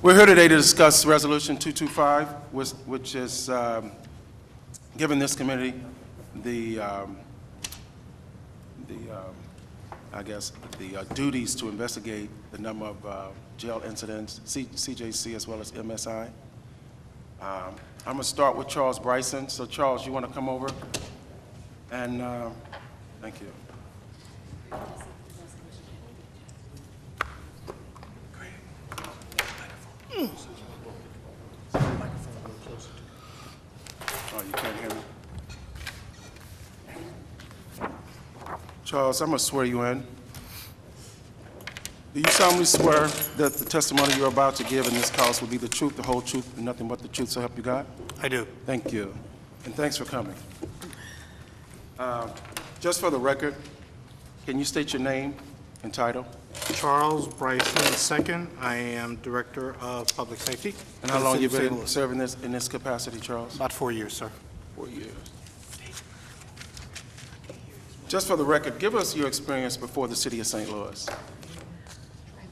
We're here today to discuss Resolution 225, which is giving this committee the duties to investigate the number of jail incidents, CJC as well as MSI. I'm going to start with Charles Bryson. So Charles, you want to come over? And thank you. Oh, you can't hear me? Charles, I'm going to swear you in. Do you solemnly swear that the testimony you're about to give in this cause will be the truth, the whole truth, and nothing but the truth, so help you God? I do. Thank you. And thanks for coming. Just for the record, can you state your name and title? Charles Bryson II. I am Director of Public Safety. And how long have you been serving in this capacity, Charles? About 4 years, sir. 4 years. Just for the record, give us your experience before the City of St. Louis.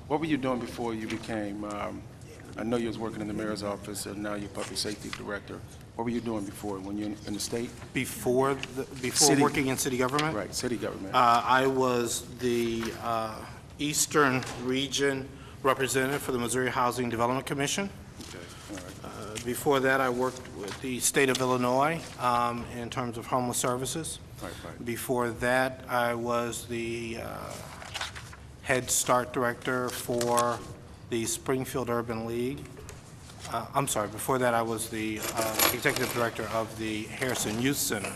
What were you doing before you became, I know you was working in the mayor's office and now you're public safety director. What were you doing before when you were in the state? Before working in city government? Right, city government. I was the Eastern Region representative for the Missouri Housing Development Commission. Okay, all right. Before that, I worked with the state of Illinois in terms of homeless services. Right, right. Before that, I was the Head Start Director for the Springfield Urban League. I'm sorry, before that I was the Executive Director of the Harrison Youth Center.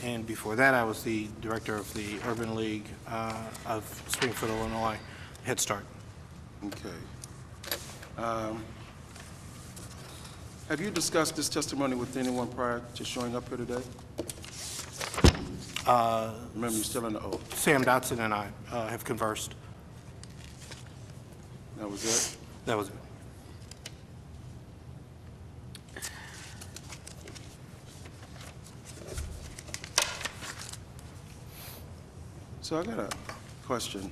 And before that I was the Director of the Urban League of Springfield, Illinois, Head Start. Okay. Have you discussed this testimony with anyone prior to showing up here today? Remember, you're still in the oath. Sam Dotson and I have conversed. That was it? That was it. So I got a question.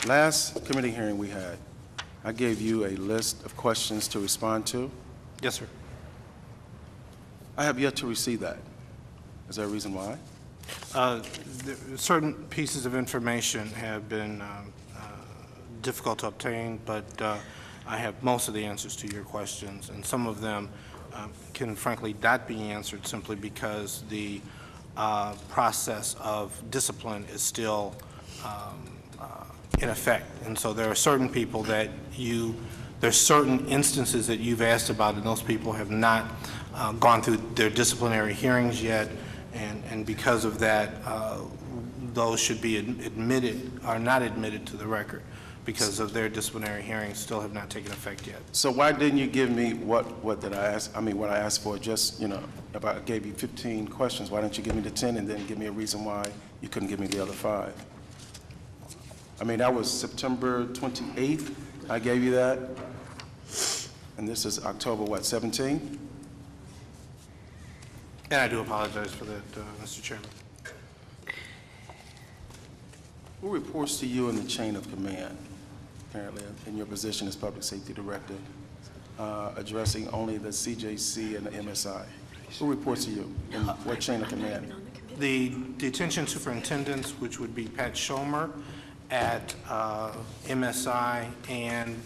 Last committee hearing we had, I gave you a list of questions to respond to. Yes, sir. I have yet to receive that. Is there a reason why? Certain pieces of information have been difficult to obtain, but I have most of the answers to your questions, and some of them can frankly not be answered simply because the process of discipline is still in effect. And so there are certain people that there's certain instances that you've asked about, and those people have not gone through their disciplinary hearings yet, and because of that, those should be admitted, are not admitted to the record because of their disciplinary hearings still have not taken effect yet. So why didn't you give me what did I ask? I mean, what I asked for? Just, you know, if I gave you 15 questions, why didn't you give me the 10 and then give me a reason why you couldn't give me the other 5? I mean, that was September 28th. I gave you that, and this is October what, 17? And I do apologize for that, Mr. Chairman. Who reports to you in the chain of command, apparently, in your position as Public Safety Director, addressing only the CJC and the MSI? Who reports to you in what chain of command? The detention superintendents, which would be Pat Schomer at MSI and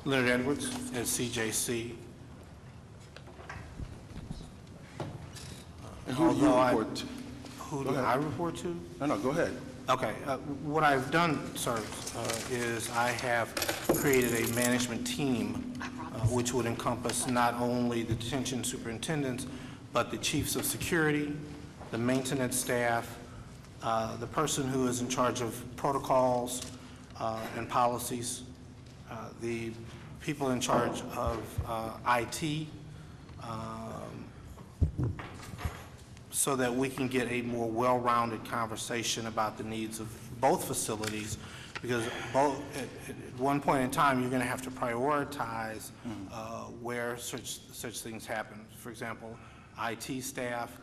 Leonard Edwards at CJC. And who do you report to? Who do I report to? No, go ahead. Okay. What I've done, sir, is I have created a management team which would encompass not only the detention superintendents, but the chiefs of security, the maintenance staff, the person who is in charge of protocols and policies, the people in charge of IT, so that we can get a more well-rounded conversation about the needs of both facilities, because both, at one point in time, you're going to have to prioritize where such things happen. For example, IT staff,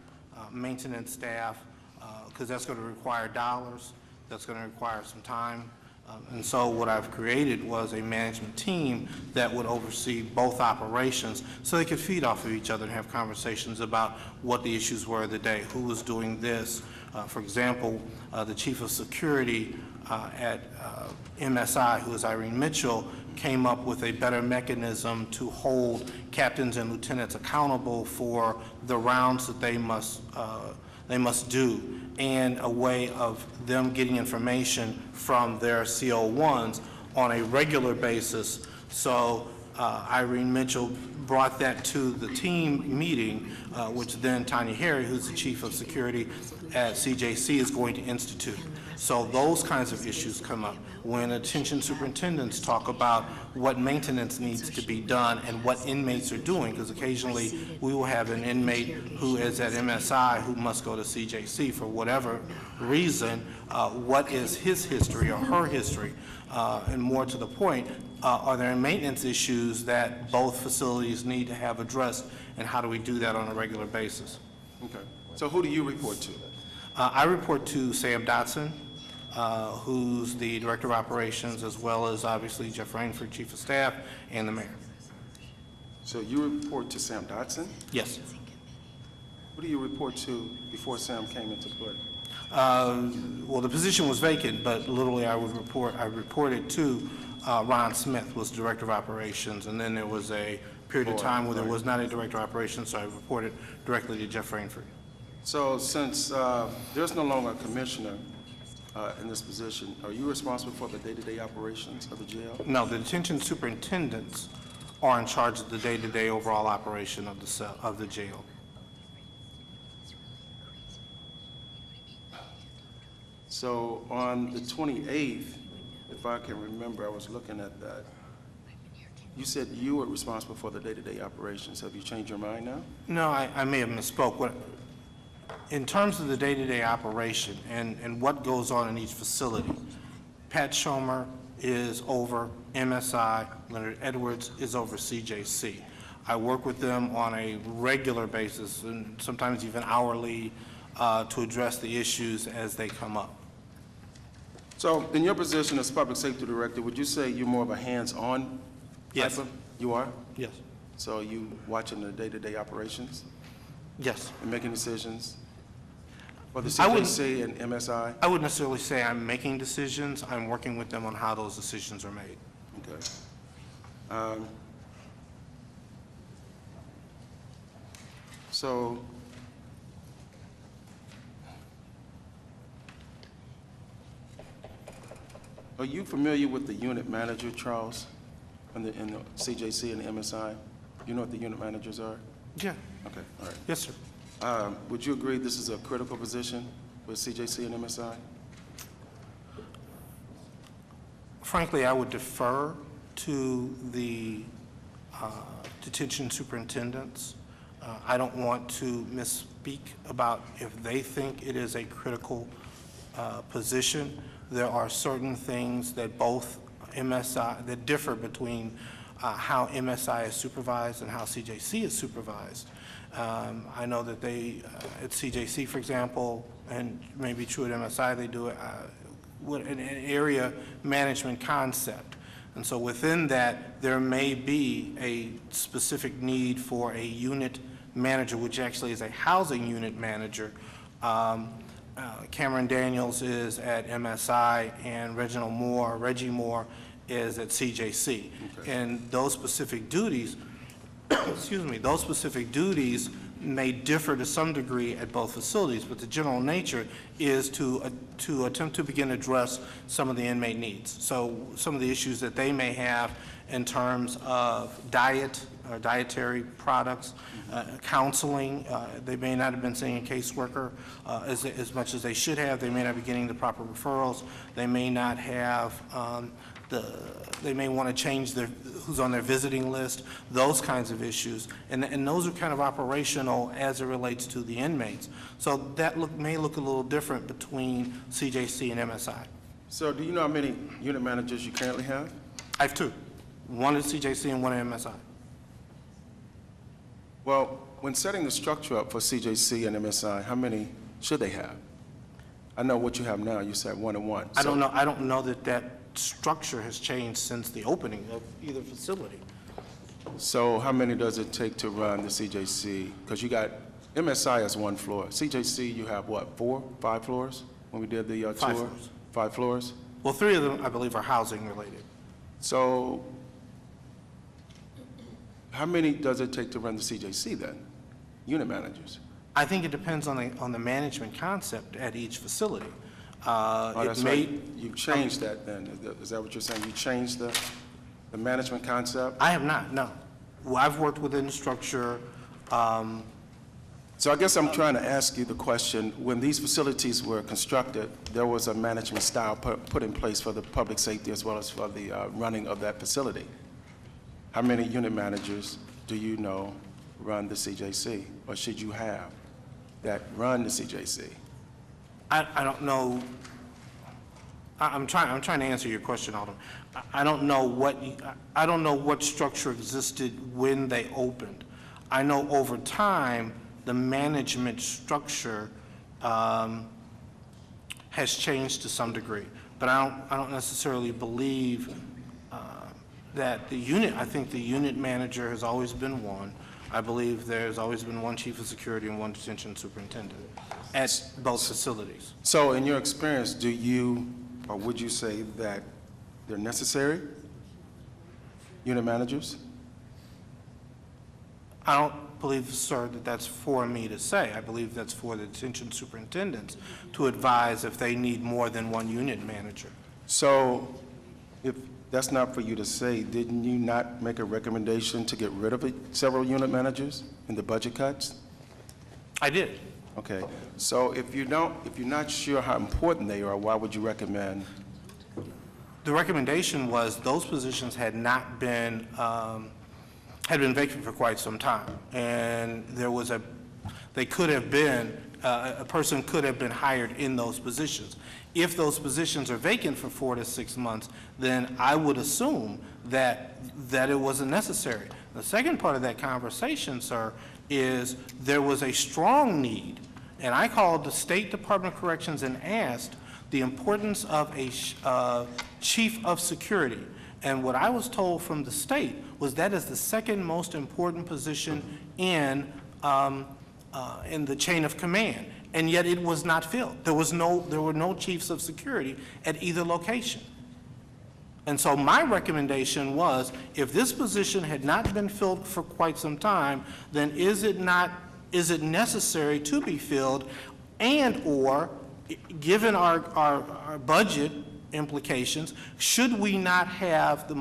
maintenance staff, because that's going to require dollars, that's going to require some time, And so what I've created was a management team that would oversee both operations so they could feed off of each other and have conversations about what the issues were of the day, who was doing this. For example, the chief of security at MSI, who is Irene Mitchell, came up with a better mechanism to hold captains and lieutenants accountable for the rounds that they must do, and a way of them getting information from their CO1s on a regular basis. So Irene Mitchell brought that to the team meeting, which then Tanya Harry, who's the chief of security at CJC, is going to institute. So those kinds of issues come up when attention superintendents talk about what maintenance needs to be done and what inmates are doing, because occasionally we will have an inmate who is at MSI who must go to CJC for whatever reason. What is his history or her history? And more to the point, are there maintenance issues that both facilities need to have addressed, and how do we do that on a regular basis? Okay. So who do you report to? I report to Sam Dotson, who's the Director of Operations, as well as obviously Jeff Rainford, Chief of Staff, and the Mayor. So you report to Sam Dotson? Yes. Who do you report to before Sam came into play? Well, the position was vacant, but literally I reported to Ron Smith, was Director of Operations, and then there was a period of time where there was not a Director of Operations, so I reported directly to Jeff Rainford. So since there's no longer a commissioner in this position, are you responsible for the day-to-day operations of the jail? No, the detention superintendents are in charge of the day-to-day overall operation of the jail. So on the 28th, if I can remember, I was looking at that. You said you were responsible for the day-to-day operations. Have you changed your mind now? No, I may have misspoke. In terms of the day-to-day operation and what goes on in each facility, Pat Schomer is over MSI, Leonard Edwards is over CJC. I work with them on a regular basis and sometimes even hourly to address the issues as they come up. So in your position as Public Safety Director, would you say you're more of a hands-on Yes. type of? You are? Yes. So you watching the day-to-day operations Yes. and making decisions? For the I wouldn't- CJC and MSI? I wouldn't necessarily say I'm making decisions. I'm working with them on how those decisions are made. Okay. So, are you familiar with the unit manager, Charles, in the CJC and the MSI? You know what the unit managers are? Yeah. Okay, all right. Yes, sir. Would you agree this is a critical position with CJC and MSI? Frankly, I would defer to the detention superintendents. I don't want to misspeak about if they think it is a critical position. There are certain things that both MSI, that differ between how MSI is supervised and how CJC is supervised. I know that they, at CJC, for example, and maybe true at MSI, they do an area management concept. And so within that, there may be a specific need for a unit manager, which actually is a housing unit manager. Cameron Daniels is at MSI, and Reggie Moore is at CJC. Okay. And those specific duties, excuse me, those specific duties may differ to some degree at both facilities, but the general nature is to attempt to begin to address some of the inmate needs. So some of the issues that they may have in terms of diet or dietary products, counseling, they may not have been seeing a caseworker as much as they should have. They may not be getting the proper referrals. They may not have they may want to change who's on their visiting list, those kinds of issues. And those are kind of operational as it relates to the inmates. So that may look a little different between CJC and MSI. So do you know how many unit managers you currently have? I have two. One at CJC and one at MSI. Well, when setting the structure up for CJC and MSI, how many should they have? I know what you have now. You said 1 and 1. I don't know that structure has changed since the opening of either facility. So how many does it take to run the CJC? Because you got, MSI has 1 floor. CJC, you have what, 4, 5 floors when we did the tour? 5 floors. 5 floors? Well, 3 of them, I believe, are housing related. So how many does it take to run the CJC then? Unit managers? I think it depends on the management concept at each facility. Oh, It that's may, right. You've changed that then. Is that what you're saying? You changed the management concept? I have not, no. Well, I've worked within the structure. So I guess I'm trying to ask you the question, when these facilities were constructed, there was a management style put in place for the public safety as well as for the running of that facility. How many unit managers do you know run the CJC, or should you have that run the CJC? I don't know. I'm trying to answer your question, Alderman. I don't know what structure existed when they opened. I know over time the management structure has changed to some degree, but I don't necessarily believe that the unit. I think the unit manager has always been one. I believe there's always been 1 chief of security and 1 detention superintendent at both facilities. So in your experience, do you, or would you say that they're necessary, unit managers? I don't believe, sir, that that's for me to say. I believe that's for the detention superintendents to advise if they need more than 1 unit manager. So if that's not for you to say, didn't you not make a recommendation to get rid of several unit managers in the budget cuts? I did. Okay, so if you're not sure how important they are, why would you recommend? The recommendation was those positions had not been, had been vacant for quite some time. And they could have been, a person could have been hired in those positions. If those positions are vacant for 4 to 6 months, then I would assume that it wasn't necessary. The second part of that conversation, sir, is there was a strong need, and I called the State Department of Corrections and asked the importance of a chief of security. And what I was told from the state was that is the second most important position in the chain of command, and yet it was not filled. There were no chiefs of security at either location. And so my recommendation was, if this position had not been filled for quite some time, then is it necessary to be filled, and or, given our budget implications, should we not have the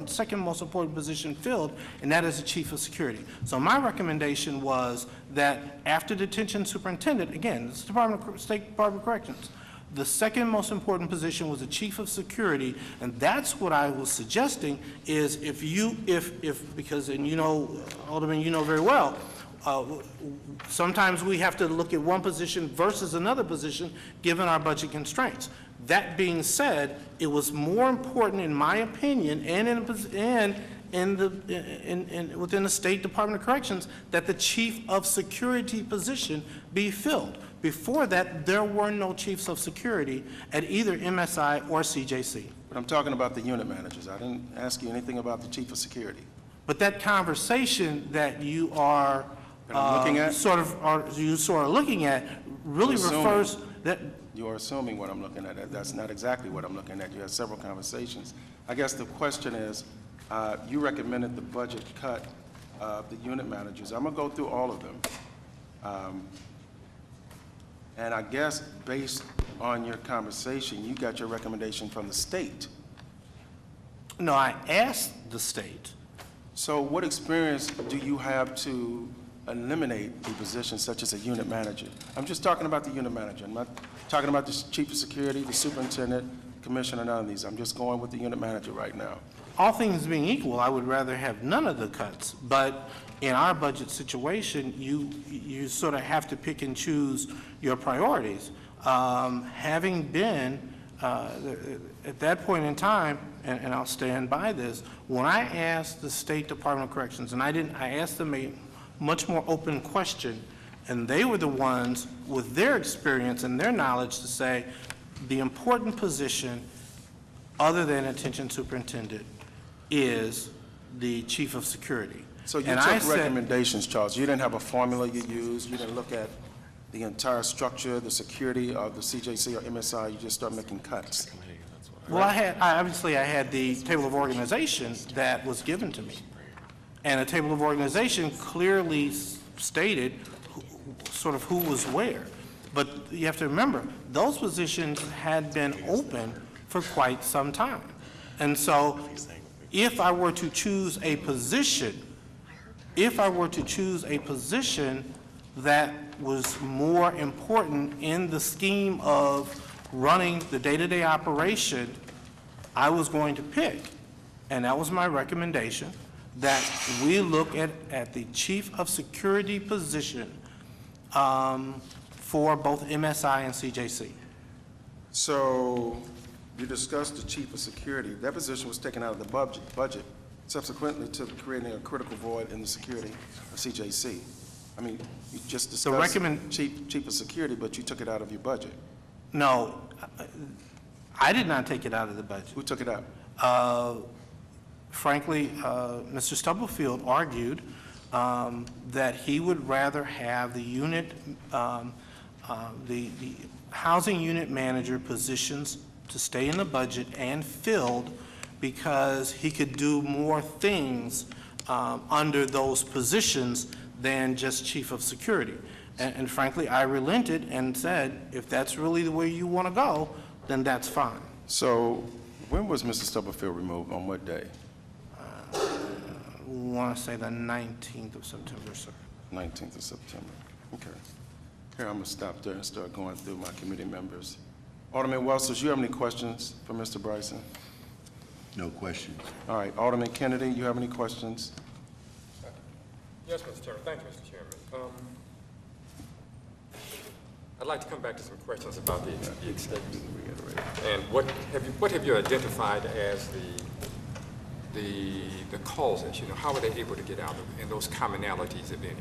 second most important position filled, and that is the chief of security? So my recommendation was that after detention superintendent, again, this is State Department of Corrections, the second most important position was the chief of security, and that's what I was suggesting is because, and you know, Alderman, you know very well, sometimes we have to look at one position versus another position given our budget constraints. That being said, it was more important, in my opinion, and within the State Department of Corrections, that the chief of security position be filled. Before that, there were no chiefs of security at either MSI or CJC. But I'm talking about the unit managers. I didn't ask you anything about the chief of security. But that conversation that you are looking at? sort of looking at really refers that. You are assuming what I'm looking at. That's not exactly what I'm looking at. You had several conversations. I guess the question is, you recommended the budget cut of the unit managers. I'm going to go through all of them. And I guess based on your conversation, you got your recommendation from the state. No, I asked the state. So what experience do you have to eliminate a position such as a unit manager? I'm just talking about the unit manager. I'm not talking about the chief of security, the superintendent, commissioner, none of these. I'm just going with the unit manager right now. All things being equal, I would rather have none of the cuts. But in our budget situation, you sort of have to pick and choose your priorities. Having been at that point in time, and I'll stand by this, when I asked the State Department of Corrections, and I asked them a much more open question, and they were the ones with their experience and their knowledge to say the important position other than detention superintendent is the chief of security. So you And I took said- recommendations, Charles. You didn't have a formula you used. You didn't look at the entire structure, the security of the CJC or MSI. You just started making cuts. Well, obviously I had the table of organization that was given to me. And the table of organization clearly stated sort of who was where. But you have to remember, those positions had been open for quite some time. And so if I were to choose a position, that was more important in the scheme of running the day-to-day operation, I was going to pick, and that was my recommendation, that we look at the chief of security position for both MSI and CJC. So you discussed the chief of security. That position was taken out of the budget, subsequently to creating a critical void in the security of CJC. I mean, you just discussed chief of security, but you took it out of your budget. No, I did not take it out of the budget. Who took it out? Frankly, Mr. Stubblefield argued that he would rather have the unit, the housing unit manager positions to stay in the budget and filled because he could do more things under those positions than just chief of security. And frankly, I relented and said, if that's really the way you want to go, then that's fine. So when was Mr. Stubblefield removed? On what day? I want to say the 19th of September, sir. 19th of September. Okay. Here, I'm going to stop there and start going through my committee members. Alderman Wells, do you have any questions for Mr. Bryson? No questions. All right. Alderman Kennedy, you have any questions? Yes, Mr. Chairman. Thank you, Mr. Chairman. I'd like to come back to some questions about the escapes. And what have you identified as the causes? You know, how are they able to get out of, and those commonalities, if any?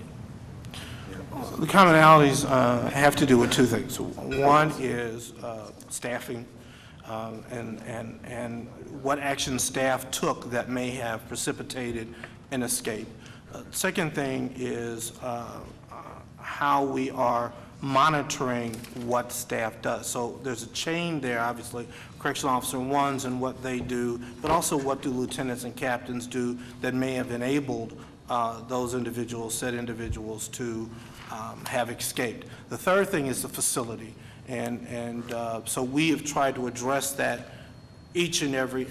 The commonalities have to do with two things. One is staffing and what action staff took that may have precipitated an escape. Second thing is how we are monitoring what staff does. So there's a chain there, obviously, correctional officer ones and what they do, but also what do lieutenants and captains do that may have enabled those individuals, said individuals, to have escaped. The third thing is the facility. And so we have tried to address that at each and every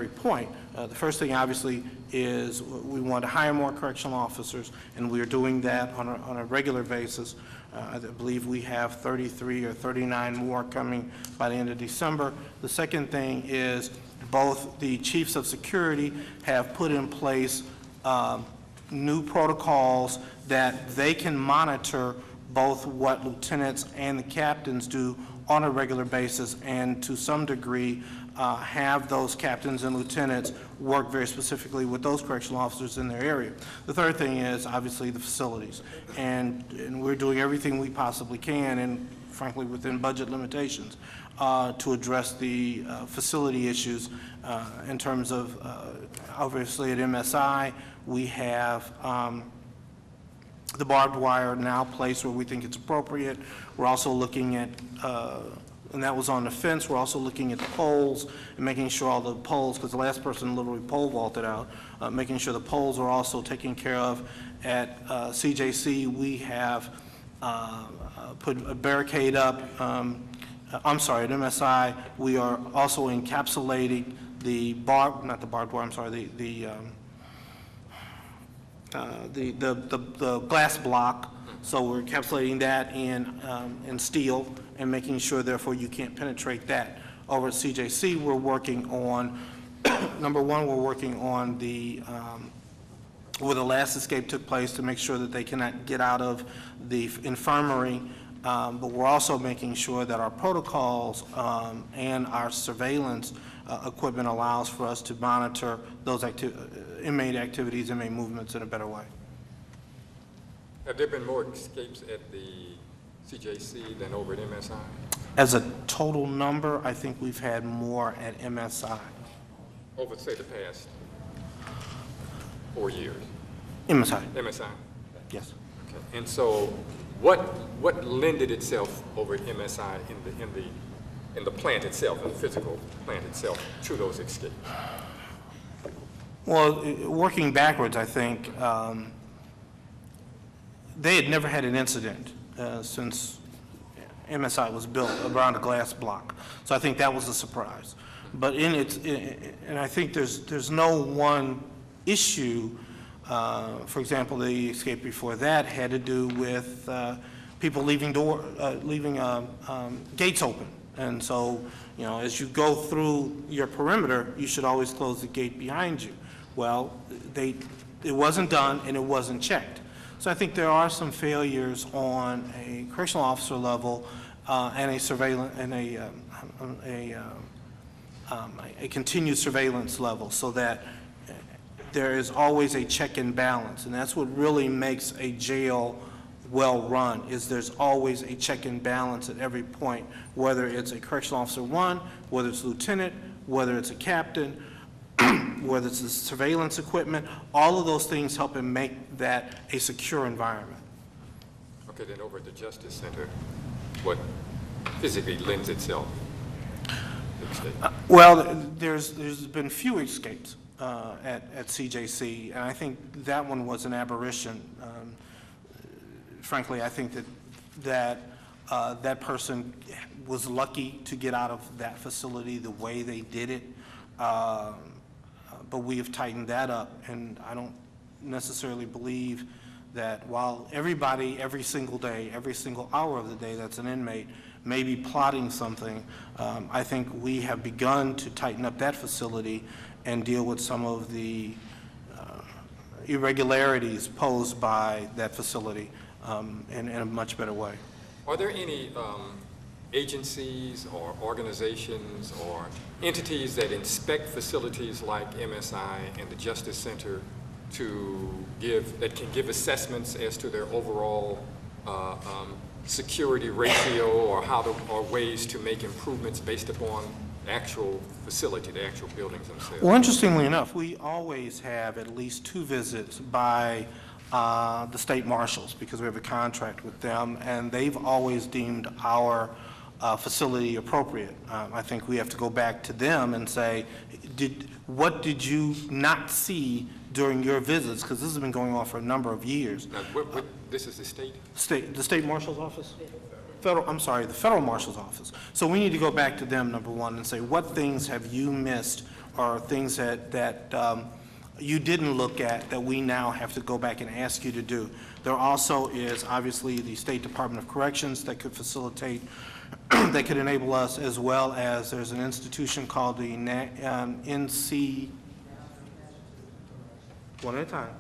point. The first thing, obviously, is we want to hire more correctional officers, and we are doing that on a regular basis. I believe we have 33 or 39 more coming by the end of December. The second thing is both the chiefs of security have put in place new protocols that they can monitor both what lieutenants and the captains do on a regular basis, and to some degree have those captains and lieutenants work very specifically with those correctional officers in their area. The third thing is obviously the facilities, and we're doing everything we possibly can, and frankly within budget limitations, to address the facility issues in terms of obviously at MSI we have the barbed wire now placed where we think it's appropriate. We're also looking at, and that was on the fence, we're also looking at the poles and making sure all the poles, because the last person literally pole vaulted out, making sure the poles are also taken care of. At CJC, we have put a barricade up. I'm sorry, at MSI, we are also encapsulating the not the barbed wire, I'm sorry, the glass block, so we're encapsulating that in steel and making sure, therefore, you can't penetrate that. Over at CJC, we're working on, number one, we're working on the where the last escape took place to make sure that they cannot get out of the infirmary, but we're also making sure that our protocols and our surveillance equipment allows for us to monitor those inmate activities, inmate movements in a better way. Have there been more escapes at the CJC than over at MSI? As a total number, I think we've had more at MSI. Over, say, the past 4 years? MSI, MSI? yes. Okay. And so what lended itself over at MSI in the plant itself, in the physical plant itself, to those escapes? Well, working backwards, I think, they had never had an incident since MSI was built around a glass block. So I think that was a surprise. But and I think there's no one issue. For example, the escape before that had to do with people leaving gates open. And so, you know, as you go through your perimeter, you should always close the gate behind you. Well, it wasn't done and it wasn't checked. So I think there are some failures on a correctional officer level and a surveillance and a continued surveillance level, so that there is always a check and balance. And that's what really makes a jail well run, is there's always a check and balance at every point, whether it's a correctional officer 1, whether it's a lieutenant, whether it's a captain, whether it's the surveillance equipment. All of those things help and make that a secure environment. Okay, then over at the Justice Center, what physically lends itself to the state? Well, there's been few escapes at CJC, and I think that one was an aberration. Frankly, I think that person was lucky to get out of that facility the way they did it. But we have tightened that up, and I don't necessarily believe that while everybody, every single day, every single hour of the day that's an inmate may be plotting something, I think we have begun to tighten up that facility and deal with some of the irregularities posed by that facility in a much better way. Are there any agencies or organizations or entities that inspect facilities like MSI and the Justice Center that can give assessments as to their overall security ratio, or ways to make improvements based upon the actual facility, the actual buildings themselves? Well, interestingly enough, we always have at least 2 visits by the state marshals, because we have a contract with them, and they've always deemed our facility appropriate. I think we have to go back to them and say, what did you not see during your visits? Because this has been going on for a number of years. Now, this is the state? The state marshal's office? The federal marshal's office. So we need to go back to them, number one, and say, what things have you missed, or things that you didn't look at that we now have to go back and ask you to do. There also is obviously the State Department of Corrections that could facilitate, that could enable us, as well as there's an institution called the NC, one at a time,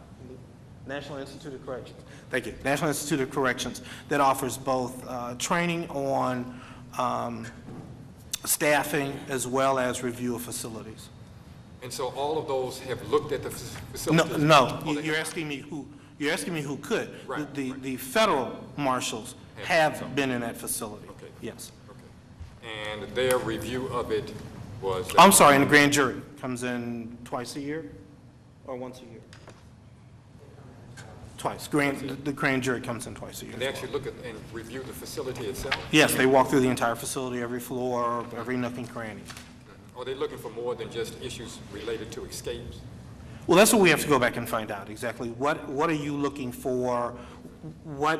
National Institute of Corrections. Thank you. National Institute of Corrections, that offers both training on staffing as well as review of facilities. And so all of those have looked at the facilities? No. You're asking me who? You're asking me who could? Right, The federal marshals have been in that facility. Okay. Yes. Okay. And their review of it was? I'm sorry. And the grand jury comes in twice a year, or once a year? Twice. The grand jury comes in twice a year. And they actually look at and review the facility itself? Yes, they walk through the entire facility, every floor, every nook and cranny. Are they looking for more than just issues related to escapes? Well, that's what we have to go back and find out exactly. What are you looking for? What,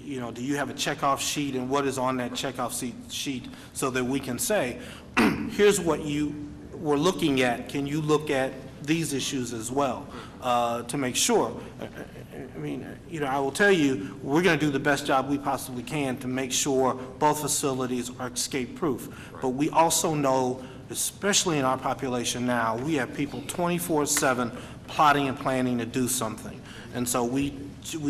do you have a checkoff sheet, and what is on that checkoff sheet, so that we can say, here's what you were looking at. Can you look at these issues as well, to make sure? I mean, I will tell you, we're going to do the best job we possibly can to make sure both facilities are escape-proof. Right. But we also know, especially in our population now, we have people 24/7 plotting and planning to do something. And so we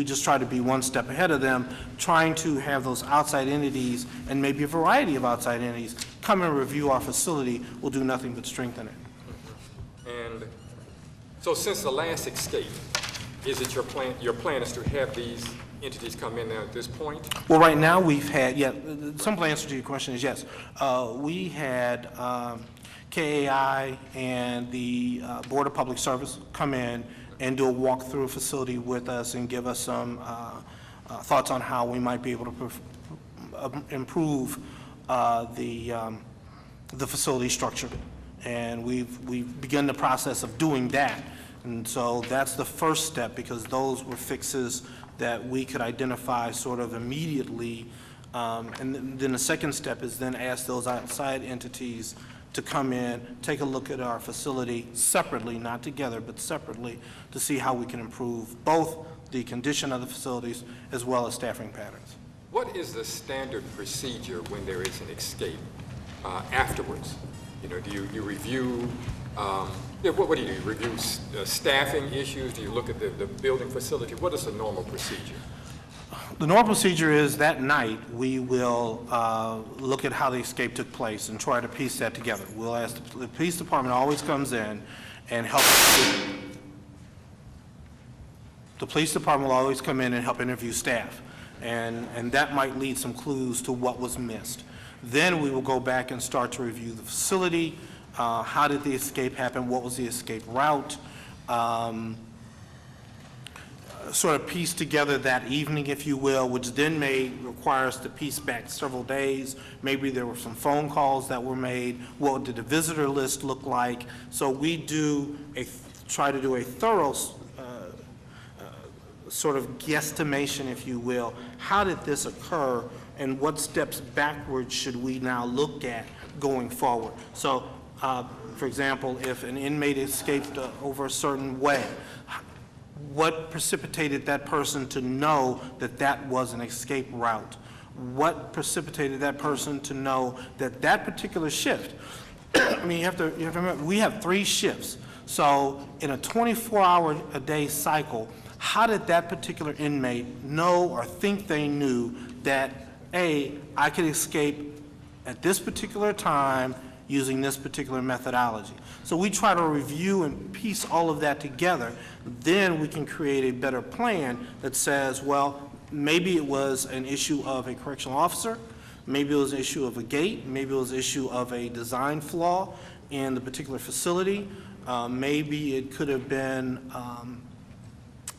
just try to be one step ahead of them, trying to have those outside entities, and maybe a variety of outside entities, come and review our facility. Will do nothing but strengthen it. And so since the last escape, is it your plan is to have these entities come in there at this point? Well, right now, we've had, the simple answer to your question is yes. We had KAI and the Board of Public Service come in and do a walkthrough facility with us and give us some thoughts on how we might be able to improve the facility structure. And we've begun the process of doing that. And so that's the first step, because those were fixes that we could identify sort of immediately. And then the second step is then ask those outside entities to come in, take a look at our facility separately, not together, but separately, to see how we can improve both the condition of the facilities as well as staffing patterns. What is the standard procedure when there is an escape afterwards? You know, do you review, what do you do? Review staffing issues? Do you look at the building facility? What is the normal procedure? The normal procedure is that night we will look at how the escape took place and try to piece that together. We'll ask, the police department always comes in and helps. The police department will always come in and help interview staff, and that might lead some clues to what was missed. Then we will go back and start to review the facility. How did the escape happen? What was the escape route? Sort of piece together that evening, if you will, which then may require us to piece back several days. Maybe there were some phone calls that were made. What did the visitor list look like? So we try to do a thorough sort of guesstimation, if you will. How did this occur, and what steps backwards should we now look at going forward? So, for example, if an inmate escaped over a certain way, what precipitated that person to know that that was an escape route? What precipitated that person to know that that particular shift? I mean, you have to remember, we have 3 shifts. So in a 24-hour-a-day cycle, how did that particular inmate know or think they knew that, A, I could escape at this particular time using this particular methodology? So we try to review and piece all of that together. Then we can create a better plan that says, well, maybe it was an issue of a correctional officer, maybe it was an issue of a gate, maybe it was an issue of a design flaw in the particular facility, maybe it could have been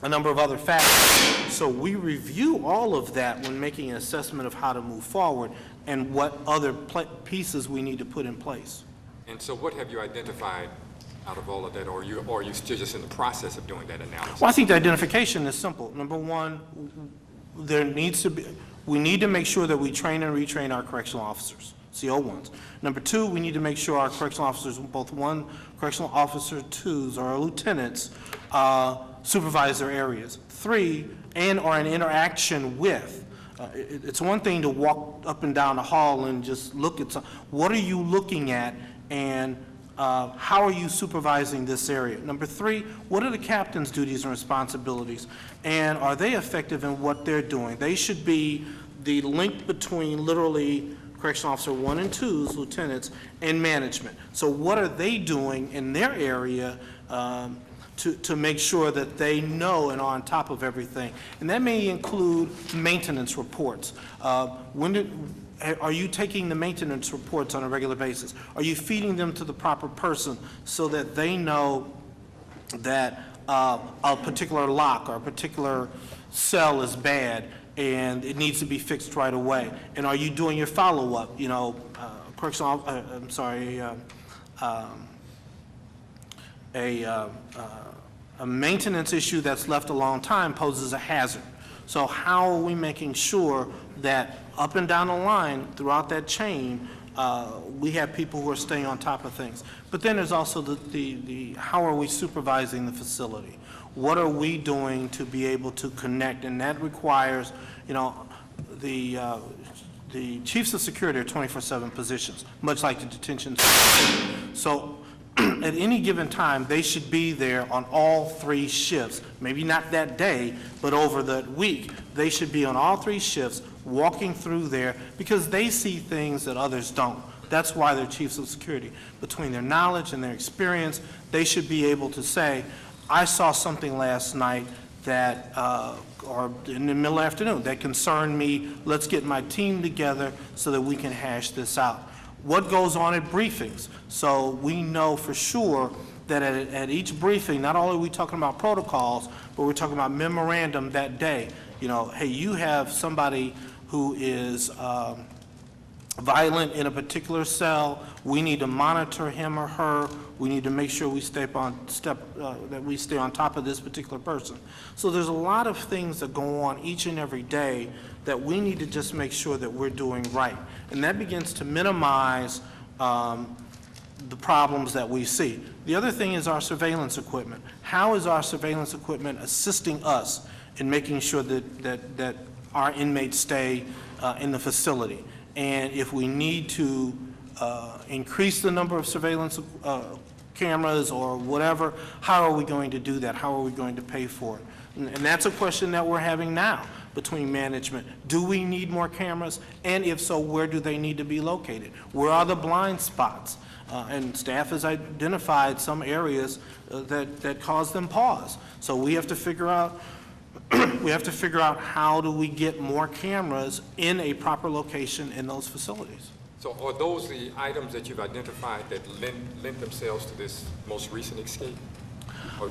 a number of other factors. So we review all of that when making an assessment of how to move forward and what other pieces we need to put in place. And so what have you identified out of all of that, or are you still just in the process of doing that analysis? Well, I think the identification is simple. Number one, we need to make sure that we train and retrain our correctional officers, CO1s. Number two, we need to make sure our correctional officers, both one correctional officer, twos, or lieutenants, supervise their areas. 3, or an interaction with. It's one thing to walk up and down the hall and just look at what are you looking at, and how are you supervising this area? Number 3, what are the captain's duties and responsibilities, and are they effective in what they're doing? They should be the link between literally correctional officer 1 and 2's, lieutenants, and management. So what are they doing in their area to make sure that they know and are on top of everything? And that may include maintenance reports. Are you taking the maintenance reports on a regular basis? Are you feeding them to the proper person so that they know that a particular lock or a particular cell is bad and it needs to be fixed right away? And are you doing your follow-up? You know, a maintenance issue that's left a long time poses a hazard. So how are we making sure that up and down the line throughout that chain, we have people who are staying on top of things? But then there's also the how are we supervising the facility? What are we doing to be able to connect? And that requires, you know, the chiefs of security are 24/7 positions, much like the detention center. So at any given time, they should be there on all 3 shifts. Maybe not that day, but over the week. They should be on all 3 shifts, walking through there, because they see things that others don't. That's why they're chiefs of security. Between their knowledge and their experience, they should be able to say, I saw something last night that are in the middle of the afternoon that concern me. Let's get my team together so that we can hash this out. What goes on at briefings? So we know for sure that at each briefing, not only are we talking about protocols, but we're talking about memorandum that day. You know, hey, you have somebody who is violent in a particular cell. We need to monitor him or her. We need to make sure we stay on top of this particular person. So there's a lot of things that go on each and every day that we need to just make sure that we're doing right. And that begins to minimize the problems that we see. The other thing is our surveillance equipment. How is our surveillance equipment assisting us in making sure that our inmates stay in the facility? And if we need to increase the number of surveillance cameras or whatever, how are we going to do that? How are we going to pay for it? And that's a question that we're having now between management. Do we need more cameras? And if so, where do they need to be located? Where are the blind spots? And staff has identified some areas that cause them pause. So we have to figure out how do we get more cameras in a proper location in those facilities. So are those the items that you've identified that lend themselves to this most recent escape? Or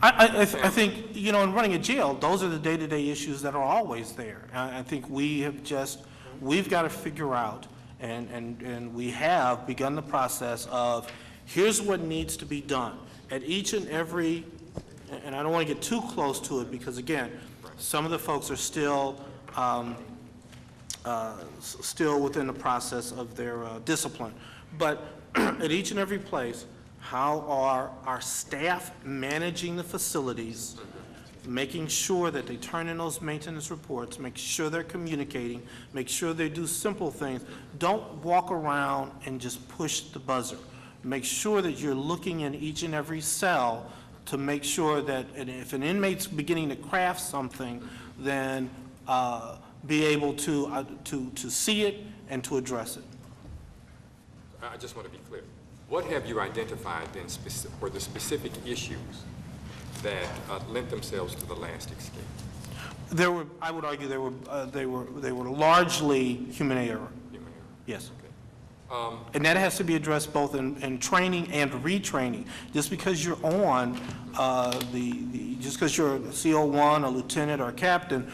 I think, you know, in running a jail, those are the day-to-day issues that are always there. I think we've got to figure out, and we have begun the process of, here's what needs to be done at each and every, and I don't want to get too close to it because, again, some of the folks are still within the process of their discipline. But at each and every place, how are our staff managing the facilities, making sure that they turn in those maintenance reports, make sure they're communicating, make sure they do simple things. Don't walk around and just push the buzzer. Make sure that you're looking in each and every cell to make sure that if an inmate's beginning to craft something, then be able to see it and to address it. I just want to be clear. What have you identified then for the specific issues that lent themselves to the last escape? There were, I would argue, they were largely human error. Human error. Yes. Okay. And that has to be addressed both in training and retraining. Just because you're on just because you're a CO1, a lieutenant, or a captain,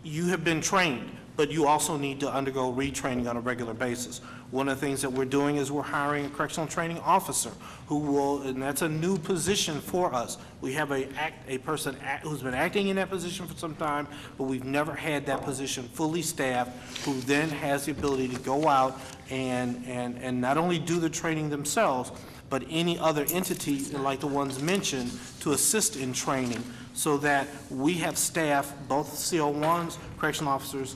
you have been trained, but you also need to undergo retraining on a regular basis. One of the things that we're doing is we're hiring a correctional training officer who will, and that's a new position for us. We have a person who's been acting in that position for some time, but we've never had that position fully staffed, who then has the ability to go out and not only do the training themselves, but any other entity like the ones mentioned to assist in training, so that we have staff, both CO1s, correctional officers,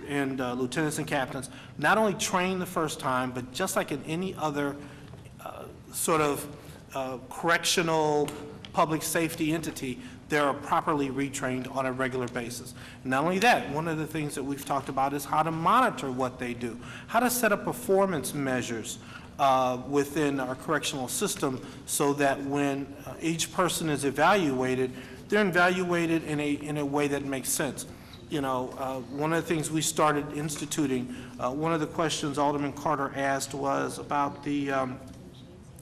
and lieutenants and captains, not only trained the first time, but just like in any other correctional public safety entity, they are properly retrained on a regular basis. Not only that, one of the things that we've talked about is how to monitor what they do, how to set up performance measures within our correctional system, so that when each person is evaluated, they're evaluated in a way that makes sense. You know, one of the things we started instituting, one of the questions Alderman Carter asked was about the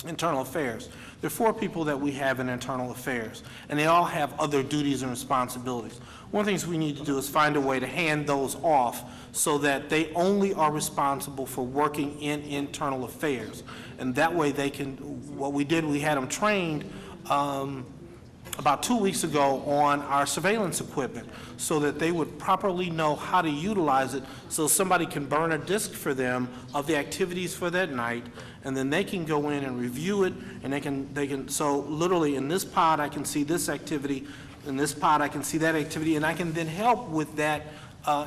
internal affairs. There are 4 people that we have in internal affairs, and they all have other duties and responsibilities. One of the things we need to do is find a way to hand those off so that they only are responsible for working in internal affairs. And that way they can, what we did, we had them trained about 2 weeks ago on our surveillance equipment so that they would properly know how to utilize it, so somebody can burn a disk for them of the activities for that night, and then they can go in and review it, and they can so literally in this pod I can see this activity, in this pod I can see that activity, and I can then help with that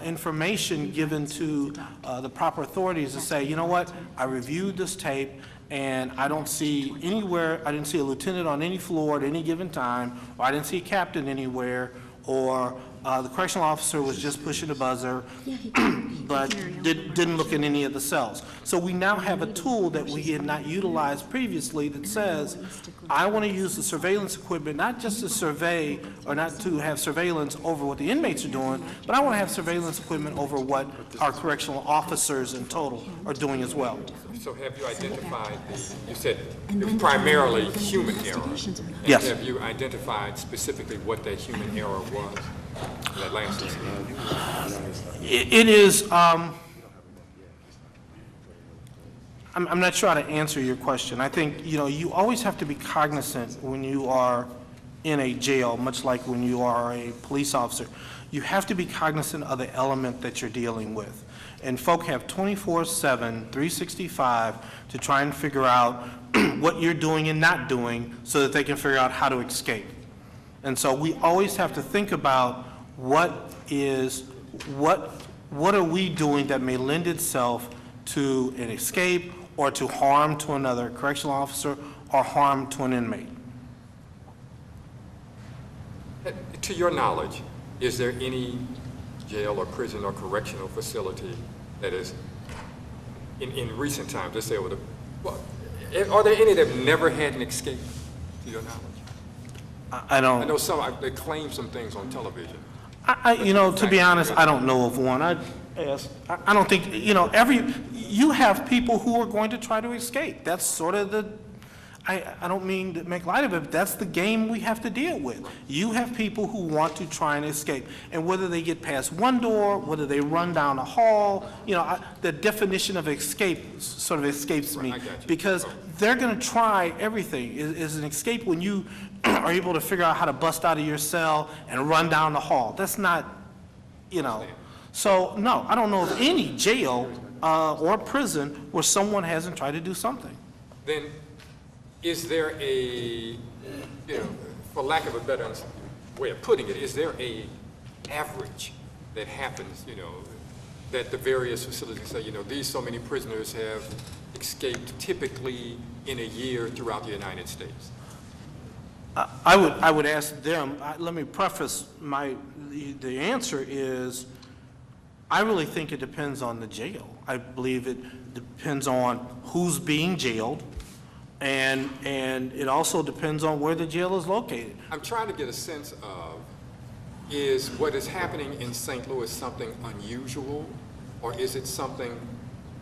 information given to the proper authorities to say, you know what, I reviewed this tape, and I don't see anywhere, I didn't see a lieutenant on any floor at any given time, or I didn't see a captain anywhere, or The correctional officer was just pushing the buzzer, but didn't look at any of the cells. So we now have a tool that we had not utilized previously that says, I want to use the surveillance equipment, not just to survey or not to have surveillance over what the inmates are doing, but I want to have surveillance equipment over what our correctional officers in total are doing as well. So have you identified, you said it was primarily human error. And Yes. have you identified specifically what that human error was, that last incident? It is, I'm not sure how to answer your question. I think, you always have to be cognizant when you are in a jail, much like when you are a police officer. You have to be cognizant of the element that you're dealing with. And folk have 24/7, 365 to try and figure out what you're doing and not doing so that they can figure out how to escape. And so we always have to think about what are we doing that may lend itself to an escape or to harm to another correctional officer or harm to an inmate. To your knowledge, is there any jail or prison or correctional facility that is, in recent times, let's say over the, well, are there any that have never had an escape, to your knowledge? I don't. I know some, they claim some things on television. To be honest, I don't know of one. I don't think, you have people who are going to try to escape. That's sort of I don't mean to make light of it, but that's the game we have to deal with. You have people who want to try and escape. And whether they get past one door, whether they run down a hall, the definition of escape sort of escapes me. I got you. Because they're going to try everything. Is an escape when you are able to figure out how to bust out of your cell and run down the hall. That's not, So, no, I don't know of any jail or prison where someone hasn't tried to do something. Then, is there a, for lack of a better way of putting it, is there a average that happens, that the various facilities say, these so many prisoners have escaped typically in a year throughout the United States? I would ask them, let me preface the answer is, I really think it depends on the jail. I believe it depends on who's being jailed, and it also depends on where the jail is located. I'm trying to get a sense of, is what is happening in St. Louis something unusual, or is it something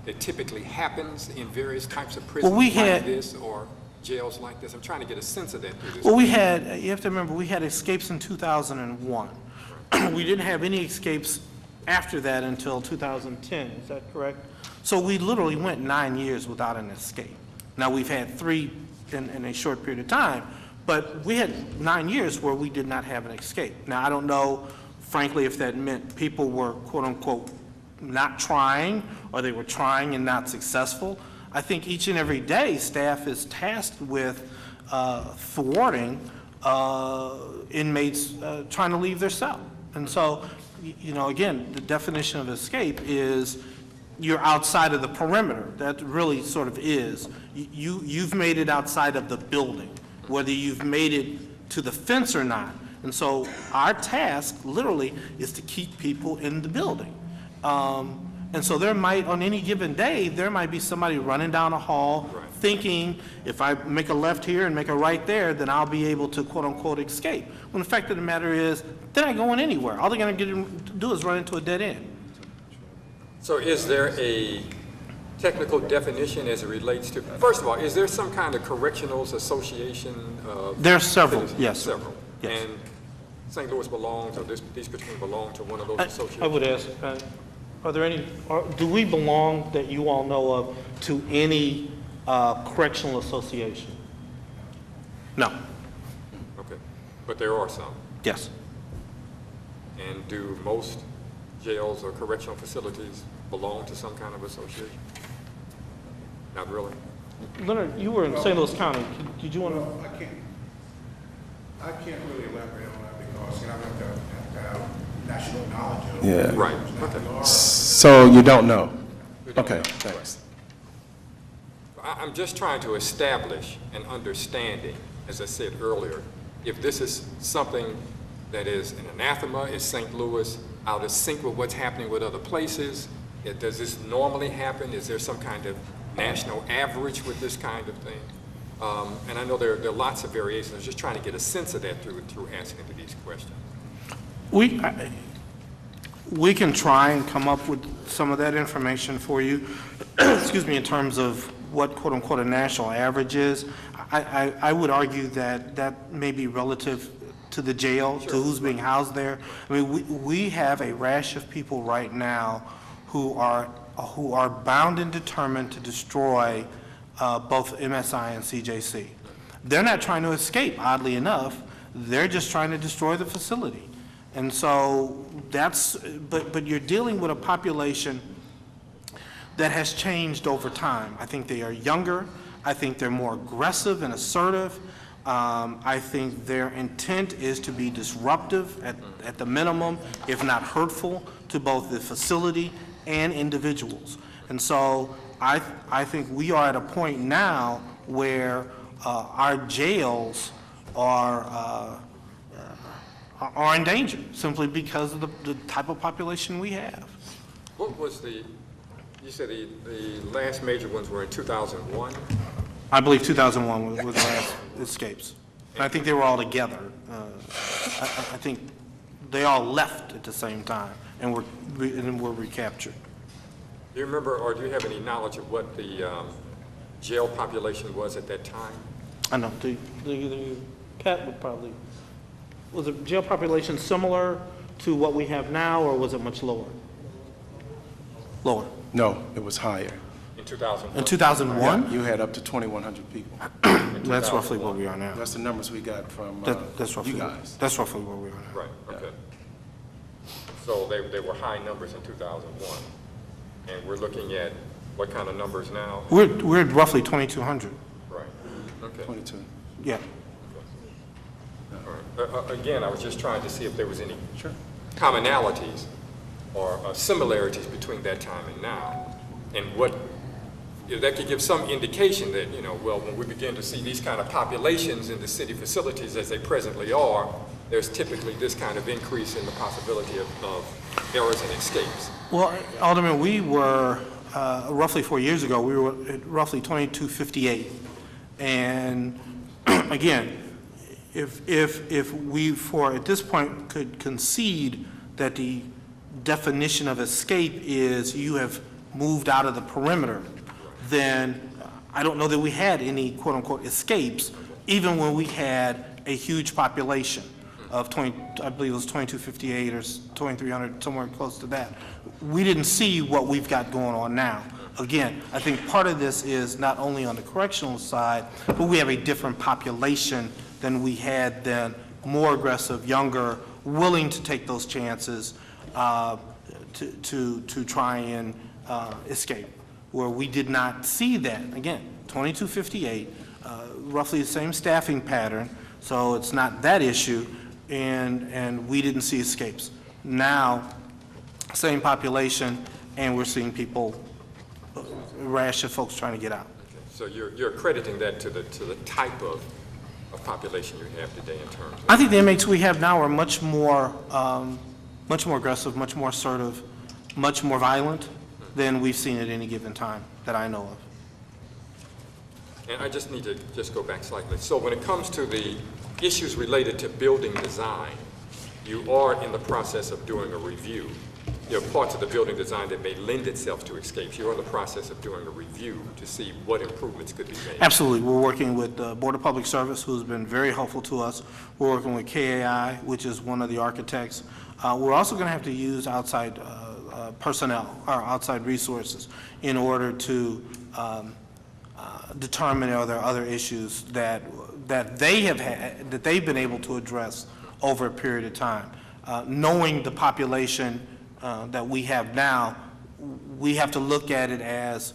that typically happens in various types of prisons like this or jails like this? I'm trying to get a sense of that through this. Well, you have to remember, we had escapes in 2001. We didn't have any escapes after that until 2010, is that correct? So we literally went 9 years without an escape. Now, we've had 3 in a short period of time, but we had 9 years where we did not have an escape. Now, I don't know, frankly, if that meant people were, quote-unquote, not trying, or they were trying and not successful. I think each and every day, staff is tasked with thwarting inmates trying to leave their cell. And so, again, the definition of escape is you're outside of the perimeter. That really sort of is. You've made it outside of the building, whether you've made it to the fence or not. And so our task, literally, is to keep people in the building. And so there might, on any given day, there might be somebody running down a hall thinking, if I make a left here and make a right there, then I'll be able to, quote-unquote, escape. When the fact of the matter is, they're not going anywhere. All they're going to do is run into a dead end. So is there a technical definition as it relates to, first of all, is there some kind of correctionals association? There are several, yes. Several. Yes. And St. Louis belongs, or these particular belong to one of those associations? I would ask, are there any, do we belong, that you all know of, to any correctional association? No. Okay, but there are some. Yes. And do most jails or correctional facilities belong to some kind of association? Not really? Leonard, you were in St. Louis County. Did you want to? I can't really elaborate on that because I have to have national knowledge of. Yeah. Right, okay. So you don't know? Okay, thanks. I'm just trying to establish an understanding, as I said earlier, if this is something that is an anathema? Is St. Louis out of sync with what's happening with other places? Does this normally happen? Is there some kind of national average with this kind of thing? And I know there are lots of variations. I was just trying to get a sense of that through asking these questions. We can try and come up with some of that information for you, excuse me, in terms of what quote-unquote a national average is. I would argue that that may be relative to the jail, to who's being housed there. I mean, we have a rash of people right now who are bound and determined to destroy both MSI and CJC. They're not trying to escape, oddly enough. They're just trying to destroy the facility. And so but you're dealing with a population that has changed over time. I think they are younger. I think they're more aggressive and assertive. I think their intent is to be disruptive at the minimum, if not hurtful, to both the facility and individuals. And so I think we are at a point now where our jails are in danger simply because of the type of population we have. What was you said the last major ones were in 2001? I believe 2001 was the last escapes. And I think they were all together. I think they all left at the same time and were recaptured. Do you remember, or do you have any knowledge of what the jail population was at that time? I know. The Pat would probably. Was the jail population similar to what we have now, or was it much lower? Lower. No, it was higher. In 2001? In 2001? Yeah, you had up to 2,100 people. That's roughly where we are now. That's the numbers we got from That's roughly, you guys. That's roughly where we are now. Right, okay. So they were high numbers in 2001. And we're looking at what kind of numbers now? We're at roughly 2,200. Right, okay. 22. Yeah. All right. Again, I was just trying to see if there was any commonalities or similarities between that time and now, and what that could give some indication that, well, when we begin to see these kind of populations in the city facilities as they presently are, there's typically this kind of increase in the possibility of errors and escapes. Well, Alderman, we were roughly 4 years ago, we were at roughly 2258. And again, if we at this point could concede that the definition of escape is you have moved out of the perimeter, then I don't know that we had any quote unquote escapes, even when we had a huge population of I believe it was 2258 or 2300, somewhere close to that. We didn't see what we've got going on now. Again, I think part of this is not only on the correctional side, but we have a different population than we had then, more aggressive, younger, willing to take those chances to try and escape, where we did not see that. Again, 2258, roughly the same staffing pattern, so it's not that issue, and we didn't see escapes. Now, same population, and we're seeing people, a rash of folks trying to get out. Okay. So you're accrediting that to the type of population you have today in terms of... I think the inmates we have now are much more aggressive, much more assertive, much more violent than we've seen at any given time that I know of. And I just need to go back slightly. So when it comes to the issues related to building design, you are in the process of doing a review. There are parts of the building design that may lend itself to escapes. You're in the process of doing a review to see what improvements could be made. Absolutely. We're working with the Board of Public Service, who's been very helpful to us. We're working with KAI, which is one of the architects. We're also going to have to use outside personnel or outside resources in order to determine are there other issues that they have had, that they've been able to address over a period of time. Knowing the population that we have now, we have to look at it as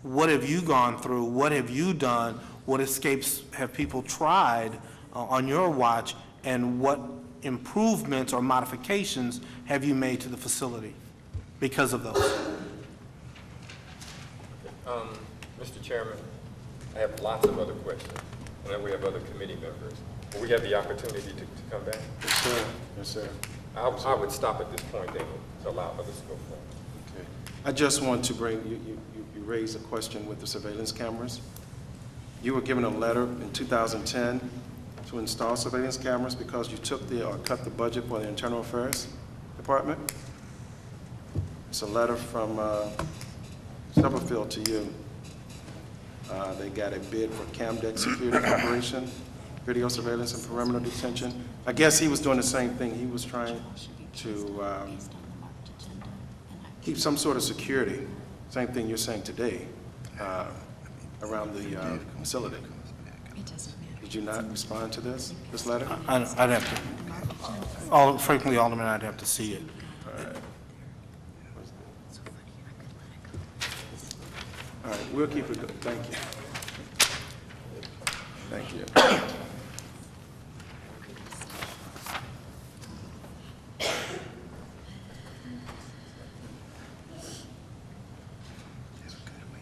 what have you gone through, what have you done, what escapes have people tried on your watch, and what improvements or modifications have you made to the facility because of those. Mr. Chairman, I have lots of other questions. I know we have other committee members. Will we have the opportunity to come back? Yes, sir. Yes, sir. I would stop at this point then to allow others to go forward. Okay. I just want to bring, you raised a question with the surveillance cameras. You were given a letter in 2010 to install surveillance cameras because you took or cut the budget for the Internal Affairs Department. It's a letter from Stubblefield to you. They got a bid for Camdex Security Corporation, video surveillance and perimeter detention. I guess he was doing the same thing. He was trying to keep some sort of security, same thing you're saying today, around the facility. Did you not respond to this letter? I'd have to, frankly, Alderman, I'd have to see it. All right, we'll keep it going. Thank you. Thank you.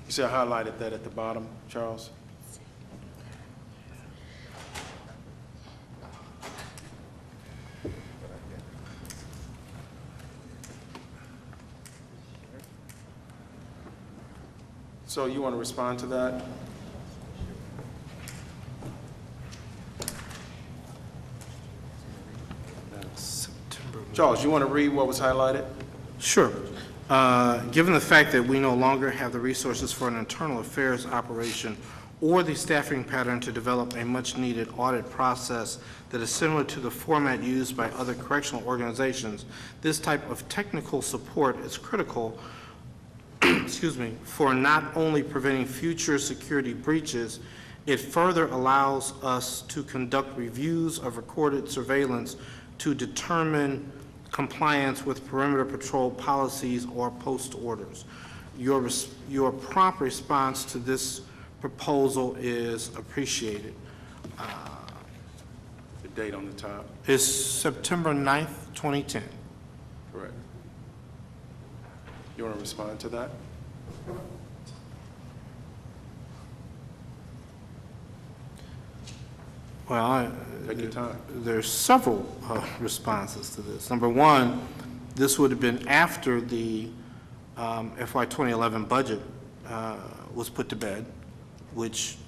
You see I highlighted that at the bottom, Charles? So you want to respond to that? Charles, you want to read what was highlighted? Sure. Given the fact that we no longer have the resources for an internal affairs operation or the staffing pattern to develop a much-needed audit process that is similar to the format used by other correctional organizations, this type of technical support is critical excuse me, for not only preventing future security breaches, it further allows us to conduct reviews of recorded surveillance to determine compliance with perimeter patrol policies or post orders. Your prompt response to this proposal is appreciated. The date on the top. It's September 9th, 2010. Correct. You want to respond to that? Well, Take your time. there's several responses to this. Number one, this would have been after the FY 2011 budget was put to bed, which,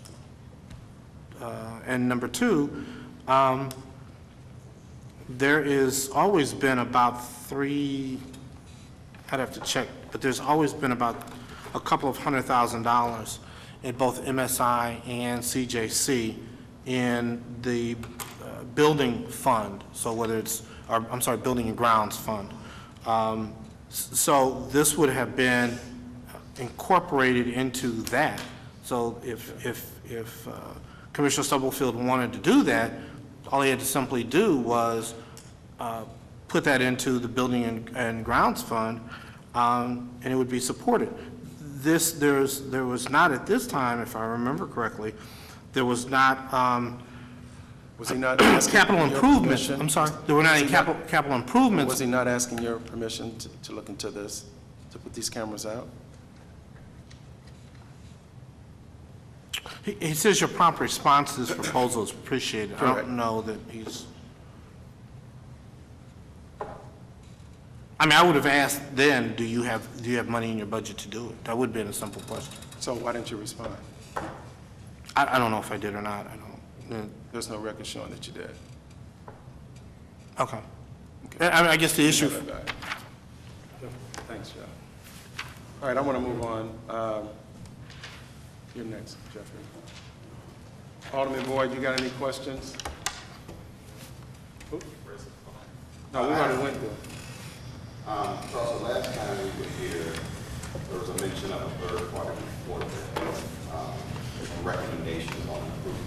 and number two, there is always been about I'd have to check, but there's always been about a couple of $100,000 in both MSI and CJC in the building fund, so whether it's, or, I'm sorry, building and grounds fund. So this would have been incorporated into that. So if Commissioner Stubblefield wanted to do that, all he had to simply do was put that into the building and grounds fund, and it would be supported. There was not at this time, if I remember correctly, there was not Was he not asking capital your improvements. permission? I'm sorry, there were not any capital improvements. Was he not asking your permission to look into this, to put these cameras out? He says your prompt response to this proposal is appreciated. I Correct. don't know that he's. I mean, I would have asked then, do you have money in your budget to do it? That would have been a simple question. So why didn't you respond? I don't know if I did or not. I don't. There's no record showing that you did. Okay. Okay. I mean, I guess the issue. Thanks, Joe. All right, I want to move on. You're next, Jeffrey. Alderman Boyd, you got any questions? Oop. No, we already went through. Because the last time we were here, there was a mention of a third-party report that recommendations on improvement.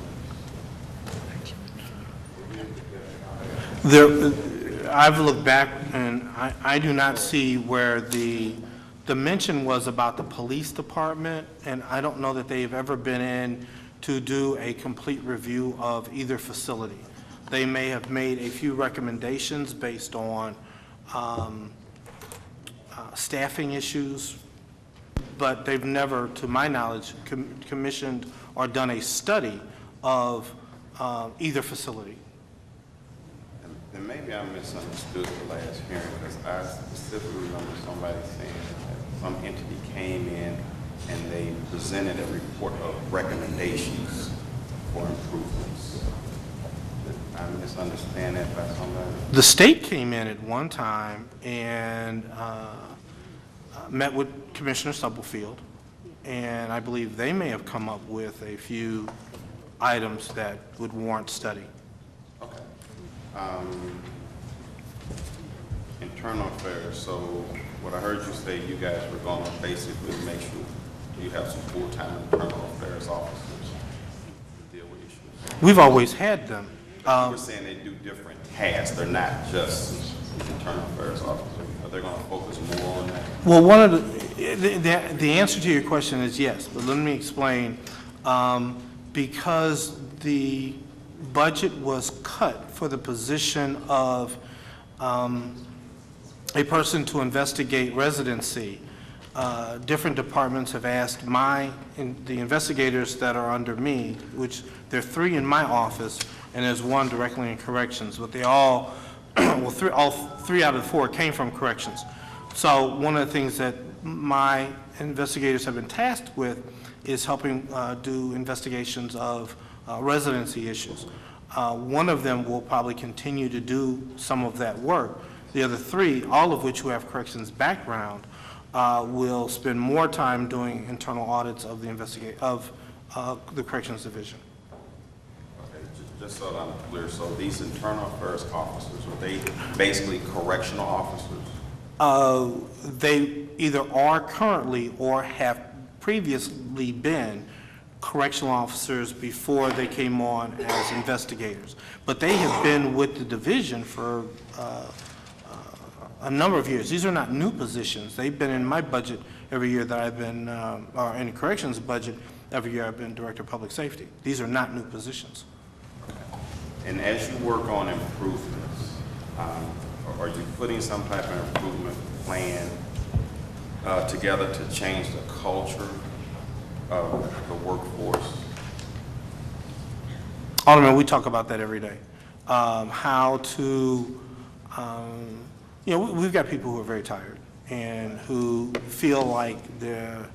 I've looked back, and I do not see where the mention was about the police department, and I don't know that they've ever been in to do a complete review of either facility. They may have made a few recommendations based on staffing issues, but they've never, to my knowledge, commissioned or done a study of either facility. And maybe I misunderstood the last hearing, because I specifically remember somebody saying that some entity came in and they presented a report of recommendations for improvements. Did I misunderstand that by somebody? The state came in at one time and met with Commissioner Stubblefield, and I believe they may have come up with a few items that would warrant study. Okay. Internal affairs, so what I heard you say, you guys were going to basically make sure you have some full-time internal affairs officers to deal with issues. We've always had them. You were saying they do different tasks, they're not just internal affairs officers. Are they going to focus more on that? Well, one of the answer to your question is yes, but let me explain. Because the budget was cut for the position of a person to investigate residency, different departments have asked the investigators that are under me, which there are 3 in my office, and there's 1 directly in corrections, but they all, well, all 3 out of the 4 came from corrections. So one of the things that my investigators have been tasked with is helping do investigations of residency issues. One of them will probably continue to do some of that work. The other 3, all of which who have corrections background, will spend more time doing internal audits of the corrections division. Okay, just so that I'm clear, so these internal affairs officers, are they basically correctional officers? They either are currently or have previously been correctional officers before they came on as investigators. But they have been with the division for a number of years. These are not new positions. They've been in my budget every year that I've been, or in the corrections budget every year I've been Director of Public Safety. These are not new positions. And as you work on improvements, are you putting some type of improvement plan together to change the culture of the workforce? Alderman, we talk about that every day. How to, we've got people who are very tired and who feel like the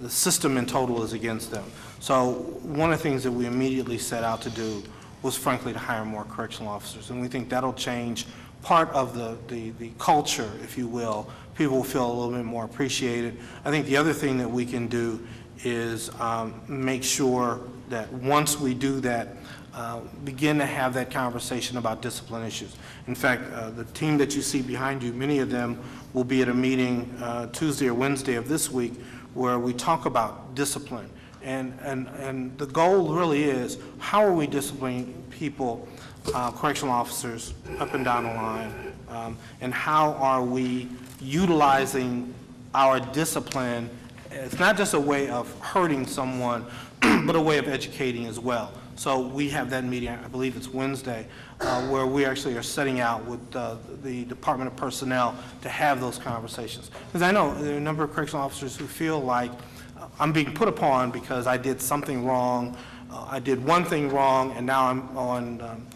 system in total is against them. So one of the things that we immediately set out to do was frankly to hire more correctional officers, and we think that'll change part of the culture, if you will. People will feel a little bit more appreciated. I think the other thing that we can do is make sure that once we do that, begin to have that conversation about discipline issues. In fact, the team that you see behind you, many of them will be at a meeting Tuesday or Wednesday of this week where we talk about discipline. And the goal really is, how are we disciplining people, correctional officers, up and down the line, and how are we utilizing our discipline? It's not just a way of hurting someone, but a way of educating as well. So we have that meeting, I believe it's Wednesday, where we actually are setting out with the Department of Personnel to have those conversations. Because I know there are a number of correctional officers who feel like I'm being put upon because I did something wrong, I did one thing wrong, and now I'm on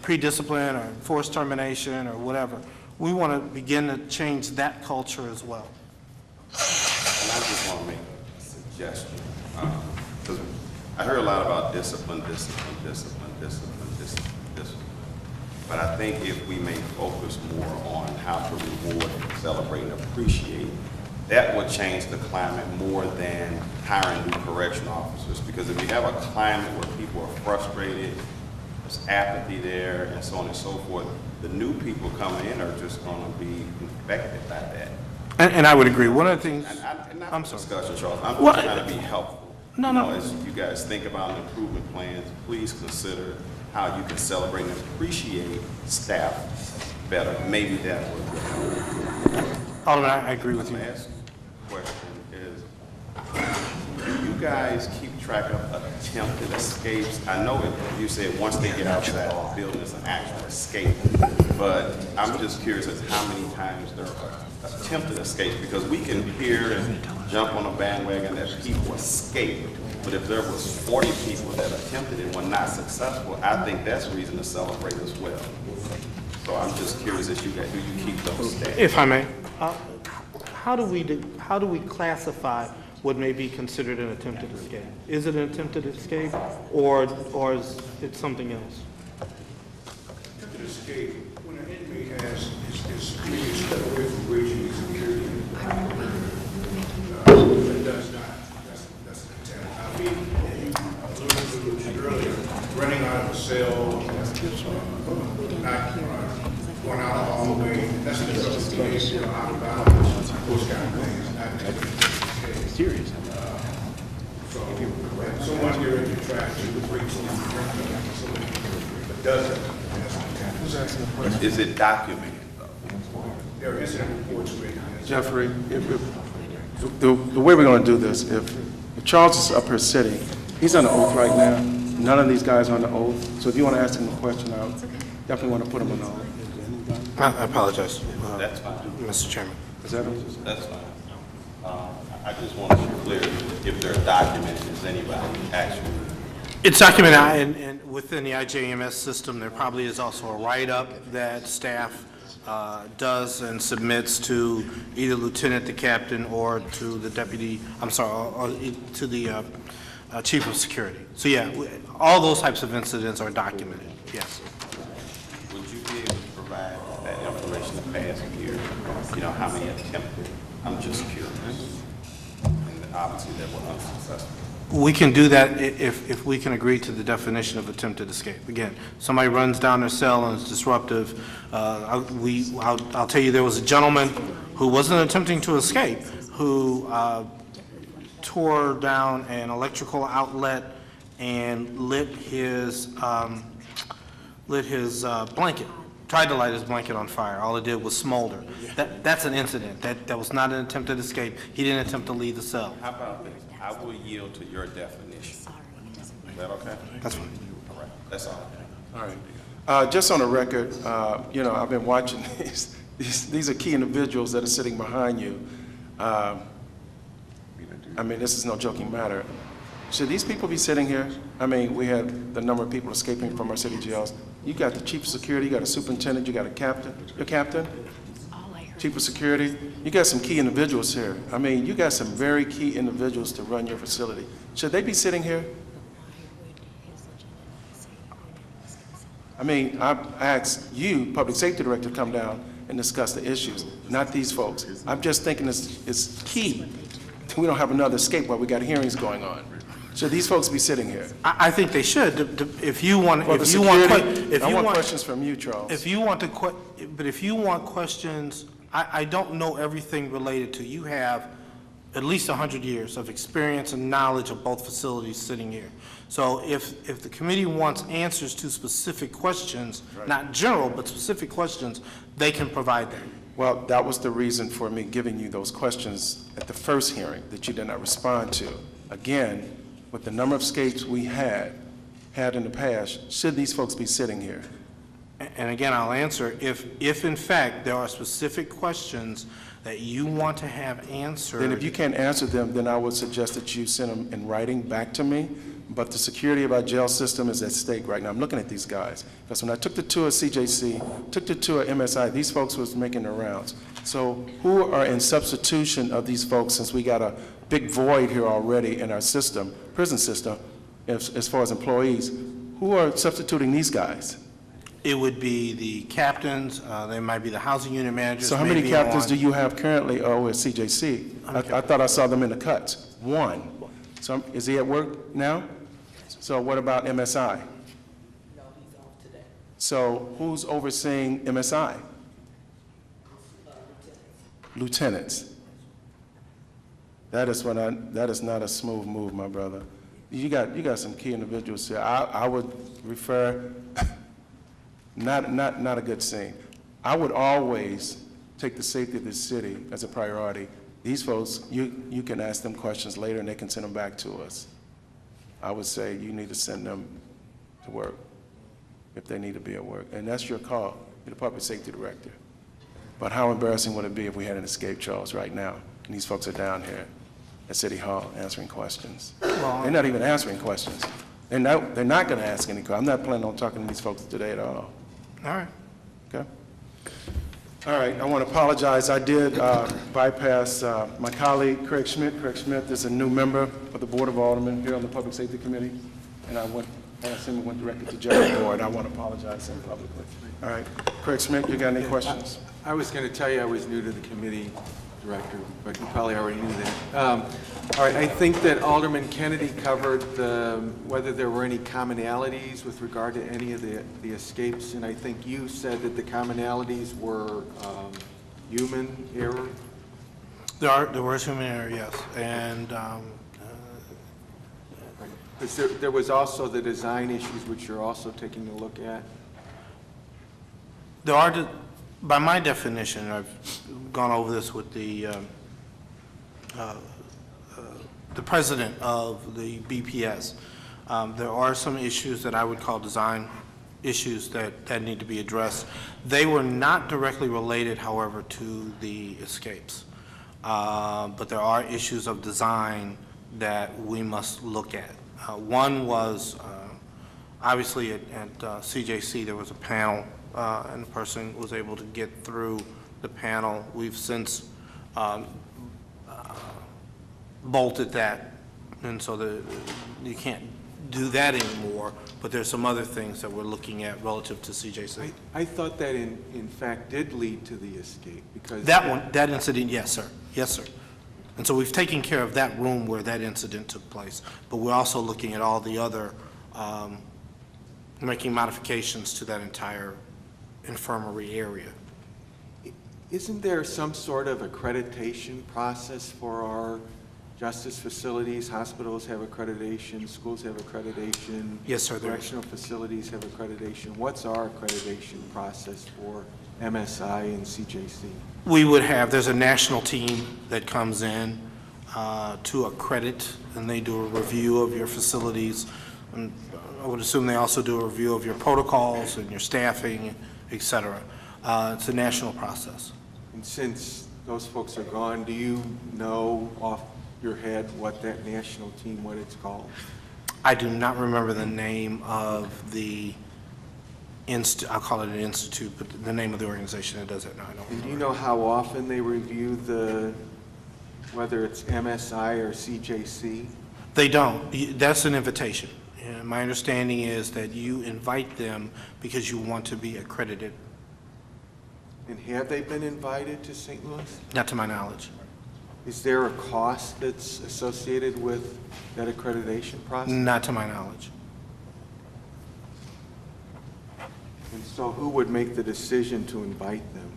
pre-discipline or forced termination or whatever. We want to begin to change that culture as well. And I just want to make a suggestion, because I heard a lot about discipline. But I think if we may focus more on how to reward, celebrate, and appreciate, that would change the climate more than hiring new correctional officers. Because if you have a climate where people are frustrated, there's apathy there, and so on and so forth, the new people coming in are just going to be infected by that. And I would agree. One of the things, And not I'm for sorry. discussion, Charles. I'm Well, trying to be helpful. No. As you guys think about improvement plans, please consider how you can celebrate and appreciate staff better. Maybe that would help. Alderman, I agree with you. My last question is, do you guys keep track of attempted escapes? I know you said once they get outside the building, it's an actual escape, but I'm just curious as how many times there are attempted escapes, because we can hear and jump on a bandwagon that people escape, But if there was 40 people that attempted and were not successful, I think that's reason to celebrate as well. So I'm just curious do you keep those stats? If I may, how do we classify what may be considered an attempted escape? Is it an attempted escape, or is it something else? Attempted escape, when an inmate is being stepped away from breaching the security, it does not. That's an attempt. I mean, you alluded to it earlier, running out of a cell, not going out of the hallway, that's an attempted escape, out of bounds, those kind of things, not attempted escape. Serious. So, if someone here in the trash, you would breach the facility, but does it, that's an attempt. Is it documented? There is a report to it. Jeffrey, the way we're going to do this, if Charles is up here sitting, he's on the oath right now. None of these guys are on the oath. So if you want to ask him a question, I definitely want to put him on the oath. I apologize, That's fine. Mr. Chairman. Is that That's fine. I just want to be clear, if they're documented, is anybody actually? It's documented, and within the IJMS system, there probably is also a write-up that staff does and submits to either lieutenant, the captain, or to the deputy, or to the chief of security. So yeah, all those types of incidents are documented, yes. Would you be able to provide that information the past year? You know, how many attempted? I'm just curious. And obviously that were unsuccessful. We can do that if we can agree to the definition of attempted escape. Again, somebody runs down their cell and is disruptive. I'll tell you, there was a gentleman who wasn't attempting to escape, who tore down an electrical outlet and lit his blanket. Tried to light his blanket on fire. All it did was smolder. That's an incident. That was not an attempted escape. He didn't attempt to leave the cell. How about this? I will yield to your definition. Is that okay? That's fine. All right, that's all. all right? Just on the record, you know, I've been watching these. These are key individuals that are sitting behind you. I mean, this is no joking matter. Should these people be sitting here? I mean, we had the number of people escaping from our city jails. You got the chief of security, you got a superintendent, you got a captain, your captain, chief of security. You got some key individuals here. I mean, you got some very key individuals to run your facility. Should they be sitting here? I mean, I asked you, public safety director, to come down and discuss the issues, not these folks. I'm just thinking it's key. We don't have another escape while we got hearings going on. Should these folks be sitting here? I think they should. If you want, For the if you want, security, if I you want want questions from you, Charles. If you want to, but if you want questions, I don't know everything related to. You have at least 100 years of experience and knowledge of both facilities sitting here. So if the committee wants answers to specific questions, not general, but specific questions, they can provide them. Well, that was the reason for me giving you those questions at the first hearing that you did not respond to. Again, with the number of escapes we had in the past, should these folks be sitting here? And again, I'll answer, if in fact there are specific questions that you want to have answered. Then if you can't answer them, then I would suggest that you send them in writing back to me. But the security of our jail system is at stake right now. I'm looking at these guys. Because when I took the tour of CJC, took the tour of MSI, these folks was making their rounds. So who are in substitution of these folks, since we got a big void here already in our system, prison system, as far as employees, who are substituting these guys? It would be the captains, they might be the housing unit managers. So how many maybe captains on- do you have currently at CJC? I thought I saw them in the cuts. One. So is he at work now? So what about MSI? No, he's off today. So who's overseeing MSI? Lieutenants. That is not a smooth move, my brother. You got some key individuals here. I would refer, not a good scene. I would always take the safety of the city as a priority. These folks, you can ask them questions later and they can send them back to us. I would say you need to send them to work if they need to be at work. And that's your call. You're the public safety director. But how embarrassing would it be if we had an escape, Charles, right now, and these folks are down here? at City Hall answering questions. They're not even answering questions. They're not going to ask any questions. I'm not planning on talking to these folks today at all. All right. Okay? All right, I want to apologize. I did bypass my colleague, Craig Schmidt. Craig Schmidt is a new member of the Board of Aldermen here on the Public Safety Committee, and I asked him and went directly to Judge Board. I want to apologize to him publicly. All right, Craig Schmidt, you got any questions? I was going to tell you I was new to the committee, Director, but you probably already knew that. All right, I think that Alderman Kennedy covered whether there were any commonalities with regard to any of the escapes, and I think you said that the commonalities were human error. There was human error, yes, and Because there was also the design issues, which you're also taking a look at. there are, by my definition, I've gone over this with the president of the BPS. There are some issues that I would call design issues that need to be addressed. They were not directly related, however, to the escapes. But there are issues of design that we must look at. One was, obviously at CJC, there was a panel, and the person was able to get through the panel. We've since bolted that, and so you can't do that anymore, but there's some other things that we're looking at relative to CJC. I thought that in fact did lead to the escape, because That incident, yes, sir. Yes, sir. And so we've taken care of that room where that incident took place, but we're also looking at all the other, making modifications to that entire infirmary area. Isn't there some sort of accreditation process for our justice facilities? Hospitals have accreditation, schools have accreditation. Yes, sir, there is. Correctional facilities have accreditation. What's our accreditation process for MSI and CJC? We would have, there's a national team that comes in to accredit, and they do a review of your facilities. And I would assume they also do a review of your protocols and your staffing, et cetera. It's a national process. And since those folks are gone, do you know off your head what that national team, what it's called? I do not remember the name of the I'll call it an institute, but the name of the organization that does it, no, I don't And do you remember. know how often they review whether it's MSI or CJC? They don't. That's an invitation. And my understanding is that you invite them because you want to be accredited, And have they been invited to St. Louis? not to my knowledge. Is there a cost that's associated with that accreditation process? Not to my knowledge. And so who would make the decision to invite them?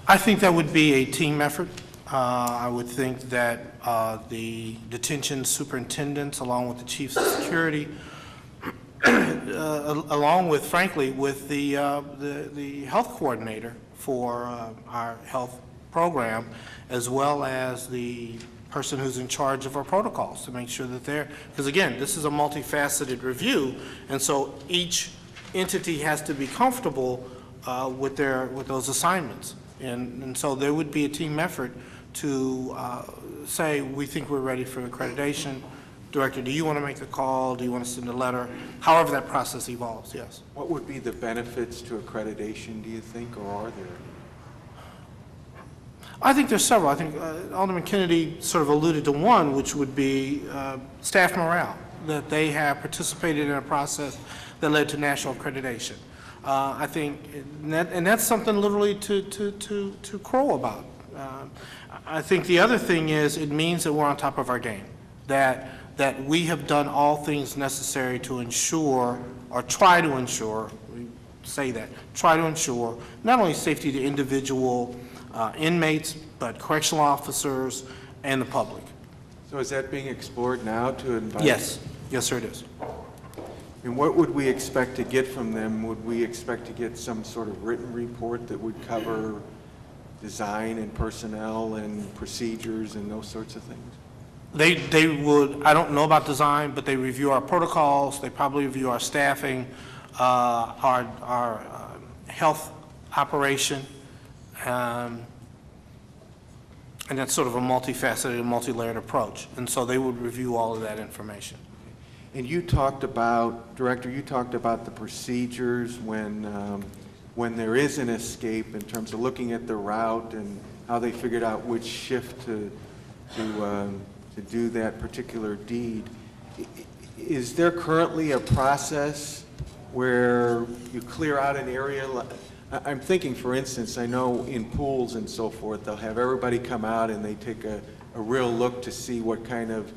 I think that would be a team effort. I would think that the detention superintendents, along with the chiefs of security, along with, frankly, with the health coordinator for our health program, as well as the person who's in charge of our protocols, to make sure that because again, this is a multifaceted review, and so each entity has to be comfortable with those assignments. And so there would be a team effort to say, we think we're ready for accreditation. Director, do you want to make the call? Do you want to send a letter? However that process evolves, yes. What would be the benefits to accreditation, do you think, or are there? I think there's several. I think Alderman Kennedy sort of alluded to one, which would be staff morale, that they have participated in a process that led to national accreditation. I think, and that's something literally to crow about. I think the other thing is it means that we're on top of our game, that we have done all things necessary to ensure, or try to ensure, try to ensure not only safety to individual inmates, but correctional officers and the public. So is that being explored now to invite? Yes, yes, sir, it is. And what would we expect to get from them? Would we expect to get some sort of written report that would cover design and personnel and procedures and those sorts of things? They would, I don't know about design, but they review our protocols, they probably review our staffing, our health operation, and And that's sort of a multifaceted, multi-layered approach. And so they would review all of that information. And you talked about, Director, you talked about the procedures when there is an escape in terms of looking at the route and how they figured out which shift to do that particular deed. Is there currently a process where you clear out an area? I'm thinking, for instance, I know in pools and so forth, they'll have everybody come out and they take a real look to see what kind of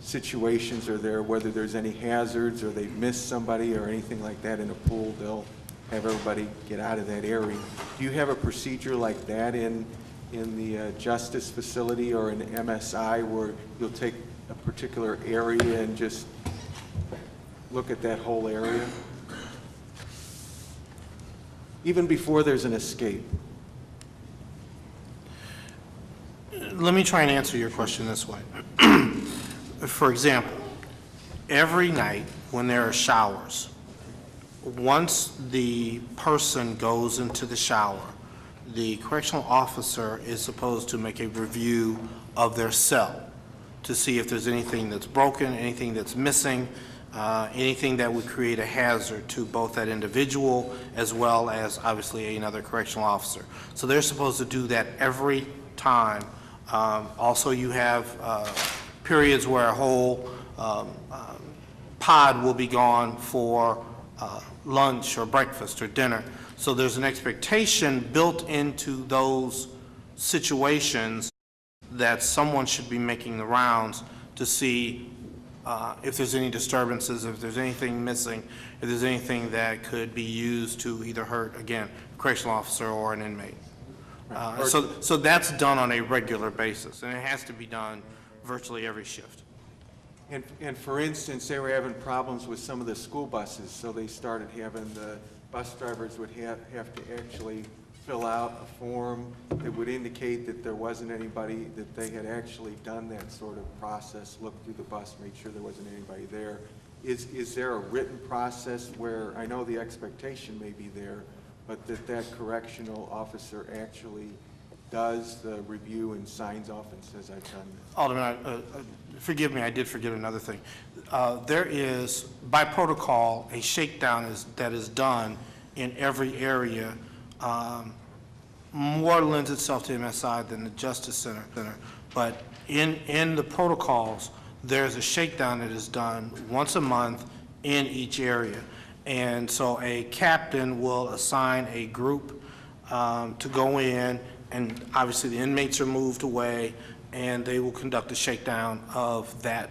situations are there, whether there's any hazards or they've missed somebody or anything like that in a pool. They'll have everybody get out of that area. Do you have a procedure like that in the Justice facility or in MSI where you'll take a particular area and just look at that whole area? Even before there's an escape. Let me try and answer your question this way. For example, every night when there are showers, once the person goes into the shower, the correctional officer is supposed to make a review of their cell to see if there's anything that's broken, anything that's missing, anything that would create a hazard to both that individual as well as obviously another correctional officer. So they're supposed to do that every time. Also, you have periods where a whole pod will be gone for lunch or breakfast or dinner. So there's an expectation built into those situations that someone should be making the rounds to see if there's any disturbances, if there's anything missing, if there's anything that could be used to either hurt, again, a correctional officer or an inmate. So that's done on a regular basis, and it has to be done virtually every shift. And for instance, they were having problems with some of the school buses, so they started having the bus drivers would have to actually fill out a form that would indicate that there wasn't anybody, that they had actually done that sort of process, looked through the bus, made sure there wasn't anybody there. Is there a written process where, I know the expectation may be there, but that correctional officer actually does the review and signs off and says, I've done this? Alderman, forgive me, I did forget another thing. There is, by protocol, a shakedown that is done in every area. More lends itself to MSI than the Justice Center. But in the protocols, there's a shakedown that is done once a month in each area. And so a captain will assign a group to go in, and obviously the inmates are moved away, and they will conduct a shakedown of that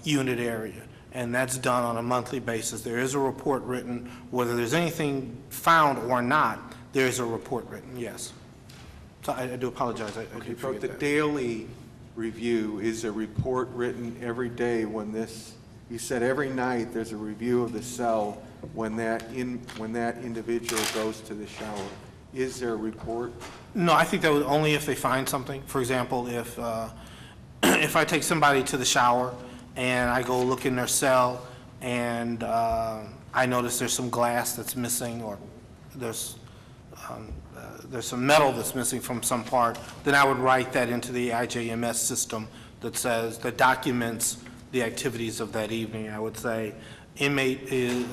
unit area. And that's done on a monthly basis. There is a report written, whether there's anything found or not, there is a report written, yes. So I do apologize, I did forget The that. daily review, is a report written every day when this, you said every night there's a review of the cell when that individual goes to the shower. Is there a report? No, I think that was only if they find something. For example, if if I take somebody to the shower and I go look in their cell and I notice there's some glass that's missing, or there's some metal that's missing from some part, then I would write that into the IJMS system that says, that documents the activities of that evening. I would say, inmate is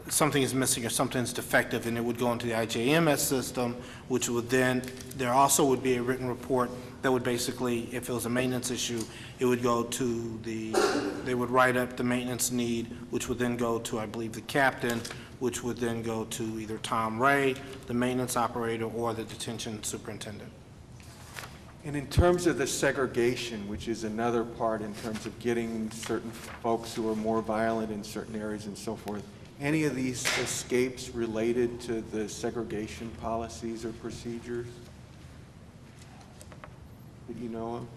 something is missing or something's defective, and it would go into the IJMS system, which would then, there also would be a written report that would basically, if it was a maintenance issue, it would go to they would write up the maintenance need, which would then go to, I believe, the captain, which would then go to either Tom Ray, the maintenance operator, or the detention superintendent. And in terms of the segregation, which is another part in terms of getting certain folks who are more violent in certain areas and so forth, any of these escapes related to the segregation policies or procedures that you know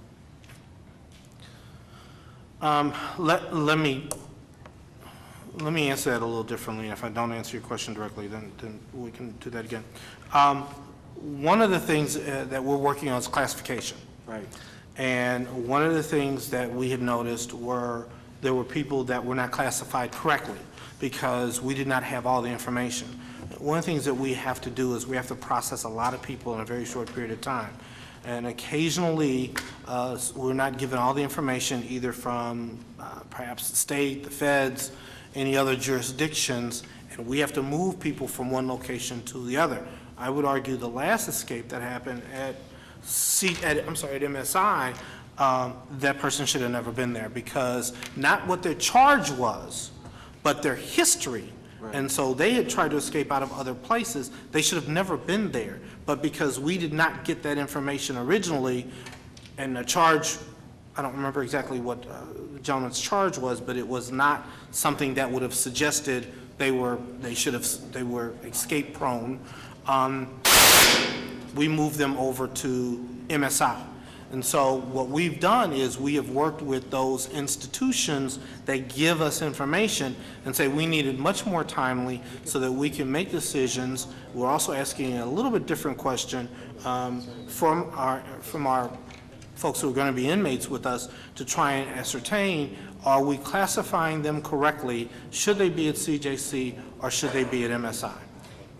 of? Let me answer that a little differently. If I don't answer your question directly, then we can do that again. One of the things that we're working on is classification. Right. And one of the things that we had noticed were there were people that were not classified correctly because we did not have all the information. one of the things that we have to do is we have to process a lot of people in a very short period of time. And occasionally, we're not given all the information either from perhaps the state, the feds, any other jurisdictions, and we have to move people from one location to the other. I would argue the last escape that happened at MSI, that person should have never been there, because not what their charge was, but their history. Right. And so they had tried to escape out of other places. They should have never been there. But because we did not get that information originally, and the charge, I don't remember exactly what the gentleman's charge was, but it was not something that would have suggested they were escape prone. We moved them over to MSI. And so what we've done is we have worked with those institutions that give us information and say we need it much more timely so that we can make decisions. We're also asking a little bit different question from our folks who are going to be inmates with us to try and ascertain, are we classifying them correctly? Should they be at CJC or should they be at MSI?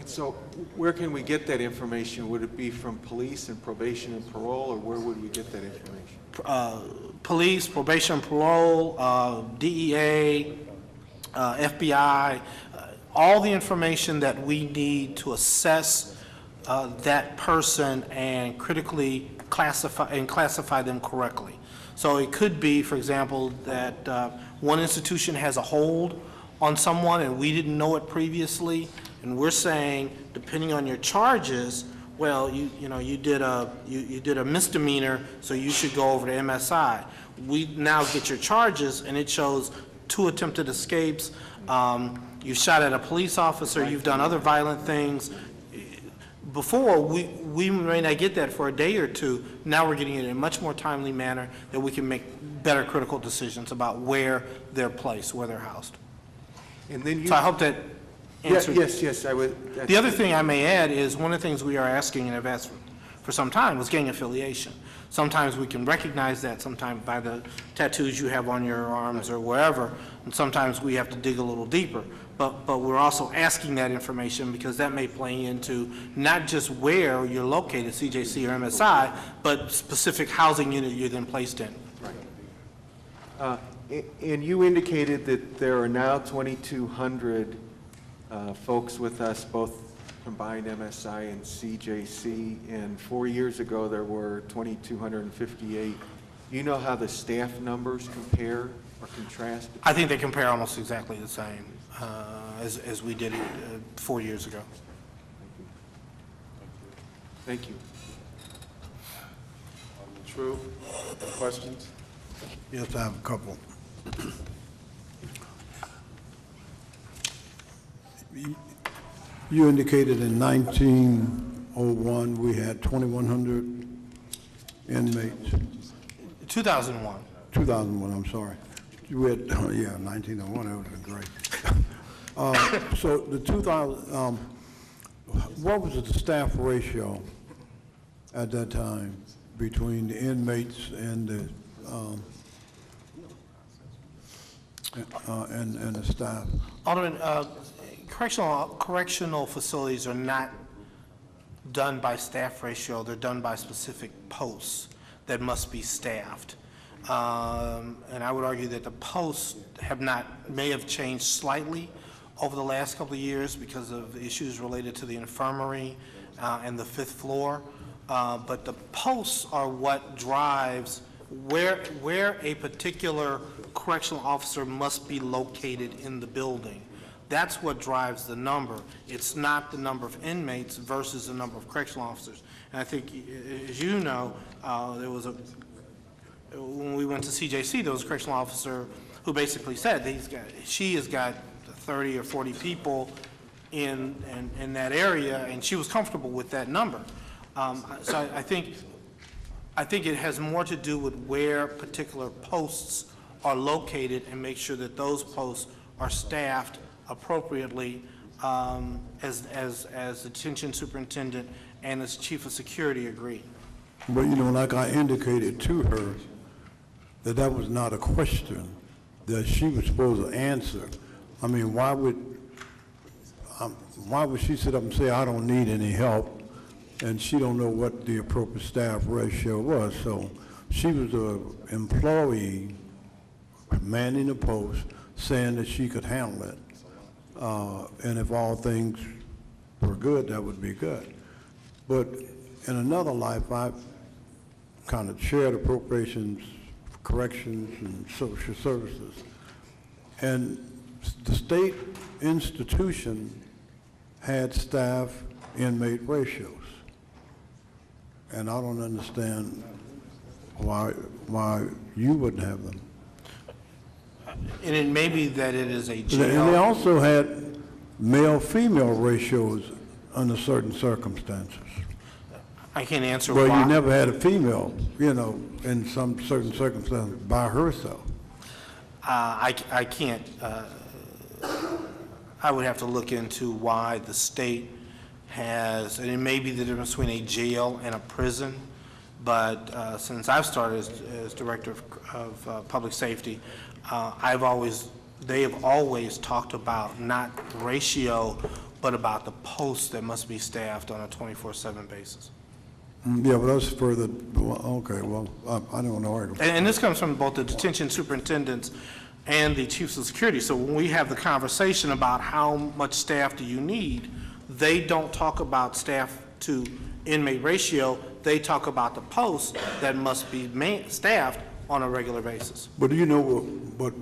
So where can we get that information? Would it be from police and probation and parole, or where would we get that information? Police, probation, parole, DEA, FBI, all the information that we need to assess that person and critically classify them correctly. So it could be, for example, that one institution has a hold on someone and we didn't know it previously, and we're saying, depending on your charges, well, you did a misdemeanor, so you should go over to MSI. We now get your charges, and it shows 2 attempted escapes. You shot at a police officer. You've done other violent things. Before, we may not get that for a day or two. Now we're getting it in a much more timely manner that we can make better critical decisions about where they're placed, where they're housed. And then So I hope that answered. Yes, I would. The other thing I may add is one of the things we are asking and have asked for some time was gang affiliation. Sometimes we can recognize that sometimes by the tattoos you have on your arms or wherever, and sometimes we have to dig a little deeper. But we're also asking that information because that may play into not just where you're located, CJC or MSI, but specific housing unit you're then placed in. Right. And you indicated that there are now 2,200 folks with us, both combined MSI and CJC, and 4 years ago there were 2,258. Do you know how the staff numbers compare or contrast? I think they compare almost exactly the same as we did 4 years ago. Thank you. True. Questions? Yes, I have a couple. You indicated in 1901 we had 2,100 inmates. 2001. 2001, I'm sorry. You had, yeah, 1901, that would have been great. So the 2000, what was the staff ratio at that time between the inmates and the and the staff? Alderman, correctional facilities are not done by staff ratio. They're done by specific posts that must be staffed. And I would argue that the posts may have changed slightly over the last couple of years because of issues related to the infirmary and the 5th floor. But the posts are what drives where a particular correctional officer must be located in the building. That's what drives the number. It's not the number of inmates versus the number of correctional officers. And I think, as you know, when we went to CJC, there was a correctional officer who basically said that she has got 30 or 40 people in that area, and she was comfortable with that number. So I think it has more to do with where particular posts are located and make sure that those posts are staffed appropriately as the detention superintendent and as chief of security agree. But, you know, like I indicated to her, that was not a question that she was supposed to answer. I mean, why would why would she sit up and say, I don't need any help, and she don't know what the appropriate staff ratio was? So she was an employee manning the post, saying that she could handle it. And if all things were good, that would be good. But in another life, I kind of chaired appropriations, corrections, and social services. And the state institution had staff inmate ratios. And I don't understand why you wouldn't have them. And it may be that it is a And they jail. also had male-female ratios under certain circumstances. I can't answer Well, why. you never had a female, you know, in some certain circumstances by herself. I can't, I would have to look into why the state has, and it may be the difference between a jail and a prison, but since I've started as Director of Public Safety, they have always talked about not the ratio, but about the posts that must be staffed on a 24/7 basis. Yeah, but that's further, okay, well, I don't know. And this comes from both the detention superintendents and the chiefs of security. So when we have the conversation about how much staff do you need, they don't talk about staff to inmate ratio. They talk about the posts that must be staffed on a regular basis. But you know, but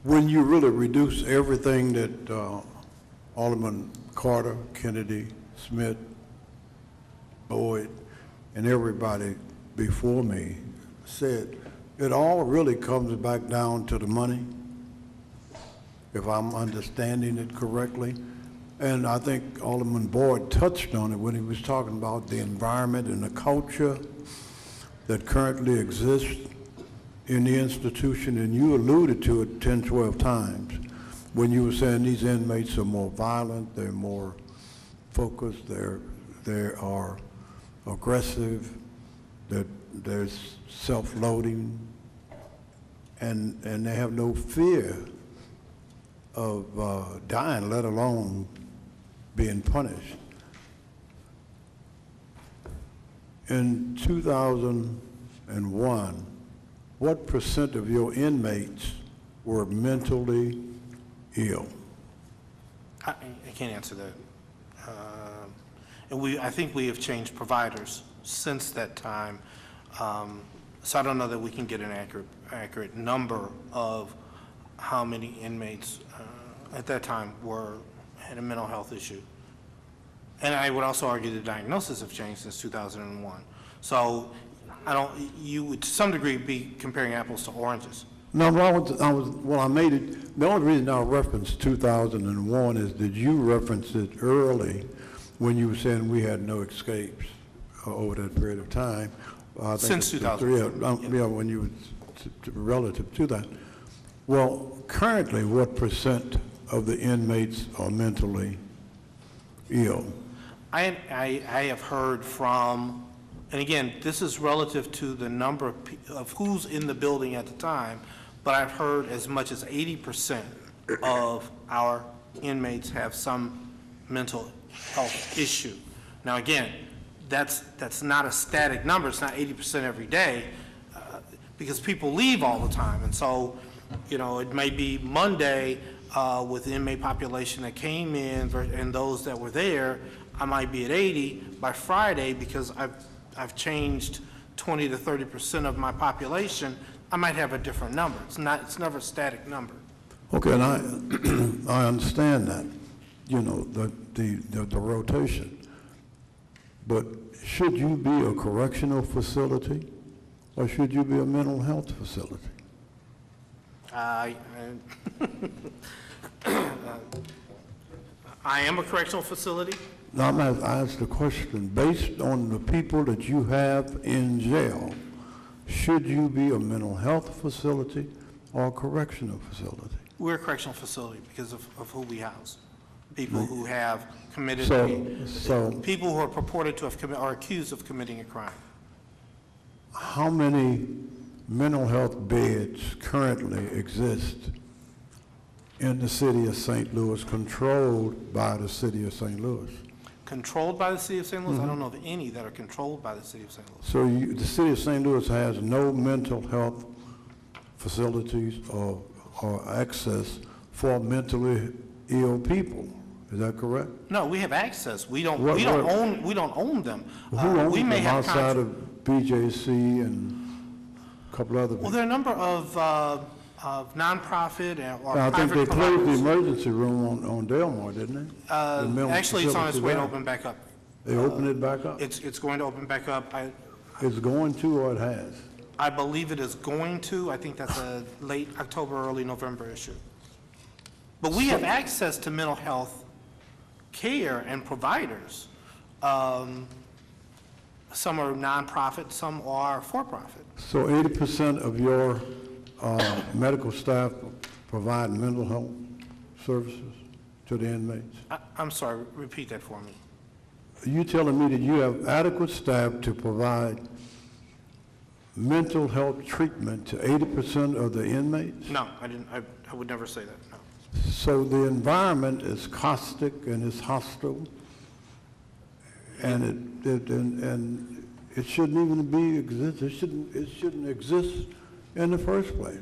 when you really reduce everything that Alderman Carter, Kennedy, Smith, Boyd, and everybody before me said, it all really comes back down to the money, if I'm understanding it correctly. And I think Alderman Boyd touched on it when he was talking about the environment and the culture that currently exists in the institution, and you alluded to it 10, 12 times when you were saying these inmates are more violent, they're more focused, they are aggressive, that there's self-loading, and they have no fear of dying, let alone being punished. In 2001, what % of your inmates were mentally ill? I can't answer that. And I think we have changed providers since that time. So I don't know that we can get an accurate number of how many inmates at that time had a mental health issue. And I would also argue the diagnosis have changed since 2001. So you would to some degree be comparing apples to oranges. No, I made it, the only reason I referenced 2001 is that you referenced it early when you were saying we had no escapes over that period of time. I think Since 2001. Yeah, when you were relative to that. Well, currently, what % of the inmates are mentally ill? I have heard from, and again, this is relative to the number of who's in the building at the time, but I've heard as much as 80% of our inmates have some mental health issue. Now, again, that's not a static number. It's not 80% every day because people leave all the time. And so, you know, it may be Monday with the inmate population that came in and those that were there, I might be at 80. By Friday, because I've changed 20 to 30% of my population, I might have a different number. It's never a static number. Okay, and I understand that, you know, the rotation. But should you be a correctional facility or should you be a mental health facility? I am a correctional facility. Now, I'm going to ask the question, based on the people that you have in jail, should you be a mental health facility or a correctional facility? We're a correctional facility because of who we house. People who have committed, people who are purported to have committed or accused of committing a crime. How many mental health beds currently exist in the city of St. Louis controlled by the city of St. Louis? Controlled by the city of St. Louis? I don't know of any that are controlled by the city of St. Louis. So the city of St. Louis has no mental health facilities or access for mentally ill people. Is that correct? No, we have access. We don't What- own them. Who owns We may them have outside contra- of BJC and a couple other Well, people? there are a number of nonprofit or I think they private closed the providers. emergency room on Delmar, didn't they? The mental Actually, it's on its facility way to there. open back up. They opened it back up? It's going to open back up. It's going to or it has? I believe it is going to. I think that's a late October, early November issue. But we have access to mental health care and providers. Some are nonprofit, some are for-profit. So 80% of your medical staff provide mental health services to the inmates? I'm sorry, repeat that for me. Are you telling me that you have adequate staff to provide mental health treatment to 80% of the inmates? No, I didn't. I would never say that, no. So the environment is caustic and it's hostile, and it shouldn't even be exist. It shouldn't exist in the first place.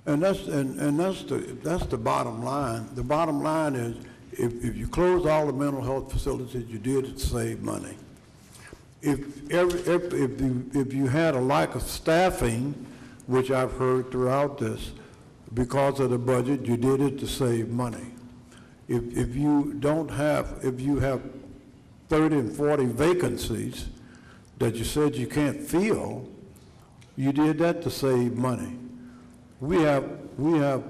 And that's the bottom line. The bottom line is if you close all the mental health facilities, you did it to save money. If you had a lack of staffing, which I've heard throughout this, because of the budget, you did it to save money. If you have 30 and 40 vacancies that you said you can't fill, you did that to save money. We have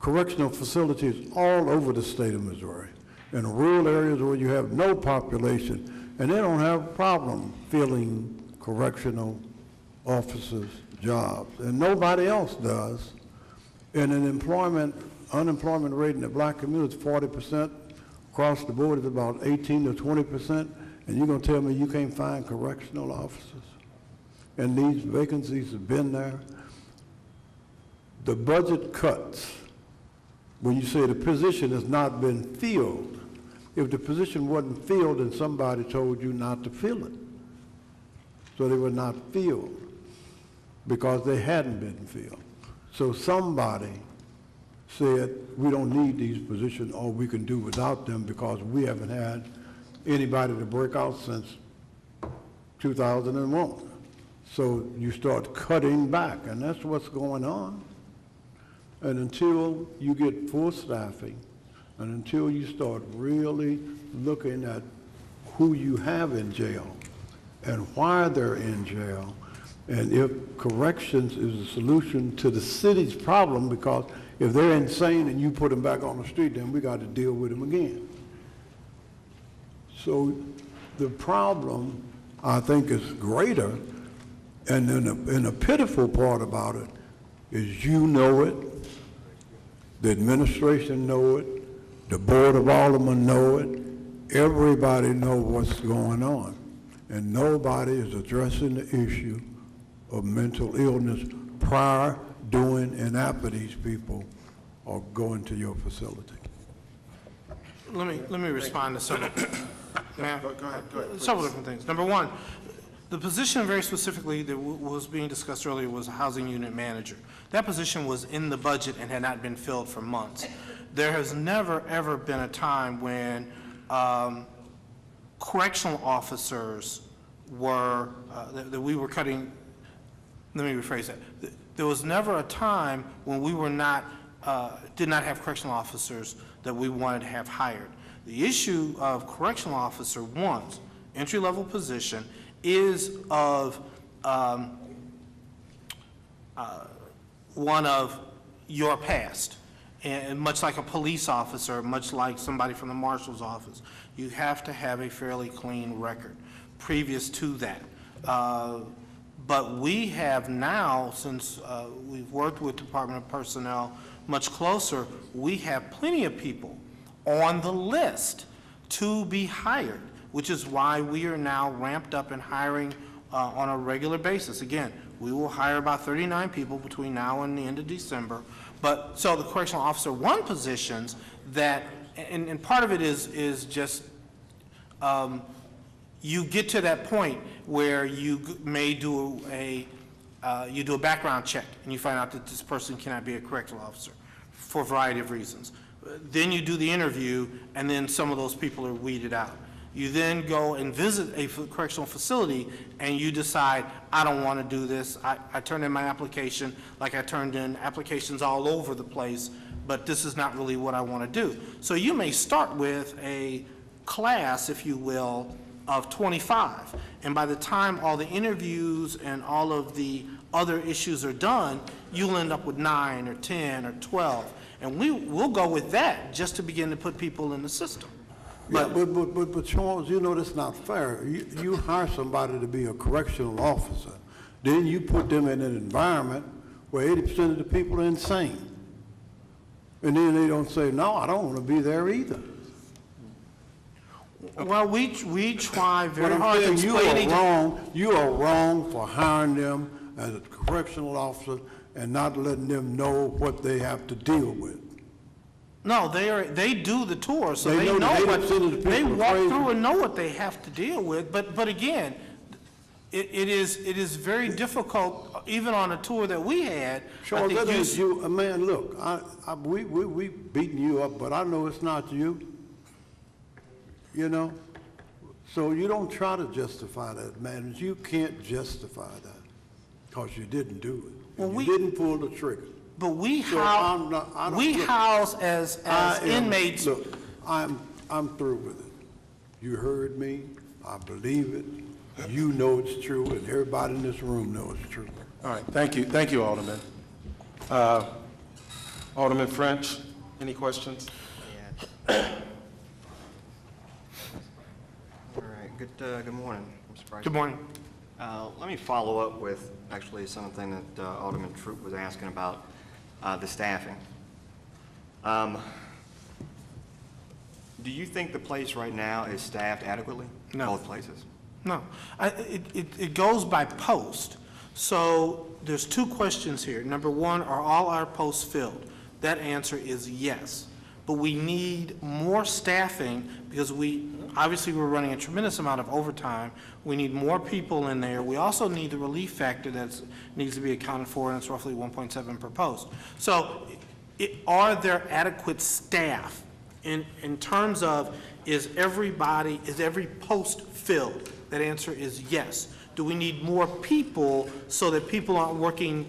correctional facilities all over the state of Missouri, in rural areas where you have no population, and they don't have a problem filling correctional officers' jobs, and nobody else does. And an unemployment rate in the black community is 40%, across the board is about 18 to 20%, and you're gonna tell me you can't find correctional officers? And these vacancies have been there. The budget cuts, when you say the position has not been filled, if the position wasn't filled, then somebody told you not to fill it. So they were not filled because they hadn't been filled. So somebody said, we don't need these positions, or we can do without them because we haven't had anybody to break out since 2001. So you start cutting back, and that's what's going on. And until you get full staffing, and until you start really looking at who you have in jail and why they're in jail, and if corrections is the solution to the city's problem, because if they're insane and you put them back on the street, then we got to deal with them again. So the problem, I think, is greater, and then the pitiful part about it is you know it, the administration know it, the Board of Aldermen know it, everybody know what's going on, and nobody is addressing the issue of mental illness prior, during, and after these people are going to your facility. Let me respond to several. Ma'am? Go ahead, Several different things. Number one, the position very specifically that was being discussed earlier was a housing unit manager. That position was in the budget and had not been filled for months. There has never, ever been a time when correctional officers were, that we were cutting, let me rephrase that. There was never a time when we were not, did not have correctional officers that we wanted to have hired. The issue of correctional officer one's entry-level position is of one of your past. And much like a police officer, much like somebody from the marshal's office, you have to have a fairly clean record previous to that. But we have now, since we've worked with Department of Personnel much closer, we have plenty of people on the list to be hired, which is why we are now ramped up in hiring on a regular basis. Again, we will hire about 39 people between now and the end of December, But, so the correctional officer one positions that, and part of it is just, you get to that point where you may do you do a background check, and you find out that this person cannot be a correctional officer for a variety of reasons. Then you do the interview, and then some of those people are weeded out. You then go and visit a correctional facility, and you decide, I don't want to do this. I turned in my application like I turned in applications all over the place, but this is not really what I want to do. So you may start with a class, if you will, of 25, and by the time all the interviews and all of the other issues are done, you'll end up with 9 or 10 or 12, and we'll go with that just to begin to put people in the system. Yeah, but Charles, you know that's not fair. You hire somebody to be a correctional officer, then you put them in an environment where 80% of the people are insane. And then they don't say, no, I don't want to be there either. Well, we try very But hard to I'm saying explain you are wrong for hiring them as a correctional officer and not letting them know what they have to deal with. No, they do the tour, so They they know know the what, 80% of the people they are walk crazy. through and know what they have to deal with, but again, it is very difficult, even on a tour that we had. I Charles, think that is you, man, look, we beating you up, but I know it's not you. You know? So you don't try to justify that, man. You can't justify that because you didn't do it. Well, You didn't pull the trigger. But we So I'm not- I don't- look, house as inmates. Look, I'm through with it. You heard me. I believe it. You know it's true, and everybody in this room knows it's true. All right, thank you, Alderman. Alderman French, any questions? All right, good morning, Mr. Price. Good morning. Let me follow up with actually something that Alderman Troop was asking about, the staffing. Do you think the place right now is staffed adequately? No. Both places? No, it goes by post. So there's two questions here. Number one, are all our posts filled? That answer is yes. But we need more staffing because obviously we're running a tremendous amount of overtime. We need more people in there. We also need the relief factor that needs to be accounted for, and it's roughly 1.7 per post. So are there adequate staff in terms of is every post filled? That answer is yes. Do we need more people so that people aren't working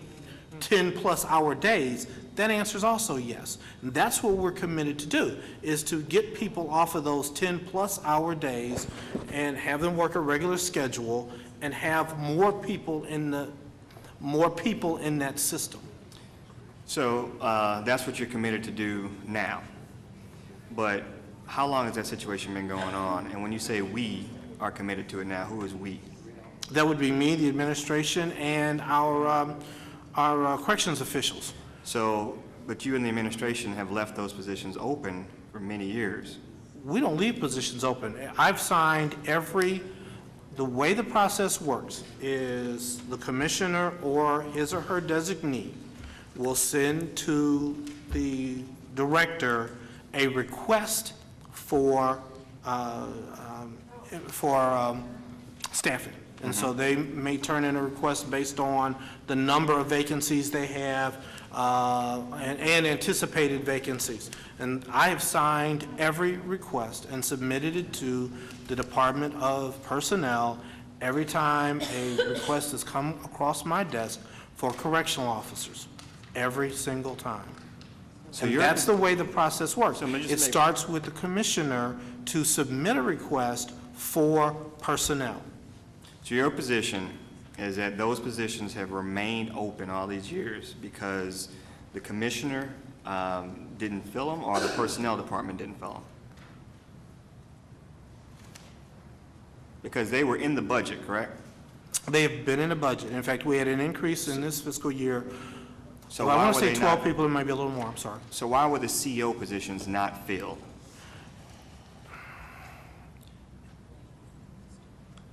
10-plus hour days? That answer is also yes. And that's what we're committed to do, is to get people off of those 10-plus hour days and have them work a regular schedule and have more people in that system. So that's what you're committed to do now. But how long has that situation been going on? And when you say we are committed to it now, who is we? That would be me, the administration, and our corrections officials. So, but you and the administration have left those positions open for many years. We don't leave positions open. I've signed the way the process works is the commissioner or his or her designee will send to the director a request for staffing. And so they may turn in a request based on the number of vacancies they have and anticipated vacancies. And I have signed every request and submitted it to the Department of Personnel every time a request has come across my desk for correctional officers, every single time. So And that's the way the process works. So let me just It make- starts with the commissioner to submit a request for personnel. So your position is that those positions have remained open all these years because the commissioner didn't fill them or the personnel department didn't fill them? Because they were in the budget, correct? They have been in a budget. In fact, we had an increase in this fiscal year. So Well, I why want were to say they 12 not- people, it might be a little more, I'm sorry. So why were the CO positions not filled?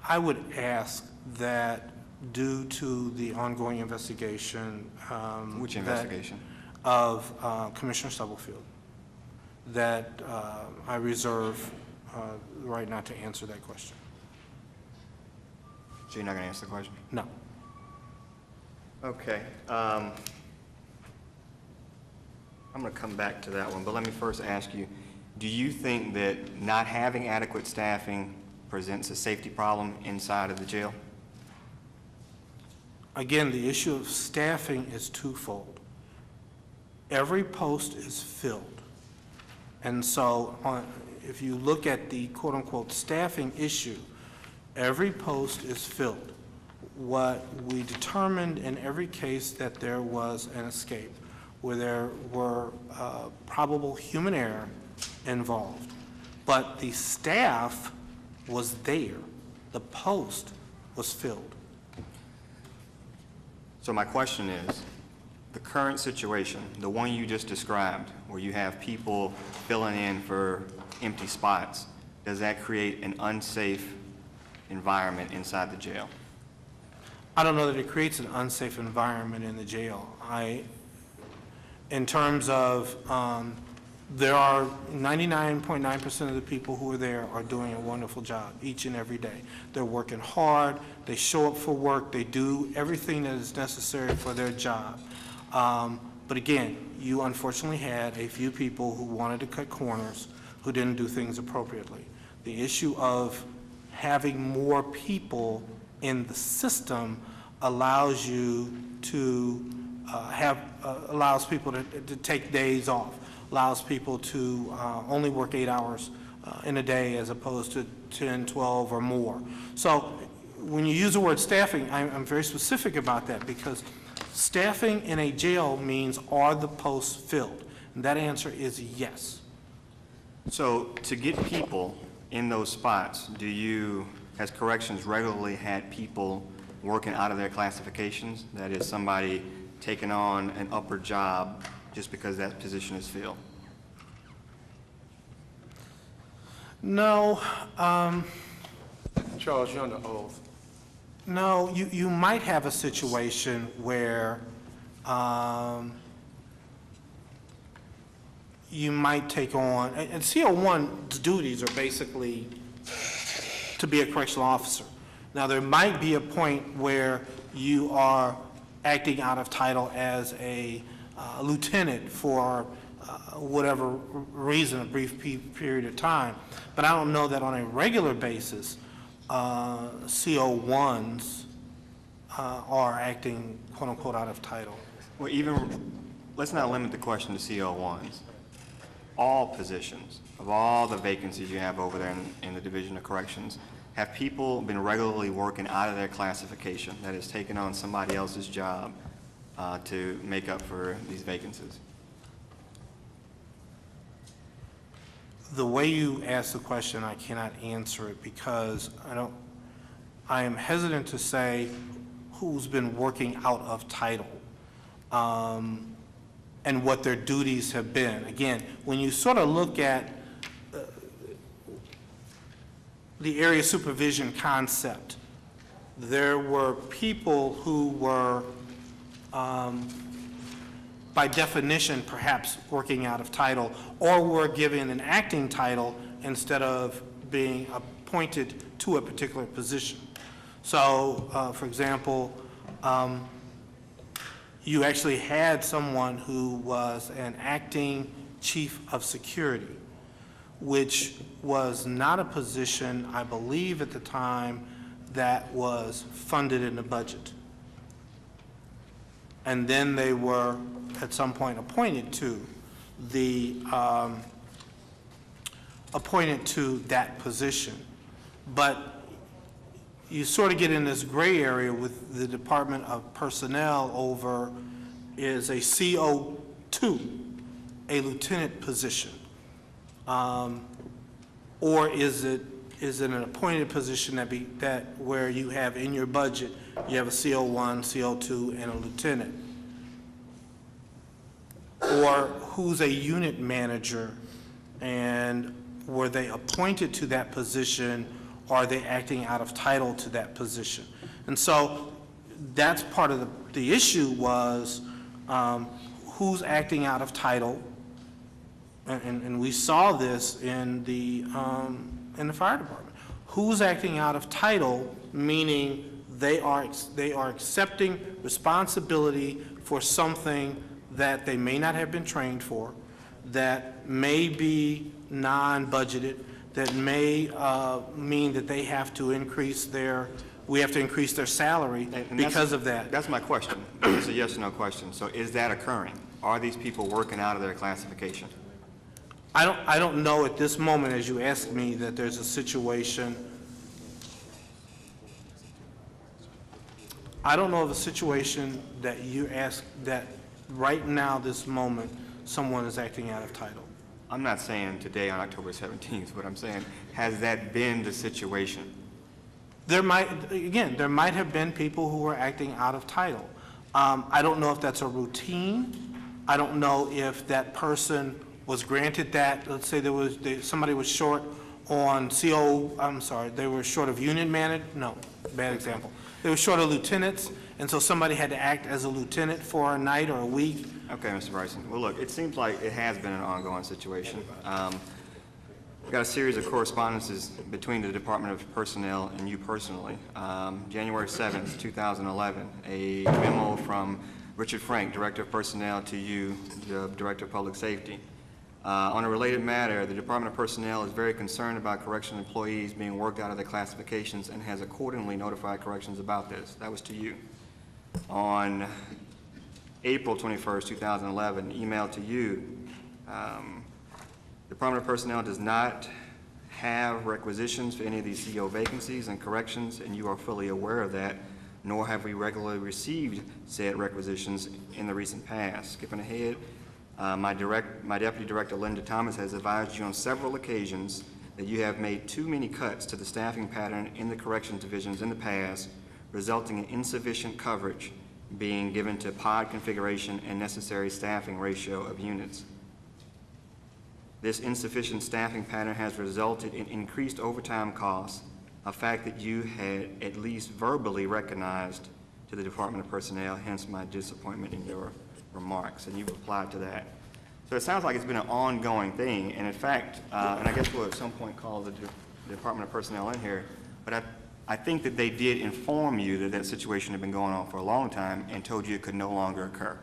I would ask that due to the ongoing investigation. Which that, investigation? of Commissioner Stubblefield that I reserve the right not to answer that question. So you're not going to answer the question? No. Okay. I'm going to come back to that one, but let me first ask you, do you think that not having adequate staffing presents a safety problem inside of the jail? Again, the issue of staffing is twofold. Every post is filled. And so if you look at the quote-unquote staffing issue, every post is filled. What we determined in every case that there was an escape, where there were probable human error involved, but the staff was there. The post was filled. So my question is, the current situation, the one you just described, where you have people filling in for empty spots, does that create an unsafe environment inside the jail? I don't know that it creates an unsafe environment in the jail. In terms of, there are 99.9% of the people who are there are doing a wonderful job each and every day. They're working hard, they show up for work, they do everything that is necessary for their job. But again, you unfortunately had a few people who wanted to cut corners, who didn't do things appropriately. The issue of having more people in the system allows you to allows people to take days off, allows people to only work 8 hours in a day as opposed to 10, 12 or more. So when you use the word staffing, I'm very specific about that, because staffing in a jail means, are the posts filled? And that answer is yes. So to get people in those spots, has corrections regularly had people working out of their classifications? That is, somebody taking on an upper job just because that position is filled? No. Charles, you're under oath. No, you might have a situation where you might take on, and CO1's duties are basically to be a correctional officer. Now, there might be a point where you are acting out of title as a lieutenant for whatever reason, a brief period of time. But I don't know that on a regular basis, CO1s are acting, quote-unquote, out of title. Well, let's not limit the question to CO1s. All positions, of all the vacancies you have over there in the Division of Corrections, have people been regularly working out of their classification, that is, taking on somebody else's job to make up for these vacancies? The way you ask the question, I cannot answer it, because I am hesitant to say who's been working out of title and what their duties have been. Again, when you sort of look at the area supervision concept, there were people who were, by definition, perhaps working out of title, or were given an acting title instead of being appointed to a particular position. So, for example, you actually had someone who was an acting chief of security, which was not a position, I believe at the time, that was funded in the budget. And then they were at some point appointed to that position. But you sort of get in this gray area with the Department of Personnel over, is a CO2 a lieutenant position? Or is it an appointed position where you have in your budget, you have a CO1, CO2, and a lieutenant? Or who's a unit manager, and were they appointed to that position, or are they acting out of title to that position? And so that's part of the issue was who's acting out of title, and we saw this in the fire department. Who's acting out of title, meaning they are accepting responsibility for something that they may not have been trained for, that may be non-budgeted, that may mean that they have to increase we have to increase their salary And because of that. That's my question. It's a yes or no question. So is that occurring? Are these people working out of their classification? I don't know at this moment, as you asked me, that there's a situation. I don't know of a situation that you ask that right now, this moment, someone is acting out of title. I'm not saying today on October 17th, but I'm saying, has that been the situation? There might have been people who were acting out of title. I don't know if that's a routine. I don't know if that person was granted that. Let's say somebody was short on they were short of union manager. No, bad example. They were short of lieutenants, and so somebody had to act as a lieutenant for a night or a week. Okay, Mr. Bryson. Well, look, it seems like it has been an ongoing situation. We've got a series of correspondences between the Department of Personnel and you personally. January 7th, 2011, a memo from Richard Frank, Director of Personnel, to you, the Director of Public Safety. On a related matter, the Department of Personnel is very concerned about correctional employees being worked out of their classifications and has accordingly notified corrections about this. That was to you. On April 21st, 2011, email to you, Department of Personnel does not have requisitions for any of these CO vacancies and corrections, and you are fully aware of that, nor have we regularly received said requisitions in the recent past. Skipping ahead, my Deputy Director, Linda Thomas, has advised you on several occasions that you have made too many cuts to the staffing pattern in the corrections divisions in the past, resulting in insufficient coverage being given to pod configuration and necessary staffing ratio of units. This insufficient staffing pattern has resulted in increased overtime costs, a fact that you had at least verbally recognized to the Department of Personnel, hence my disappointment in your remarks, and you've replied to that. So it sounds like it's been an ongoing thing, and in fact, and I guess we'll at some point call the Department of Personnel in here, but I think that they did inform you that that situation had been going on for a long time and told you it could no longer occur.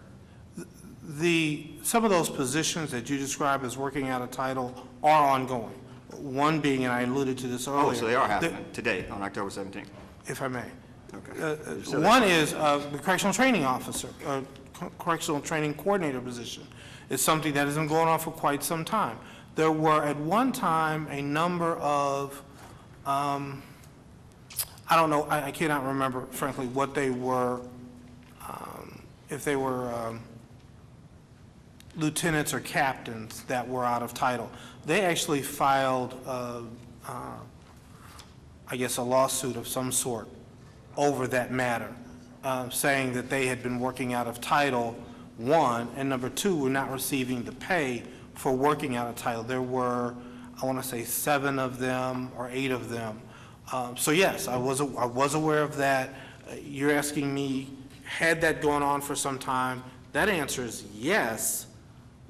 Some of those positions that you describe as working out of title are ongoing. One being, and I alluded to this earlier. Oh, so they are happening today on October 17th? If I may. Okay. One is the correctional training officer, correctional training coordinator position. It's something that has been going on for quite some time. There were at one time a number of, I don't know, I cannot remember, frankly, what they were, if they were lieutenants or captains that were out of title. They actually filed, I guess, a lawsuit of some sort over that matter, saying that they had been working out of title, one, and number two, were not receiving the pay for working out of title. There were, I want to say, 7 of them or 8 of them. So yes, I was aware of that. You're asking me, had that gone on for some time? That answer is yes.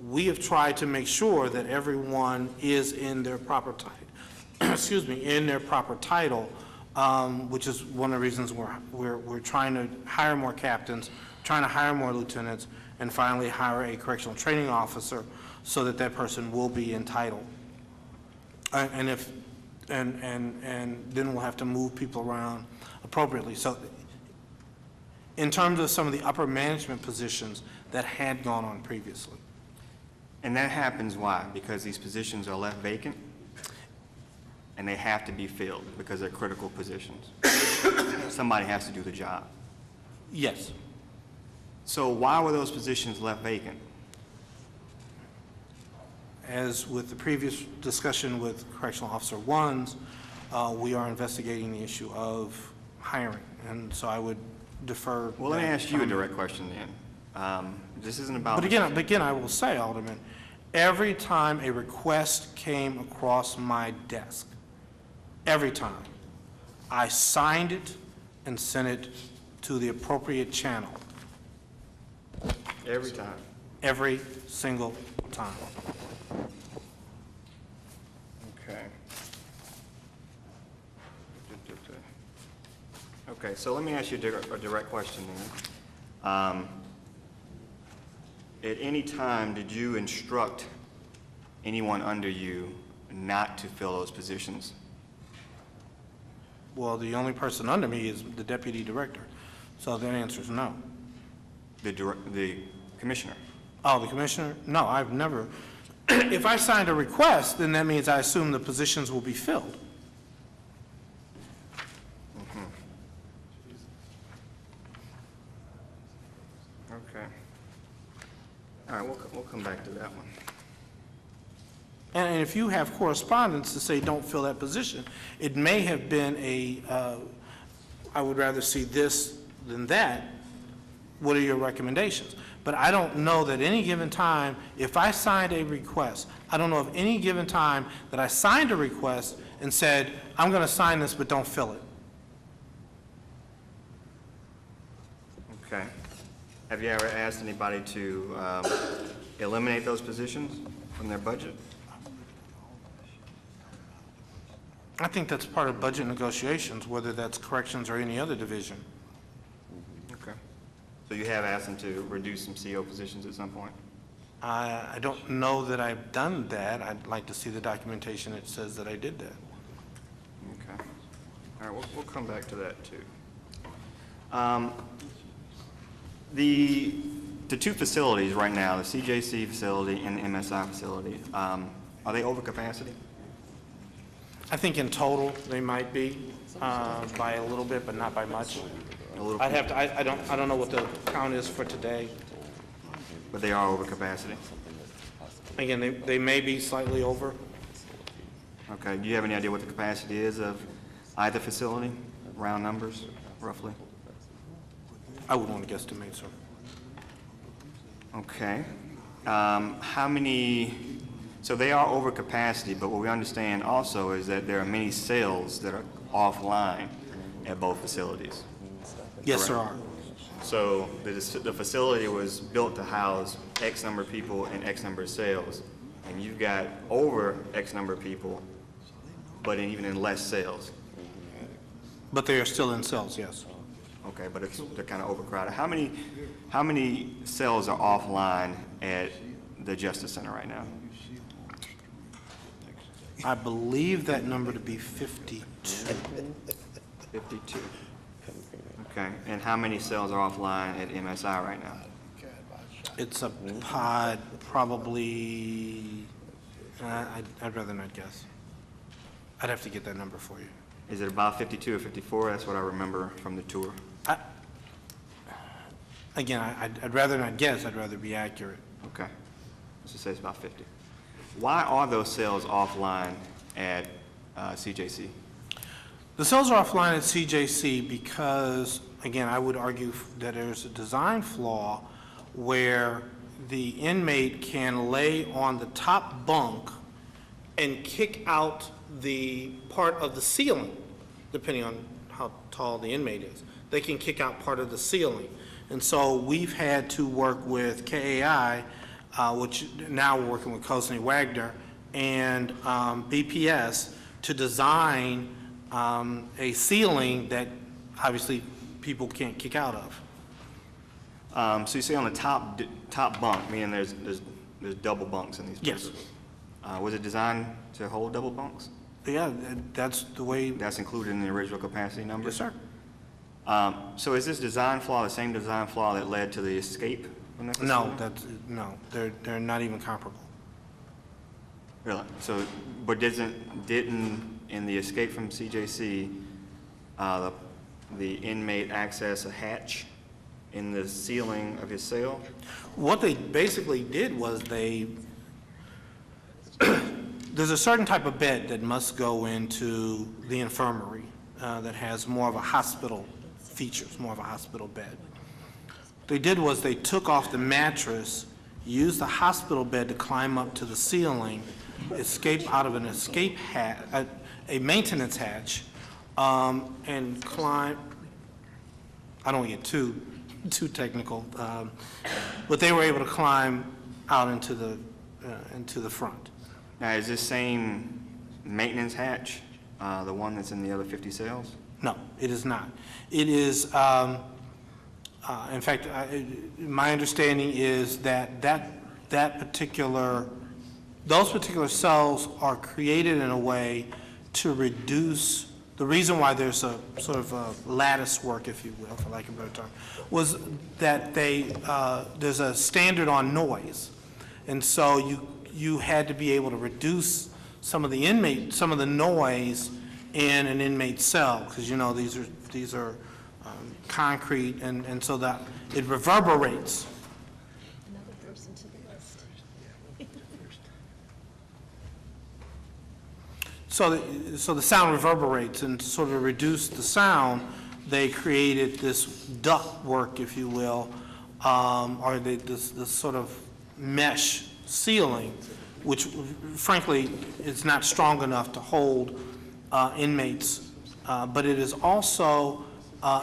We have tried to make sure that everyone is in their proper title, excuse me, in their proper title, which is one of the reasons we're trying to hire more captains, trying to hire more lieutenants, and finally hire a correctional training officer so that that person will be entitled. And then we'll have to move people around appropriately. So in terms of some of the upper management positions that had gone on previously. And that happens why? Because these positions are left vacant and they have to be filled because they're critical positions. Somebody has to do the job. Yes. So why were those positions left vacant? As with the previous discussion with Correctional Officer 1s, we are investigating the issue of hiring, and so I would defer. Well, let me ask you a direct question then. This isn't about... But again, I will say, Alderman, every time a request came across my desk, every time, I signed it and sent it to the appropriate channel. Every time? every single time. Okay. Okay, so let me ask you a direct question then. At any time, did you instruct anyone under you not to fill those positions? Well, the only person under me is the deputy director, so that answer is no. The commissioner? Oh, the commissioner? No, I've never. If I signed a request, then that means I assume the positions will be filled. Okay. All right, we'll come back to that one. And if you have correspondence to say don't fill that position, it may have been I would rather see this than that. What are your recommendations? But I don't know that any given time, if I signed a request, I don't know of any given time that I signed a request and said, I'm going to sign this, but don't fill it. Okay. Have you ever asked anybody to eliminate those positions from their budget? I think that's part of budget negotiations, whether that's corrections or any other division. Okay. So you have asked them to reduce some CO positions at some point? I don't know that I've done that. I'd like to see the documentation that says that I did that. Okay. All right, we'll come back to that too. The two facilities right now, the CJC facility and the MSI facility, are they over capacity? I think in total, they might be by a little bit, but not by much. A little, I'd have to, I don't know what the count is for today. but they are over capacity. Again, they may be slightly over. Okay, do you have any idea what the capacity is of either facility? Round numbers, roughly? I wouldn't want to guesstimate, sir. Okay. How many, so they are over capacity, but what we understand also is that there are many cells that are offline at both facilities. Yes, there are. So the facility was built to house X number of people and X number of cells, and you've got over X number of people, but even in less cells. But they are still in cells, yes. Okay, but they're kind of overcrowded. How many cells are offline at the Justice Center right now? I believe that number to be 52. 52. Okay, and how many cells are offline at MSI right now? It's a pod, probably, I'd rather not guess. I'd have to get that number for you. Is it about 52 or 54? That's what I remember from the tour. Again, I'd rather not guess, I'd rather be accurate. Okay, let's just say it's about 50. Why are those cells offline at CJC? The cells are offline at CJC because, again, I would argue that there's a design flaw where the inmate can lay on the top bunk and kick out the part of the ceiling, depending on how tall the inmate is. They can kick out part of the ceiling. And so we've had to work with KAI, which now we're working with Cosley Wagner, and BPS to design a ceiling that obviously people can't kick out of. So you say on the top bunk, meaning there's double bunks in these Yes. places. Was it designed to hold double bunks? Yeah, that's the way. That's included in the original capacity number? Yes, sir. So is this design flaw the same design flaw that led to the escape from that facility? No, they're not even comparable. Really? So, but didn't in the escape from CJC, the inmate access a hatch in the ceiling of his cell? What they basically did was there's a certain type of bed that must go into the infirmary that has more of a hospital features, more of a hospital bed. What they did was they took off the mattress, used the hospital bed to climb up to the ceiling, escape out of an escape hatch, a maintenance hatch, and climb. I don't want to get too technical. but they were able to climb out into the front. Now, is this same maintenance hatch the one that's in the other 50 cells? No, it is not. It is, in fact, my understanding is that those particular cells are created in a way to reduce, the reason why there's a sort of a lattice work, if you will, for lack of a better term, was that there's a standard on noise. And so you had to be able to reduce some of the noise in an inmate cell, because, you know, these are concrete, and so that it reverberates. Another person to the list. So the sound reverberates, and to sort of reduce the sound, they created this duct work, if you will, or this sort of mesh ceiling, which frankly is not strong enough to hold inmates, but it is also,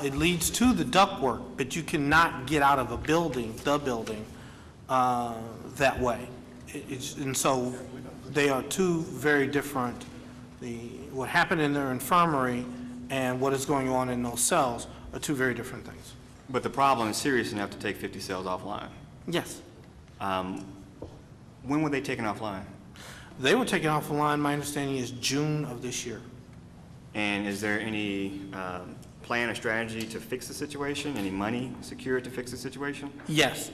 it leads to the ductwork, but you cannot get out of the building, that way. And so they are two very different, what happened in their infirmary and what is going on in those cells are two very different things. But the problem is serious enough to take 50 cells offline. Yes. When were they taken offline? They were taken off the line, my understanding is June of this year. And is there any plan or strategy to fix the situation? Any money secured to fix the situation? Yes,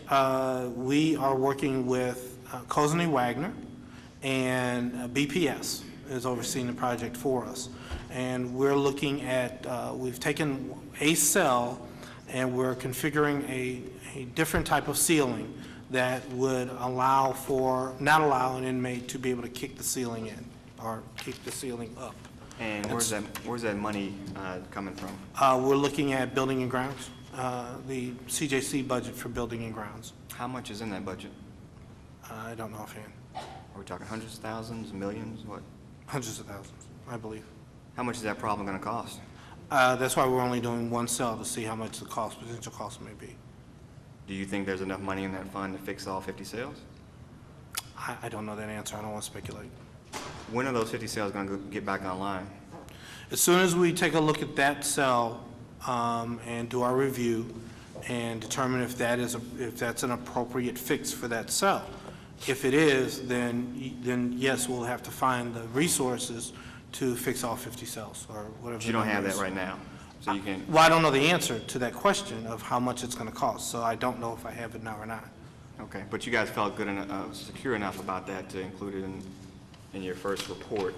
we are working with Cozney Wagner, and BPS is overseeing the project for us. And we're looking at, we've taken a cell and we're configuring a different type of ceiling that would allow for, not allow an inmate to be able to kick the ceiling in or kick the ceiling up. And where's that money coming from? We're looking at building and grounds, the CJC budget for building and grounds. How much is in that budget? I don't know offhand. Are we talking hundreds of thousands, millions, what? Hundreds of thousands, I believe. How much is that problem going to cost? That's why we're only doing one cell to see how much the potential cost may be. Do you think there's enough money in that fund to fix all 50 cells? I don't know that answer. I don't want to speculate. When are those 50 cells going to get back online? As soon as we take a look at that cell and do our review and determine if that's an appropriate fix for that cell. If it is, then yes, we'll have to find the resources to fix all 50 cells or whatever. But you don't have that right now, so you can. Well, I don't know the answer to that question of how much it's going to cost, so I don't know if I have it now or not. Okay, but you guys felt good enough, secure enough about that to include it in your first report.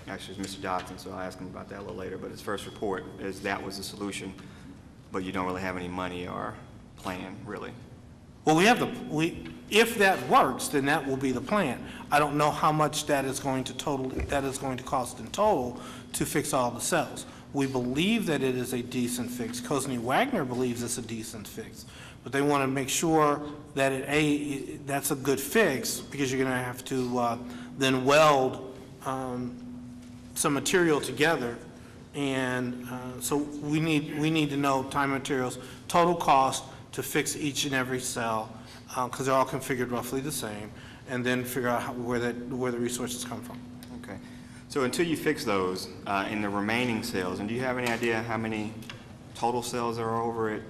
Actually, it's Mr. Dodson, so I'll ask him about that a little later, but his first report is that was the solution, but you don't really have any money or plan, really. Well, if that works, then that will be the plan. I don't know how much that is going to cost in total to fix all the cells. We believe that it is a decent fix. Cozney Wagner believes it's a decent fix, but they want to make sure that that's a good fix, because you're going to have to then weld some material together, and so we need to know time and materials, total cost to fix each and every cell, because they're all configured roughly the same, and then figure out where the resources come from. Okay. So until you fix those in the remaining cells, and do you have any idea how many total cells there are over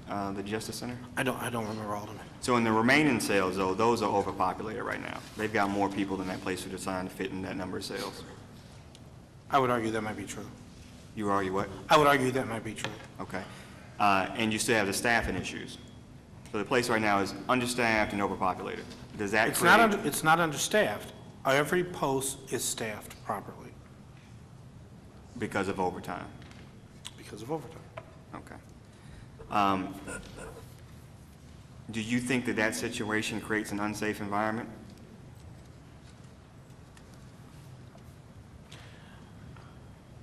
at the Justice Center? I don't remember all of them. So in the remaining cells, though, those are overpopulated right now. They've got more people than that place are designed to fit in that number of cells. I would argue that might be true. You argue what? I would argue that might be true. Okay. And you still have the staffing issues. So the place right now is understaffed and overpopulated. Does that create? It's not understaffed. Every post is staffed properly. Because of overtime? Because of overtime. Okay. Do you think that situation creates an unsafe environment?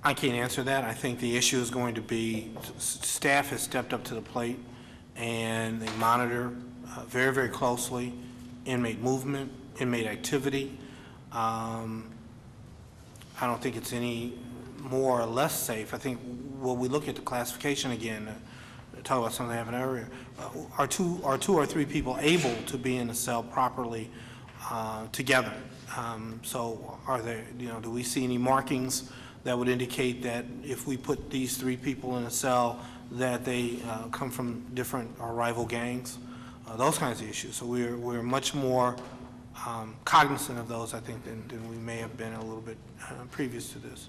I can't answer that. I think the issue is going to be staff has stepped up to the plate, and they monitor very, very closely inmate movement, inmate activity. I don't think it's any more or less safe. I think when we look at the classification again, talk about something that happened earlier. Are two or three people able to be in a cell properly together? So are there, do we see any markings that would indicate that if we put these three people in a cell, that they come from different or rival gangs? Those kinds of issues. So we're much more cognizant of those, I think, than we may have been a little bit previous to this.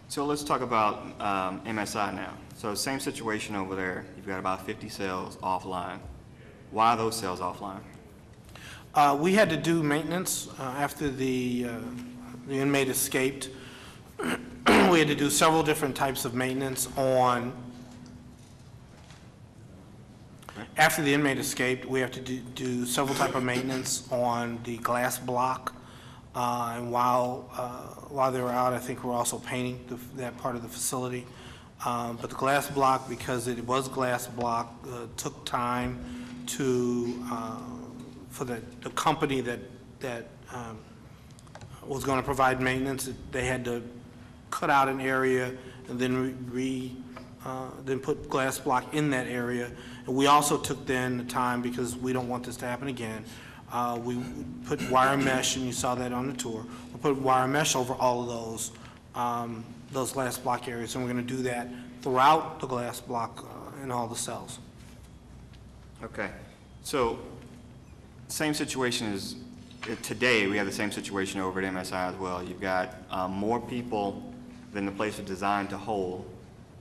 So let's talk about MSI now. So same situation over there. You've got about 50 cells offline. Why are those cells offline? We had to do maintenance after the inmate escaped. We had to do several different types of maintenance on. After the inmate escaped, we have to do several type of maintenance on the glass block. And while they were out, I think we're also painting that part of the facility. But the glass block, because it was glass block, took time for the company that was going to provide maintenance. They had to cut out an area and then then put glass block in that area. And we also took then the time, because we don't want this to happen again, we put wire mesh, and you saw that on the tour. We put wire mesh over all of those glass block areas, and we're going to do that throughout the glass block in all the cells. Okay. So same situation as today, we have the same situation over at MSI as well. You've got more people than the place is designed to hold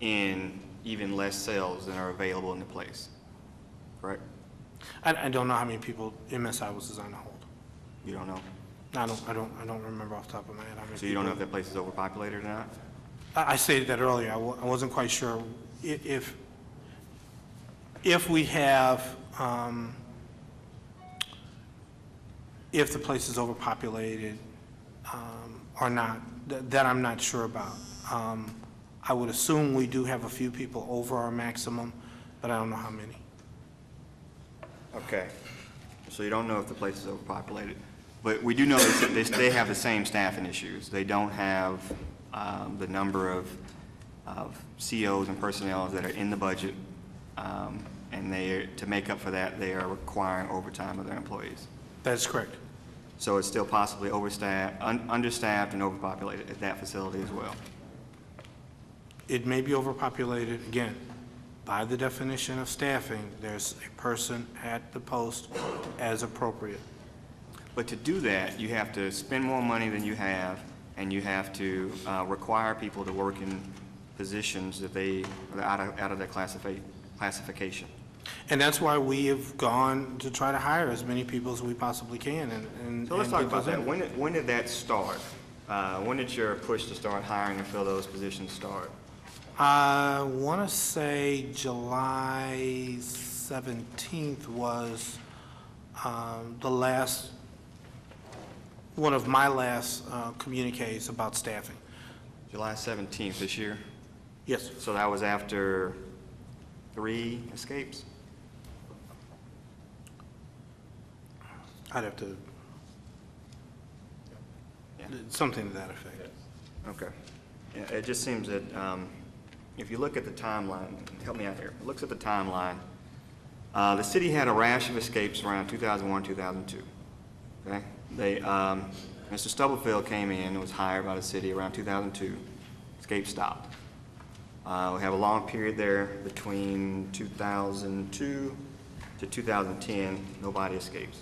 in even less cells than are available in the place, correct? I don't know how many people MSI was designed to hold. You don't know? I don't remember off the top of my head how many So you don't know if people. that place is overpopulated or not? I stated that earlier. I wasn't quite sure if we have, if the place is overpopulated or not. That I'm not sure about. I would assume we do have a few people over our maximum, but I don't know how many. Okay. So you don't know if the place is overpopulated. But we do know that they have the same staffing issues. They don't have the number of COs and personnel that are in the budget, and to make up for that, they are requiring overtime of their employees. That's correct. So it's still possibly understaffed and overpopulated at that facility as well. It may be overpopulated, again, by the definition of staffing. There's a person at the post as appropriate. But to do that, you have to spend more money than you have, and you have to require people to work in positions that they are out of their classification. And that's why we have gone to try to hire as many people as we possibly can. So let's talk about that. When did that start? When did your push to start hiring and fill those positions start? I want to say July 17th was one of my last communiques about staffing. July 17th this year? Yes. So that was after 3 escapes? I'd have to, something to that effect. Okay. Yeah, it just seems that if you look at the timeline, help me out here, it looks at the timeline, the city had a rash of escapes around 2001, 2002. Okay? Mr. Stubblefield came in and was hired by the city around 2002. Escape stopped. We have a long period there between 2002 to 2010, nobody escapes.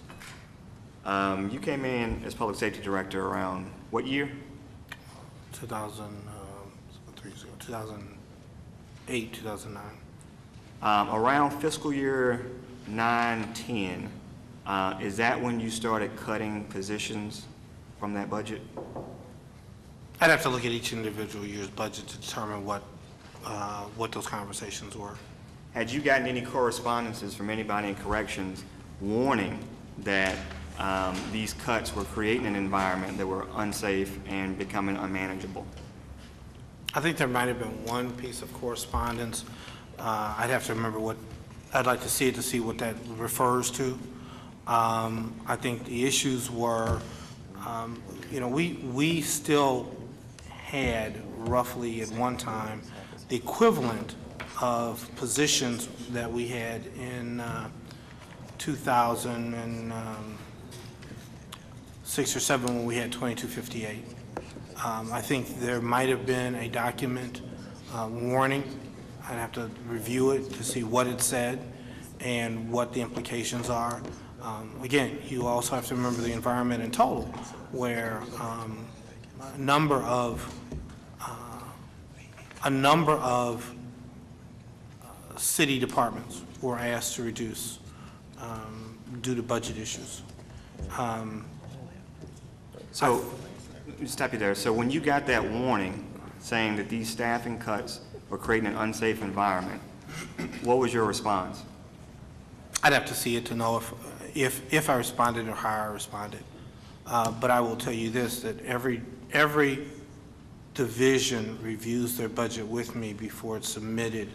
You came in as public safety director around what year? 2008, 2009. Around fiscal year 9-10, is that when you started cutting positions from that budget? I'd have to look at each individual year's budget to determine what those conversations were. Had you gotten any correspondences from anybody in corrections warning that these cuts were creating an environment that were unsafe and becoming unmanageable? I think there might have been one piece of correspondence. I'd have to remember I'd like to see it to see what that refers to. I think the issues were, we still had roughly at one time the equivalent of positions that we had in 2006 or 7 when we had 2258. I think there might have been a document warning. I'd have to review it to see what it said and what the implications are. Again, you also have to remember the environment in total, where a number of city departments were asked to reduce due to budget issues. So, let me stop you there. So when you got that warning saying that these staffing cuts were creating an unsafe environment, what was your response? I'd have to see it to know if I responded or how I responded. But I will tell you this, that every division reviews their budget with me before it's submitted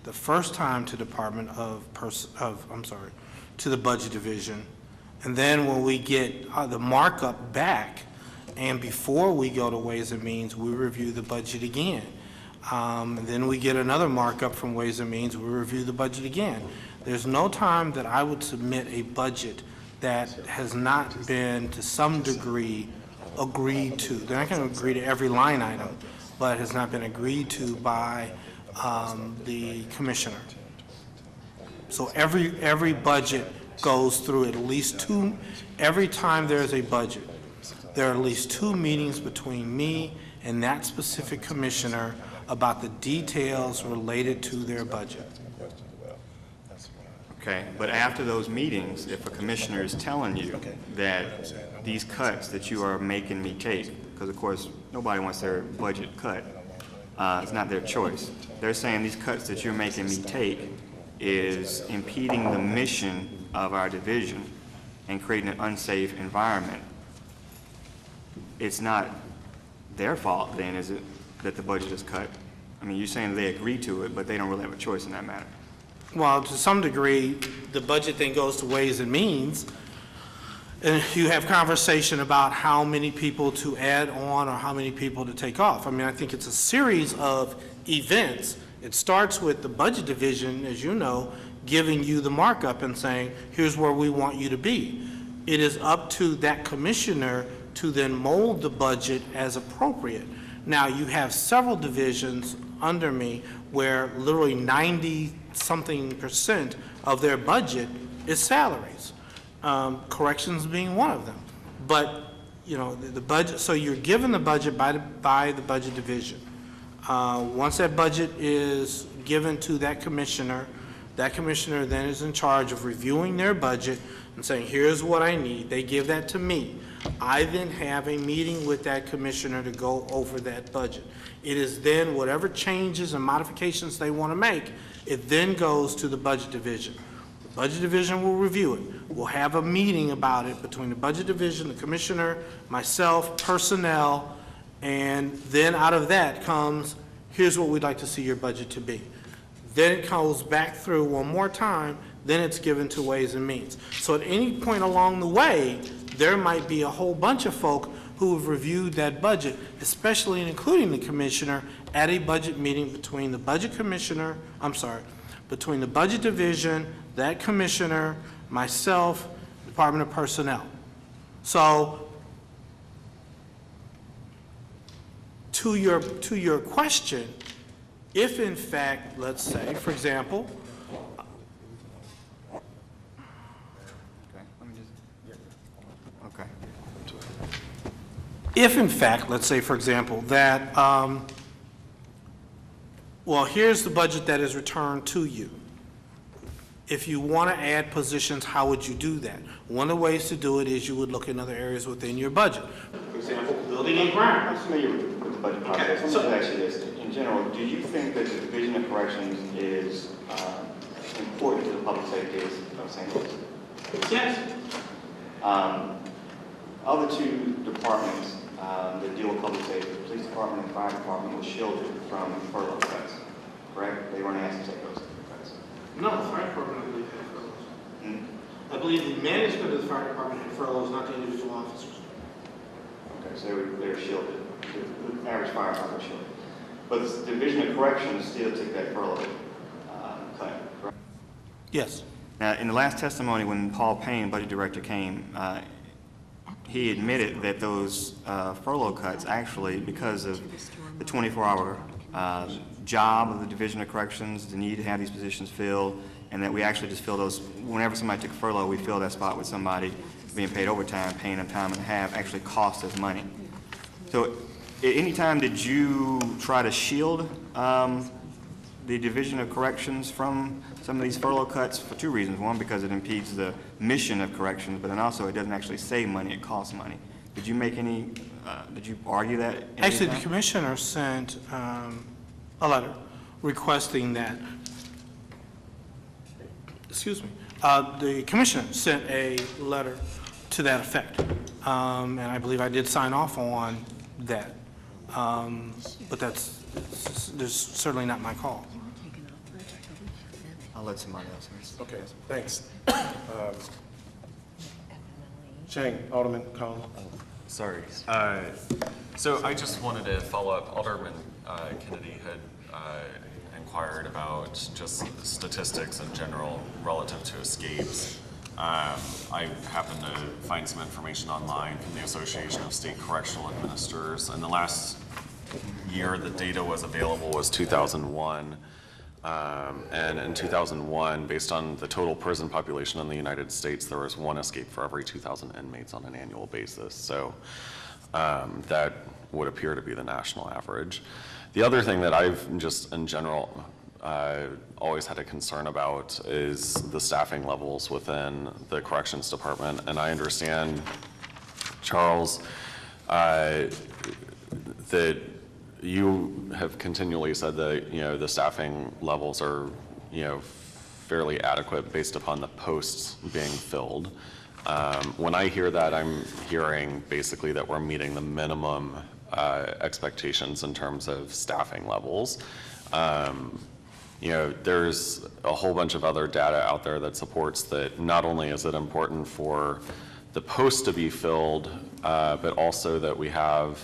the first time to to the budget division. And then when we get the markup back, and before we go to Ways and Means, we review the budget again. Then we get another markup from Ways and Means, we review the budget again. There's no time that I would submit a budget that has not been to some degree agreed to. They're not going to agree to every line item, but has not been agreed to by the commissioner. So every budget goes through at least two, every time there's a budget, there are at least 2 meetings between me and that specific commissioner about the details related to their budget. Okay, but after those meetings, if a commissioner is telling you that these cuts that you are making me take, because of course nobody wants their budget cut, it's not their choice. They're saying these cuts that you're making me take is impeding the mission of our division and creating an unsafe environment. It's not their fault then, is it, that the budget is cut? I mean, you're saying they agreed to it, but they don't really have a choice in that matter. Well, to some degree, the budget then goes to Ways and Means, and you have conversation about how many people to add on or how many people to take off. I mean, I think it's a series of events. It starts with the budget division, as you know, giving you the markup and saying, here's where we want you to be. It is up to that commissioner to then mold the budget as appropriate. Now, you have several divisions under me where literally 90-something% of their budget is salaries, corrections being one of them. But, you know, the budget, so you're given the budget by the budget division. Once that budget is given to that commissioner then is in charge of reviewing their budget and saying, here's what I need. They give that to me. I then have a meeting with that commissioner to go over that budget. It is then whatever changes and modifications they want to make, it then goes to the budget division. The budget division will review it. We'll have a meeting about it between the budget division, the commissioner, myself, personnel, and then out of that comes, here's what we'd like to see your budget to be. Then it goes back through one more time, then it's given to Ways and Means. So at any point along the way, there might be a whole bunch of folk who have reviewed that budget, especially and including the commissioner, at a budget meeting between the budget commissioner, between the budget division, that commissioner, myself, Department of Personnel. So to your question, if in fact, let's say, for example, if in fact, let's say, for example, that, well, here's the budget that is returned to you. If you want to add positions, how would you do that? One of the ways to do it is you would look in other areas within your budget. For example, building and grounds. I'm familiar with the budget process. Let me ask you this. In general, do you think that the Division of Corrections is important to the public safety of St. Louis? Yes. Other two departments that deal with public safety, the police department and fire department, were shielded from furlough cuts, correct? They weren't asked to take those cuts. No, the fire department, I believe, had furloughs. I believe the management of the fire department had furloughs, not the individual officers. Okay, so they were shielded. The average firefighter was shielded. But the Division of Corrections still took that furlough cut, correct? Yes. Now, in the last testimony, when Paul Payne, Budget Director, came, he admitted that those furlough cuts actually, because of the 24-hour job of the Division of Corrections, the need to have these positions filled, and that we actually just fill those, whenever somebody took furlough, we fill that spot with somebody being paid overtime, paying them time and a half, actually cost us money. So at any time did you try to shield the Division of Corrections from some of these furlough cuts for two reasons? One, because it impedes the mission of corrections, but then also it doesn't actually save money, it costs money. Did you make any, did you argue that? Actually, the commissioner sent a letter requesting that, excuse me, the commissioner sent a letter to that effect, and I believe I did sign off on that, but there's certainly not my call. I'll let somebody else answer. Okay, thanks. Chang, Alderman Collins. Sorry. So I just wanted to follow up. Alderman Kennedy had inquired about just statistics in general relative to escapes. I happened to find some information online from the Association of State Correctional Administrators. And the last year the data was available was 2001. And in 2001, based on the total prison population in the United States, there was one escape for every 2,000 inmates on an annual basis. So that would appear to be the national average. The other thing that I've just in general always had a concern about is the staffing levels within the corrections department. And I understand, Charles, that you have continually said that, the staffing levels are, fairly adequate based upon the posts being filled. When I hear that, I'm hearing basically that we're meeting the minimum expectations in terms of staffing levels. There's a whole bunch of other data out there that supports that not only is it important for the post to be filled, but also that we have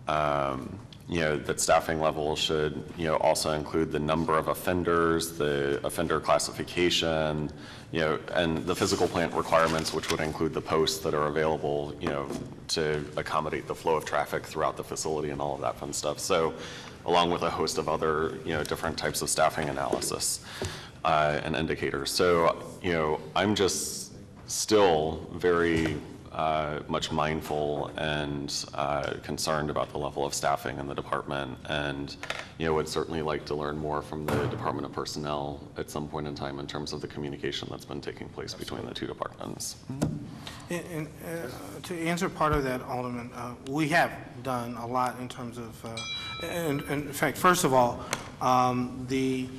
that staffing levels should, also include the number of offenders, the offender classification, and the physical plant requirements, which would include the posts that are available, to accommodate the flow of traffic throughout the facility and all of that fun stuff. So, along with a host of other, different types of staffing analysis and indicators. So, I'm just still very much mindful and concerned about the level of staffing in the department, and would certainly like to learn more from the Department of Personnel at some point in time in terms of the communication that's been taking place between the two departments. And to answer part of that, Alderman, we have done a lot in terms of, and in fact, first of all, the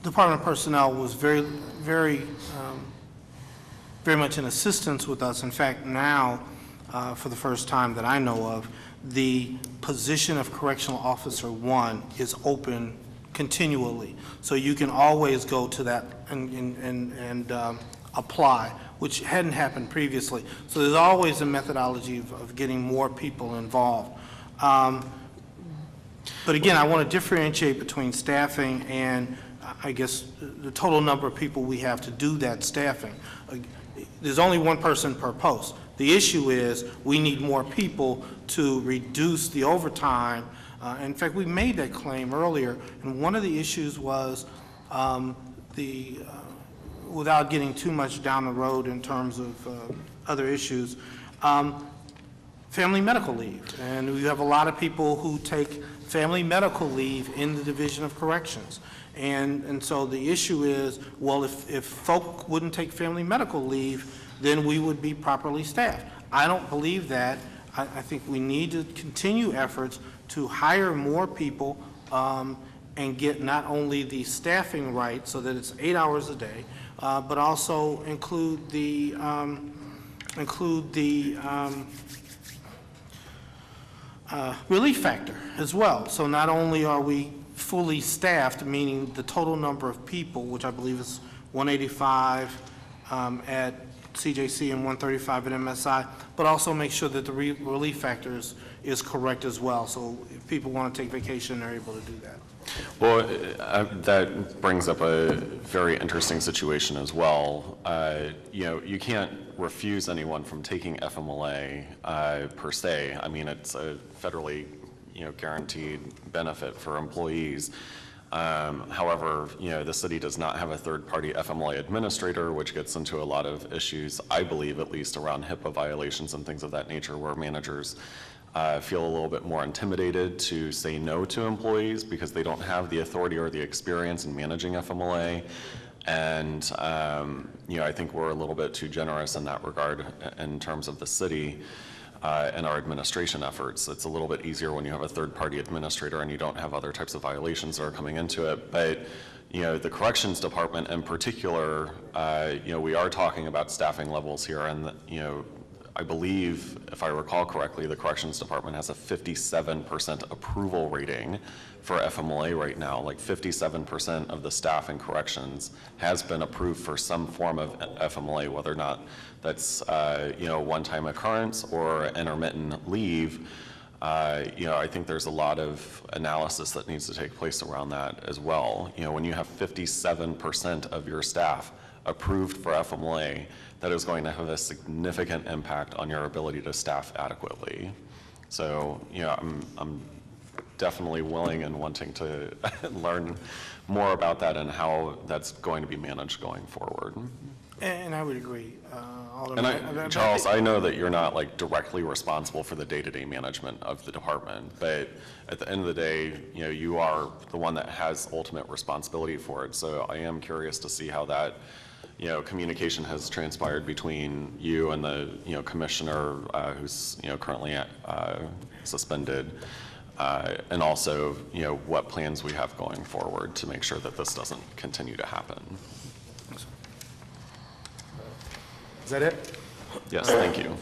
Department of Personnel was very much in assistance with us. In fact, now, for the first time that I know of, the position of Correctional Officer 1 is open continually. So you can always go to that and apply, which hadn't happened previously. So there's always a methodology of getting more people involved. But again, I want to differentiate between staffing and, I guess, the total number of people we have to do that staffing. There's only one person per post. The issue is we need more people to reduce the overtime. In fact, we made that claim earlier, and one of the issues was without getting too much down the road in terms of other issues, family medical leave. And we have a lot of people who take family medical leave in the Division of Corrections. And so the issue is, well, if folk wouldn't take family medical leave, then we would be properly staffed. I don't believe that. I think we need to continue efforts to hire more people and get not only the staffing right so that it's 8 hours a day, but also include the relief factor as well. So not only are we fully staffed, meaning the total number of people, which I believe is 185 at CJC and 135 at MSI, but also make sure that the relief factors is correct as well. So if people want to take vacation, they're able to do that. Well, that brings up a very interesting situation as well. You can't refuse anyone from taking FMLA per se. I mean, it's a federally, guaranteed benefit for employees. However, the city does not have a third-party FMLA administrator, which gets into a lot of issues, I believe, at least around HIPAA violations and things of that nature, where managers feel a little bit more intimidated to say no to employees because they don't have the authority or the experience in managing FMLA. And, I think we're a little bit too generous in that regard in terms of the city and our administration efforts. It's a little bit easier when you have a third-party administrator and you don't have other types of violations that are coming into it. But, the corrections department in particular, we are talking about staffing levels here, and, I believe, if I recall correctly, the Corrections Department has a 57% approval rating for FMLA right now. Like 57% of the staff in corrections has been approved for some form of FMLA, whether or not that's, a one-time occurrence or intermittent leave. I think there's a lot of analysis that needs to take place around that as well. When you have 57% of your staff approved for FMLA, that is going to have a significant impact on your ability to staff adequately. So, I'm definitely willing and wanting to learn more about that and how that's going to be managed going forward. And I would agree. And Charles, I know that you're not directly responsible for the day-to-day management of the department, but at the end of the day, you are the one that has ultimate responsibility for it. So I am curious to see how that communication has transpired between you and the, commissioner who's, currently suspended, and also, what plans we have going forward to make sure that this doesn't continue to happen. Is that it? Yes, thank you.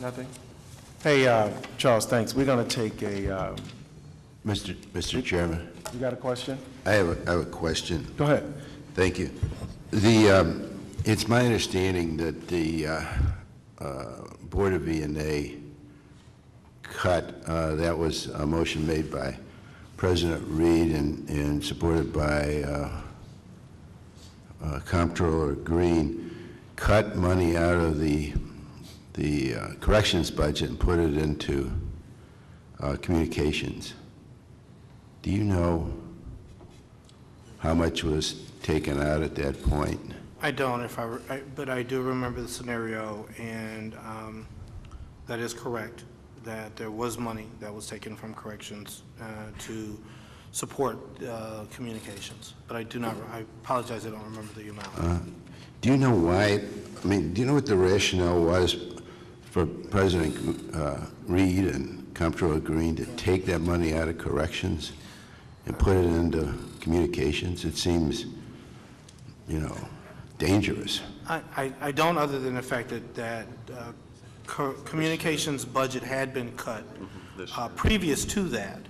Nothing? Hey, Charles, thanks. We're going to take a... Mr. Chairman, You got a question? I have a question. Go ahead. Thank you. It's my understanding that the Board of V&A cut, that was a motion made by President Reed and supported by Comptroller Green, cut money out of the corrections budget and put it into communications. Do you know how much was taken out at that point? I don't, but I do remember the scenario, and that is correct, that there was money that was taken from corrections to support communications. But I apologize, I don't remember the amount. Do you know why, do you know what the rationale was for President Reed and Comptroller Green to take that money out of corrections and put it into communications? It seems, dangerous. I don't, other than the fact that communications budget had been cut previous to that,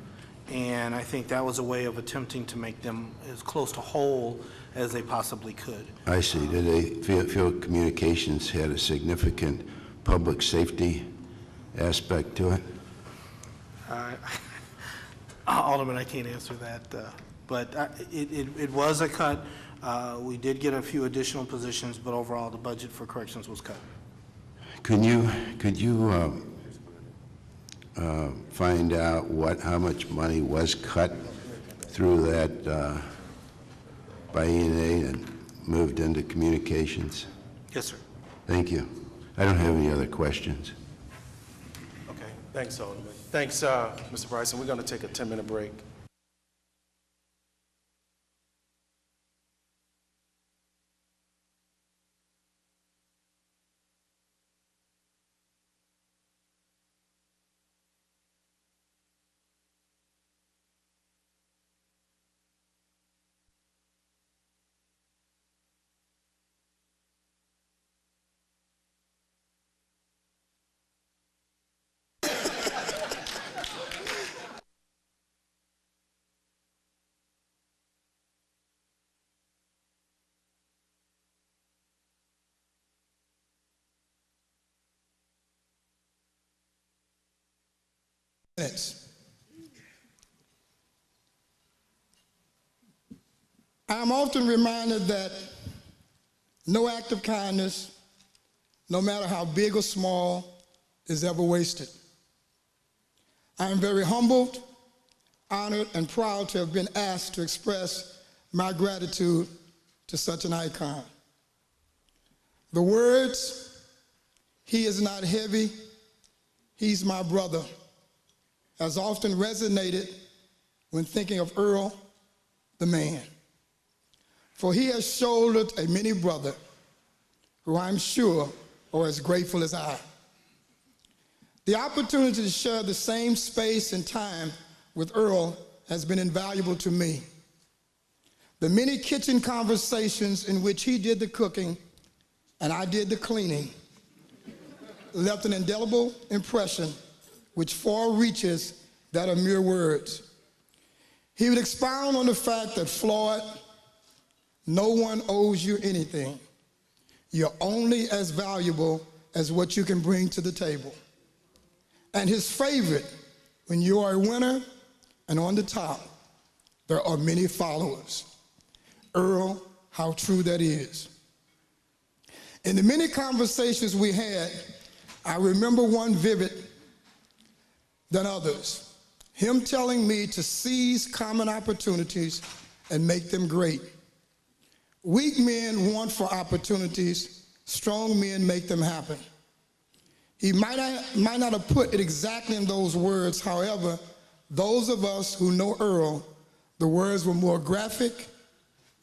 and I think that was a way of attempting to make them as close to whole as they possibly could. I see. Did they feel communications had a significant public safety aspect to it? Alderman, I can't answer that, but it was a cut. We did get a few additional positions, but overall the budget for corrections was cut. Could you find out how much money was cut through that by E&A and moved into communications? Yes, sir. Thank you. I don't have any other questions. Okay. Thanks, Alderman. Thanks, Mr. Bryson. We're going to take a 10-minute break. minutes. I'm often reminded that no act of kindness, no matter how big or small, is ever wasted. I am very humbled, honored, and proud to have been asked to express my gratitude to such an icon. The words, "He is not heavy, he's my brother," has often resonated when thinking of Earl, the man. For he has shouldered a mini brother who I'm sure are as grateful as I. The opportunity to share the same space and time with Earl has been invaluable to me. The many kitchen conversations in which he did the cooking and I did the cleaning left an indelible impression which far reaches that of mere words. He would expound on the fact that, Floyd, no one owes you anything. You're only as valuable as what you can bring to the table. And his favorite, when you are a winner and on the top, there are many followers. Earl, how true that is. In the many conversations we had, I remember one vivid than others. Him telling me to seize common opportunities and make them great. Weak men want for opportunities, strong men make them happen. He might not have put it exactly in those words. However, those of us who know Earl, the words were more graphic,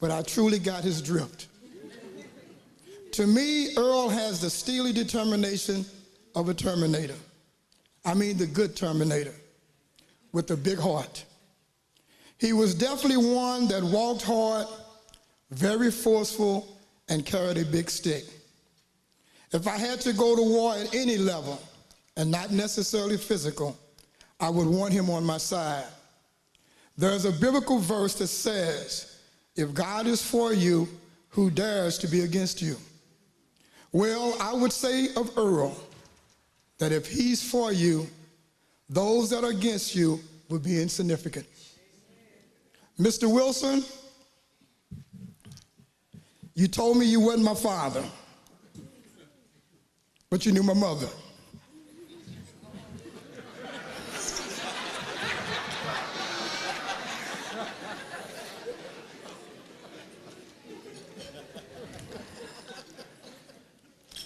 but I truly got his drift. To me, Earl has the steely determination of a Terminator. I mean the good Terminator, with a big heart. He was definitely one that walked hard, very forceful, and carried a big stick. If I had to go to war at any level, and not necessarily physical, I would want him on my side. There's a biblical verse that says, if God is for you, who dares to be against you? Well, I would say of Earl that if he's for you, those that are against you would be insignificant. Mr. Wilson, you told me you wasn't my father, but you knew my mother.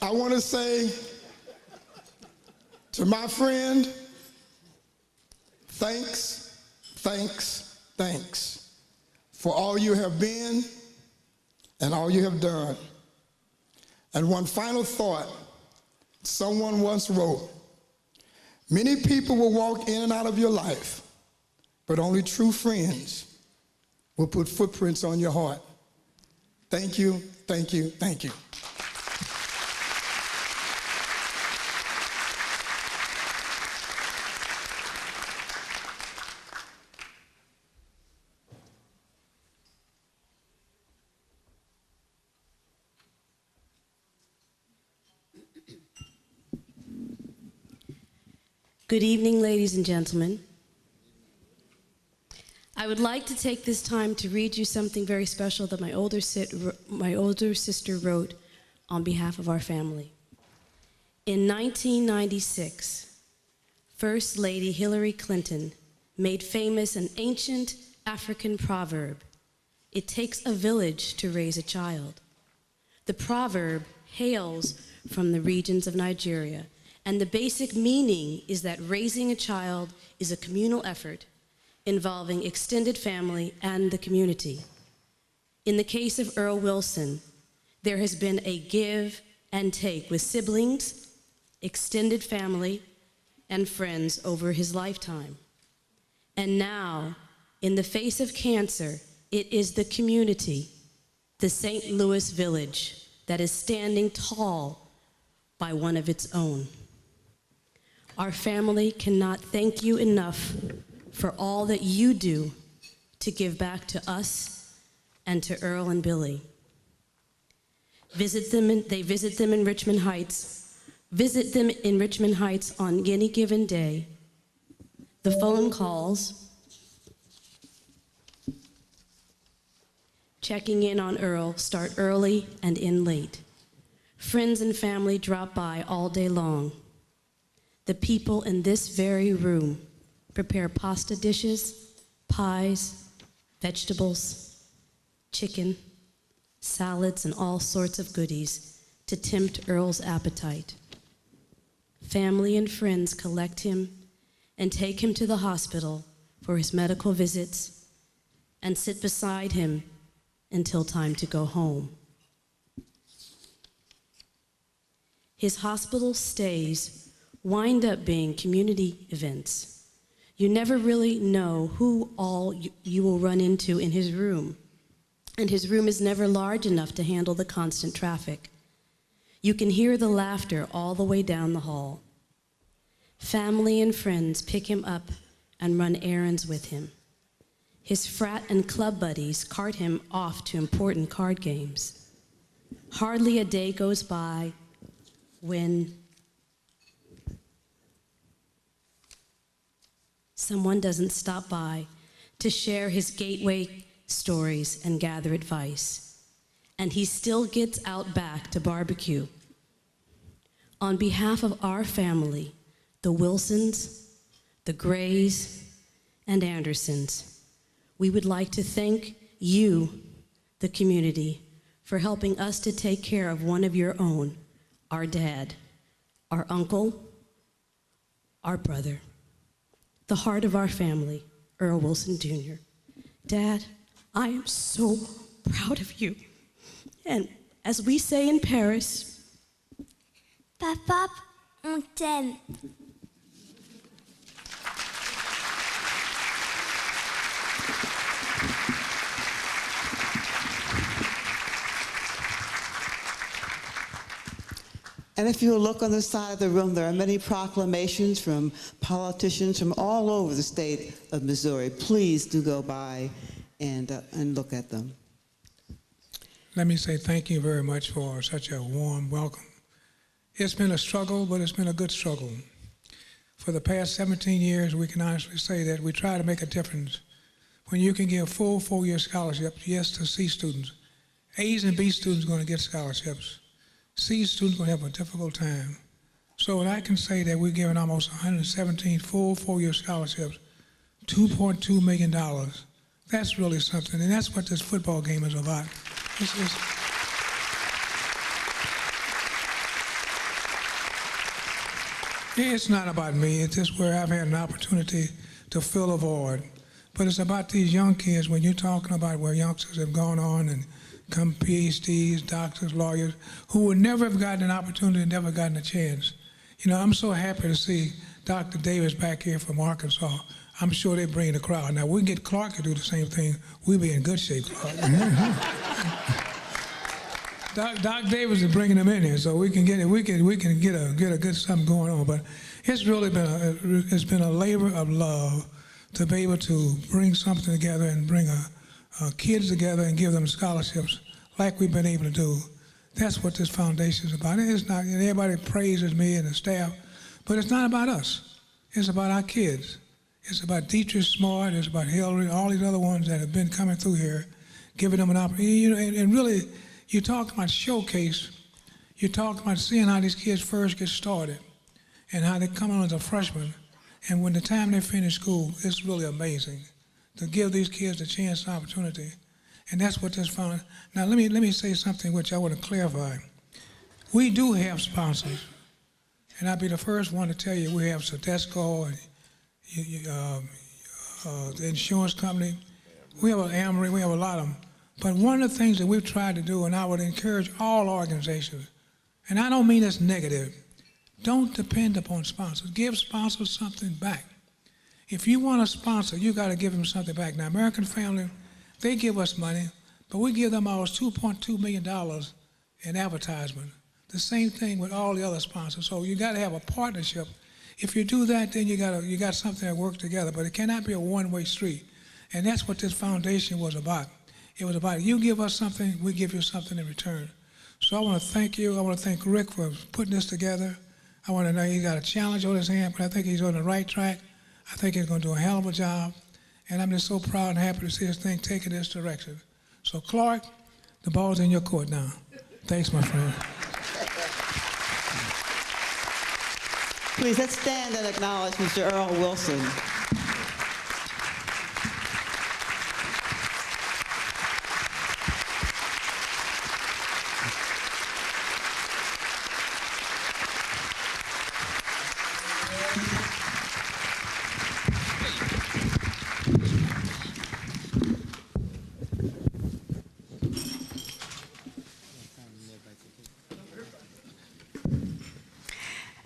I want to say to my friend, thanks, thanks, thanks for all you have been and all you have done. And one final thought, someone once wrote, many people will walk in and out of your life, but only true friends will put footprints on your heart. Thank you, thank you, thank you. Good evening, ladies and gentlemen. I would like to take this time to read you something very special that my older sister wrote on behalf of our family. In 1996, First Lady Hillary Clinton made famous an ancient African proverb, "It takes a village to raise a child." The proverb hails from the regions of Nigeria, and the basic meaning is that raising a child is a communal effort involving extended family and the community. In the case of Earl Wilson, there has been a give and take with siblings, extended family, and friends over his lifetime. And now, in the face of cancer, it is the community, the St. Louis Village, that is standing tall by one of its own. Our family cannot thank you enough for all that you do to give back to us and to Earl and Billy. They visit them in Richmond Heights. Visit them in Richmond Heights on any given day. The phone calls, checking in on Earl, start early and end late. Friends and family drop by all day long. The people in this very room prepare pasta dishes, pies, vegetables, chicken, salads, and all sorts of goodies to tempt Earl's appetite. Family and friends collect him and take him to the hospital for his medical visits and sit beside him until time to go home. His hospital stays wind up being community events. You never really know who all you will run into in his room, and his room is never large enough to handle the constant traffic. You can hear the laughter all the way down the hall. Family and friends pick him up and run errands with him. His frat and club buddies cart him off to important card games. Hardly a day goes by when someone doesn't stop by to share his gateway stories and gather advice. And he still gets out back to barbecue. On behalf of our family, the Wilsons, the Grays, and Andersons, we would like to thank you, the community, for helping us to take care of one of your own, our dad, our uncle, our brother, the heart of our family, Earl Wilson Jr. Dad, I am so proud of you. And as we say in Paris, Papa, on t'aime. And if you look on the side of the room, there are many proclamations from politicians from all over the state of Missouri. Please do go by and look at them. Let me say thank you very much for such a warm welcome. It's been a struggle, but it's been a good struggle. For the past 17 years, we can honestly say that we try to make a difference. When you can give full 4-year scholarships, yes, to C students. A's and B students are going to get scholarships. C students are going to have a difficult time. So I can say that we're giving almost 117 full 4-year scholarships, $2.2 million. That's really something, and that's what this football game is about. It's not about me. It's just where I've had an opportunity to fill a void. But it's about these young kids, when you're talking about where youngsters have gone on and come PhDs, doctors, lawyers, who would never have gotten an opportunity and never gotten a chance. You know, I'm so happy to see Dr. Davis back here from Arkansas. I'm sure they bring the crowd. Now, we can get Clark to do the same thing. We'll be in good shape, Clark. Doc Davis is bringing them in here, so we can get a good something going on. But it's really been a labor of love to be able to bring something together and bring kids together and give them scholarships like we've been able to do. That's what this foundation is about. It's not, everybody praises me and the staff, but it's not about us. It's about our kids. It's about Dietrich Smart, it's about Hillary, all these other ones that have been coming through here, giving them an opportunity. You know, and really, you talk about showcase, you talk about seeing how these kids first get started and how they come on as a freshman, and when the time they finish school, it's really amazing to give these kids a chance and opportunity. And that's what this found. Now, let me say something which I want to clarify. We do have sponsors, and I'll be the first one to tell you we have Sodexo and the insurance company. We have Amory, we have a lot of them. But one of the things that we've tried to do, and I would encourage all organizations, and I don't mean it's negative, don't depend upon sponsors. Give sponsors something back. If you want a sponsor, you got to give them something back. Now, American Family, they give us money, but we give them almost $2.2 million in advertisement. The same thing with all the other sponsors. So you got to have a partnership. If you do that, then you got something that works together. But it cannot be a one-way street. And that's what this foundation was about. It was about you give us something, we give you something in return. So I want to thank you. I want to thank Rick for putting this together. I want to know he got a challenge on his hand, but I think he's on the right track. I think he's going to do a hell of a job, and I'm just so proud and happy to see this thing taking this direction. So, Clark, the ball's in your court now. Thanks, my friend. Please, let's stand and acknowledge Mr. Earl Wilson.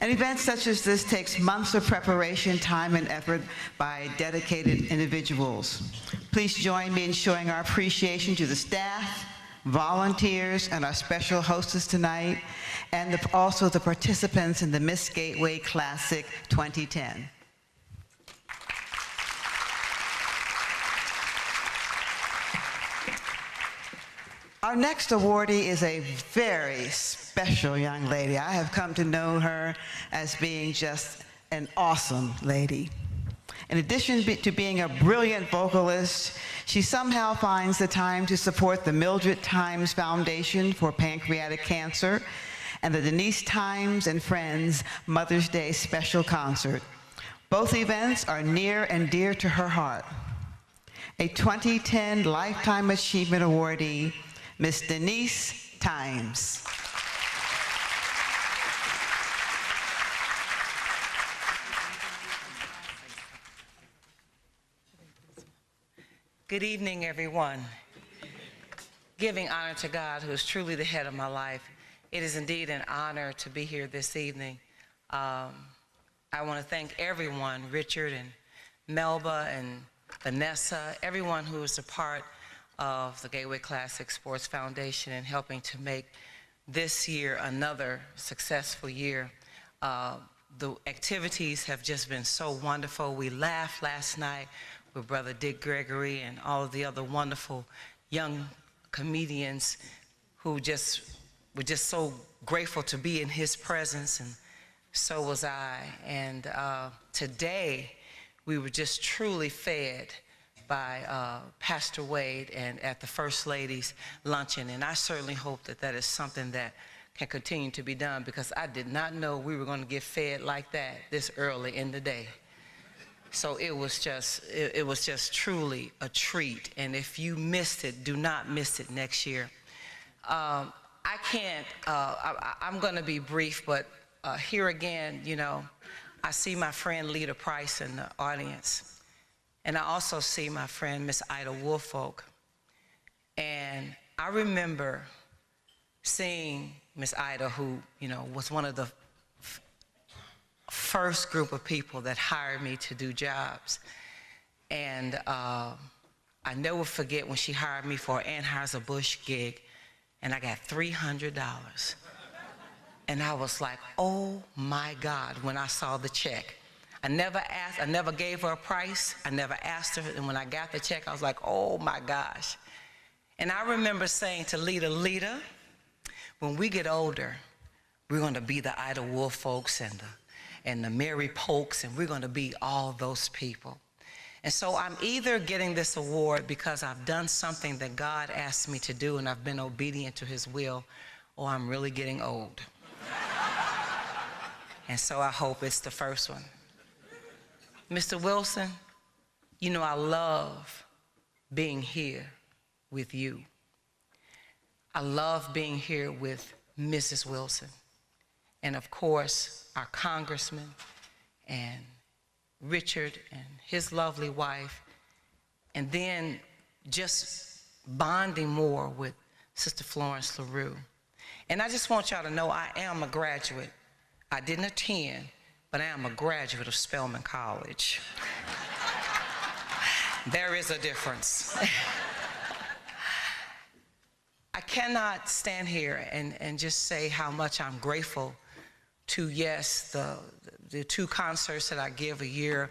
An event such as this takes months of preparation, time, and effort by dedicated individuals. Please join me in showing our appreciation to the staff, volunteers, and our special hostess tonight, and also the participants in the Miss Gateway Classic 2010. Our next awardee is a very special young lady. I have come to know her as being just an awesome lady. In addition to being a brilliant vocalist, she somehow finds the time to support the Mildred Times Foundation for Pancreatic Cancer and the Denise Times and Friends Mother's Day Special Concert. Both events are near and dear to her heart. A 2010 Lifetime Achievement Awardee, Miss Denise Times. Good evening, everyone. Giving honor to God, who is truly the head of my life, it is indeed an honor to be here this evening. I want to thank everyone, Richard and Melba and Vanessa, everyone who is a part of the Gateway Classic Sports Foundation and helping to make this year another successful year. The activities have just been so wonderful. We laughed last night with Brother Dick Gregory and all of the other wonderful young comedians who were just so grateful to be in his presence, and so was I. And today, we were just truly fed by Pastor Wade and at the First Lady's luncheon. And I certainly hope that that is something that can continue to be done, because I did not know we were going to get fed like that this early in the day. So it was just truly a treat. And if you missed it, do not miss it next year. I'm going to be brief, but here again, you know, I see my friend Lita Price in the audience. And I also see my friend, Miss Ida Woolfolk. And I remember seeing Miss Ida, who, you know, was one of the first group of people that hired me to do jobs. And I never forget when she hired me for an Anheuser-Busch gig, and I got $300. And I was like, oh my God, when I saw the check. I never asked, I never gave her a price, I never asked her, and when I got the check, I was like, oh my gosh. And I remember saying to Lita, when we get older, we're going to be the Ida Woolfolks and the Mary Polks, and we're going to be all those people. And so I'm either getting this award because I've done something that God asked me to do and I've been obedient to his will, or I'm really getting old. And so I hope it's the first one. Mr. Wilson, you know I love being here with you. I love being here with Mrs. Wilson. And of course, our congressman and Richard and his lovely wife. And then just bonding more with Sister Florence LaRue. And I just want y'all to know I am a graduate. I didn't attend, but I am a graduate of Spelman College. There is a difference. I cannot stand here and just say how much I'm grateful to, yes, the two concerts that I give a year,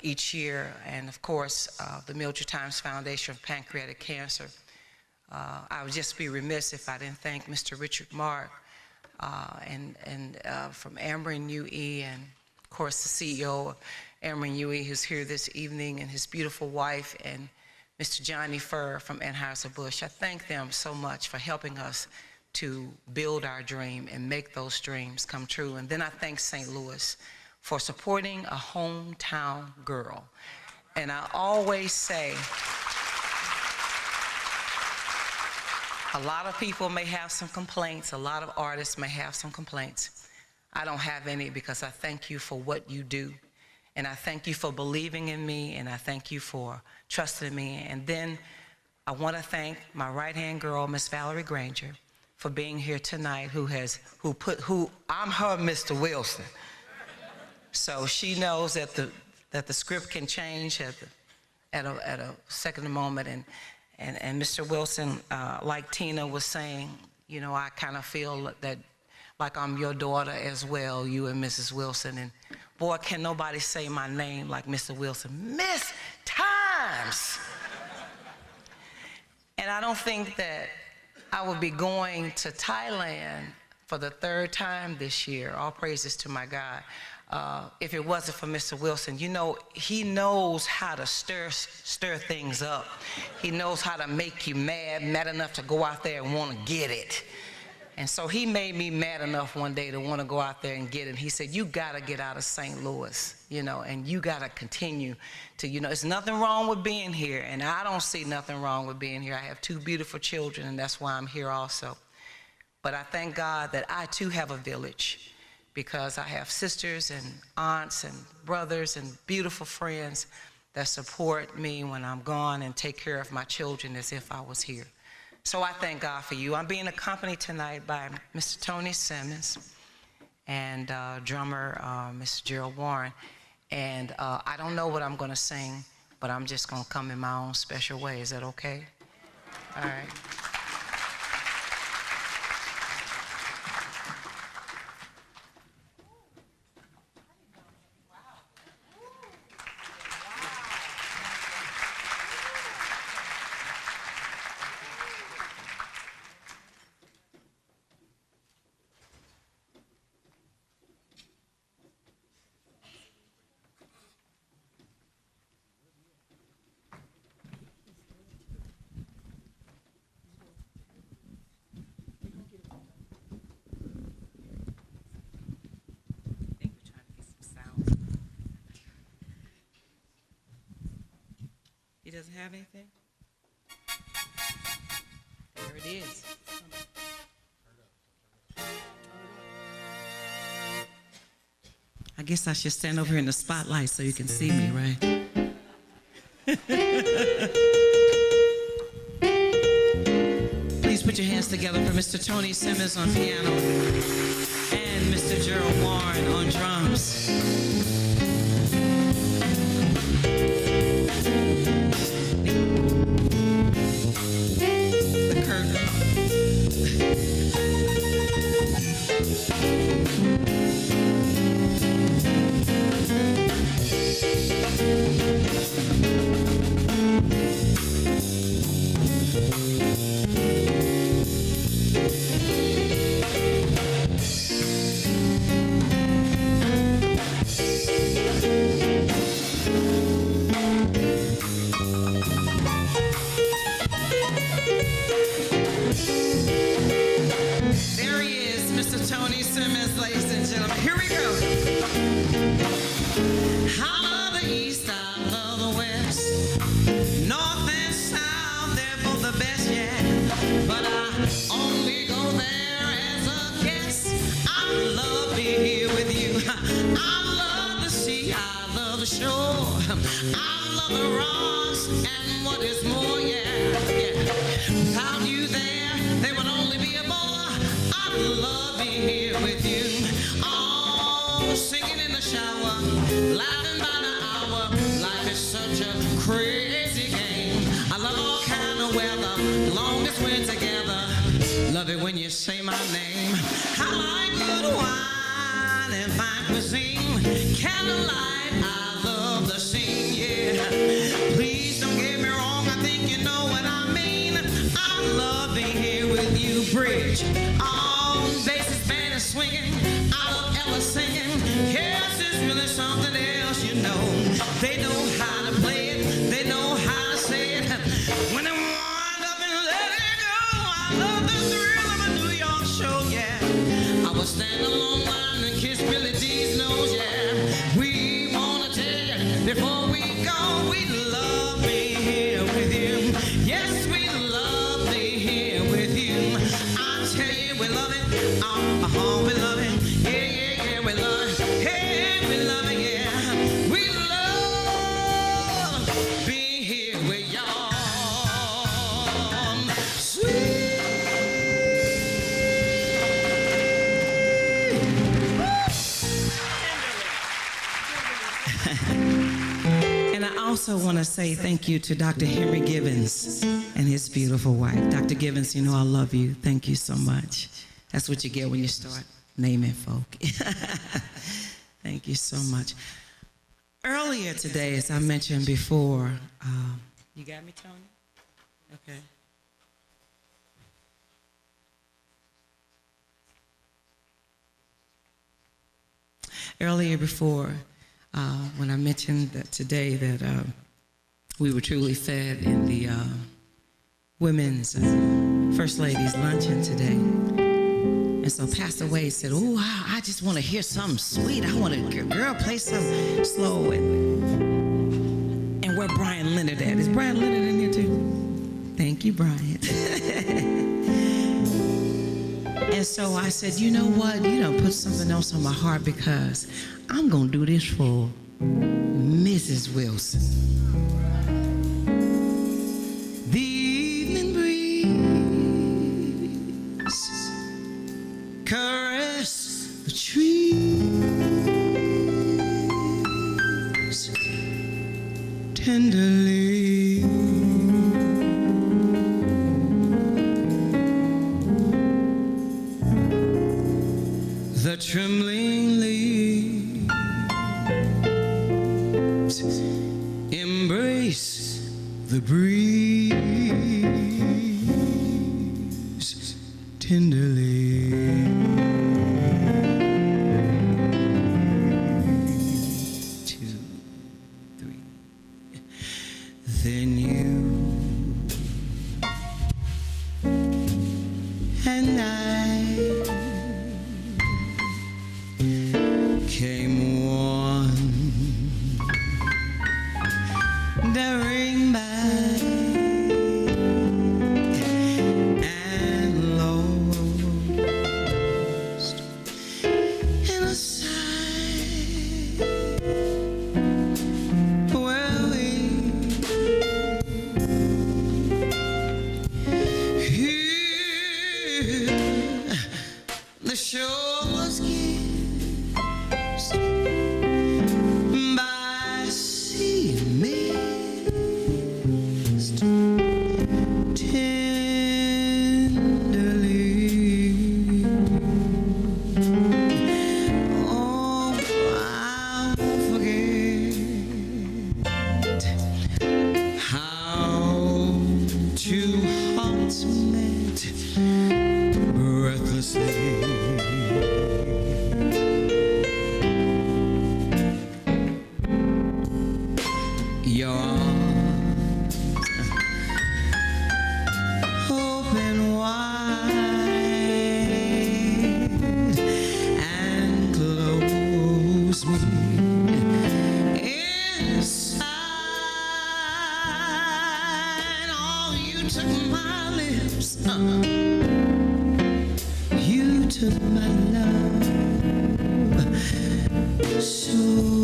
each year, and of course, the Mildred Times Foundation for Pancreatic Cancer. I would just be remiss if I didn't thank Mr. Richard Mark and from Ameren UE and course, the CEO, Amron Yui, who's here this evening, and his beautiful wife, and Mr. Johnny Furr from Anheuser-Busch. I thank them so much for helping us to build our dream and make those dreams come true. And then I thank St. Louis for supporting a hometown girl. And I always say, a lot of people may have some complaints, a lot of artists may have some complaints. I don't have any, because I thank you for what you do. And I thank you for believing in me, and I thank you for trusting me. And then I want to thank my right-hand girl, Miss Valerie Granger, for being here tonight, who I'm her Mr. Wilson. So she knows that the script can change at a second moment. And Mr. Wilson, like Tina was saying, you know, I kind of feel that like I'm your daughter as well, you and Mrs. Wilson. And boy, can nobody say my name like Mr. Wilson. Miss Times! And I don't think that I would be going to Thailand for the 3rd time this year. All praises to my God. If it wasn't for Mr. Wilson. You know, he knows how to stir things up. He knows how to make you mad enough to go out there and want to get it. And so he made me mad enough one day to want to go out there and get it. He said, you got to get out of St. Louis, you know, and you got to continue to, you know, there's nothing wrong with being here, and I don't see nothing wrong with being here. I have 2 beautiful children, and that's why I'm here also. But I thank God that I, too, have a village, because I have sisters and aunts and brothers and beautiful friends that support me when I'm gone and take care of my children as if I was here. So I thank God for you. I'm being accompanied tonight by Mr. Tony Simmons and drummer Mr. Gerald Warren. And I don't know what I'm going to sing, but I'm just going to come in my own special way. Is that okay? All right. He doesn't have anything? There it is. I guess I should stand over here in the spotlight so you can see me, right? Please put your hands together for Mr. Tony Simmons on piano and Mr. Gerald Warren on drums. All bases band is swinging, I love Ella singing. Yes, it's really also want to say thank you to Dr. Henry Gibbons and his beautiful wife. Dr. Gibbons, you know I love you. Thank you so much. That's what you get when you start naming folk. Thank you so much. Earlier today, as I mentioned before, you got me, Tony? Okay. Earlier before, when I mentioned that today that we were truly fed in the women's First Ladies luncheon today. And so Pastor Wade said, oh, I just want to hear something sweet. I want to, girl, play something slow. And where Brian Leonard at? Is Brian Leonard in here too? Thank you, Brian. And so I said, you know what? Put something else on my heart because I'm going to do this for Mrs. Wilson. The evening breeze caress the trees tenderly. The trembling leaves embrace the breeze tenderly. 2, 3. Then you and I came wandering back and lost in a sight where we hear the shores kissed by sea mist tenderly. Oh, I'll forget how two hearts met breathlessly. Your arms open wide and close me inside. Oh, you took my lips, you took my love so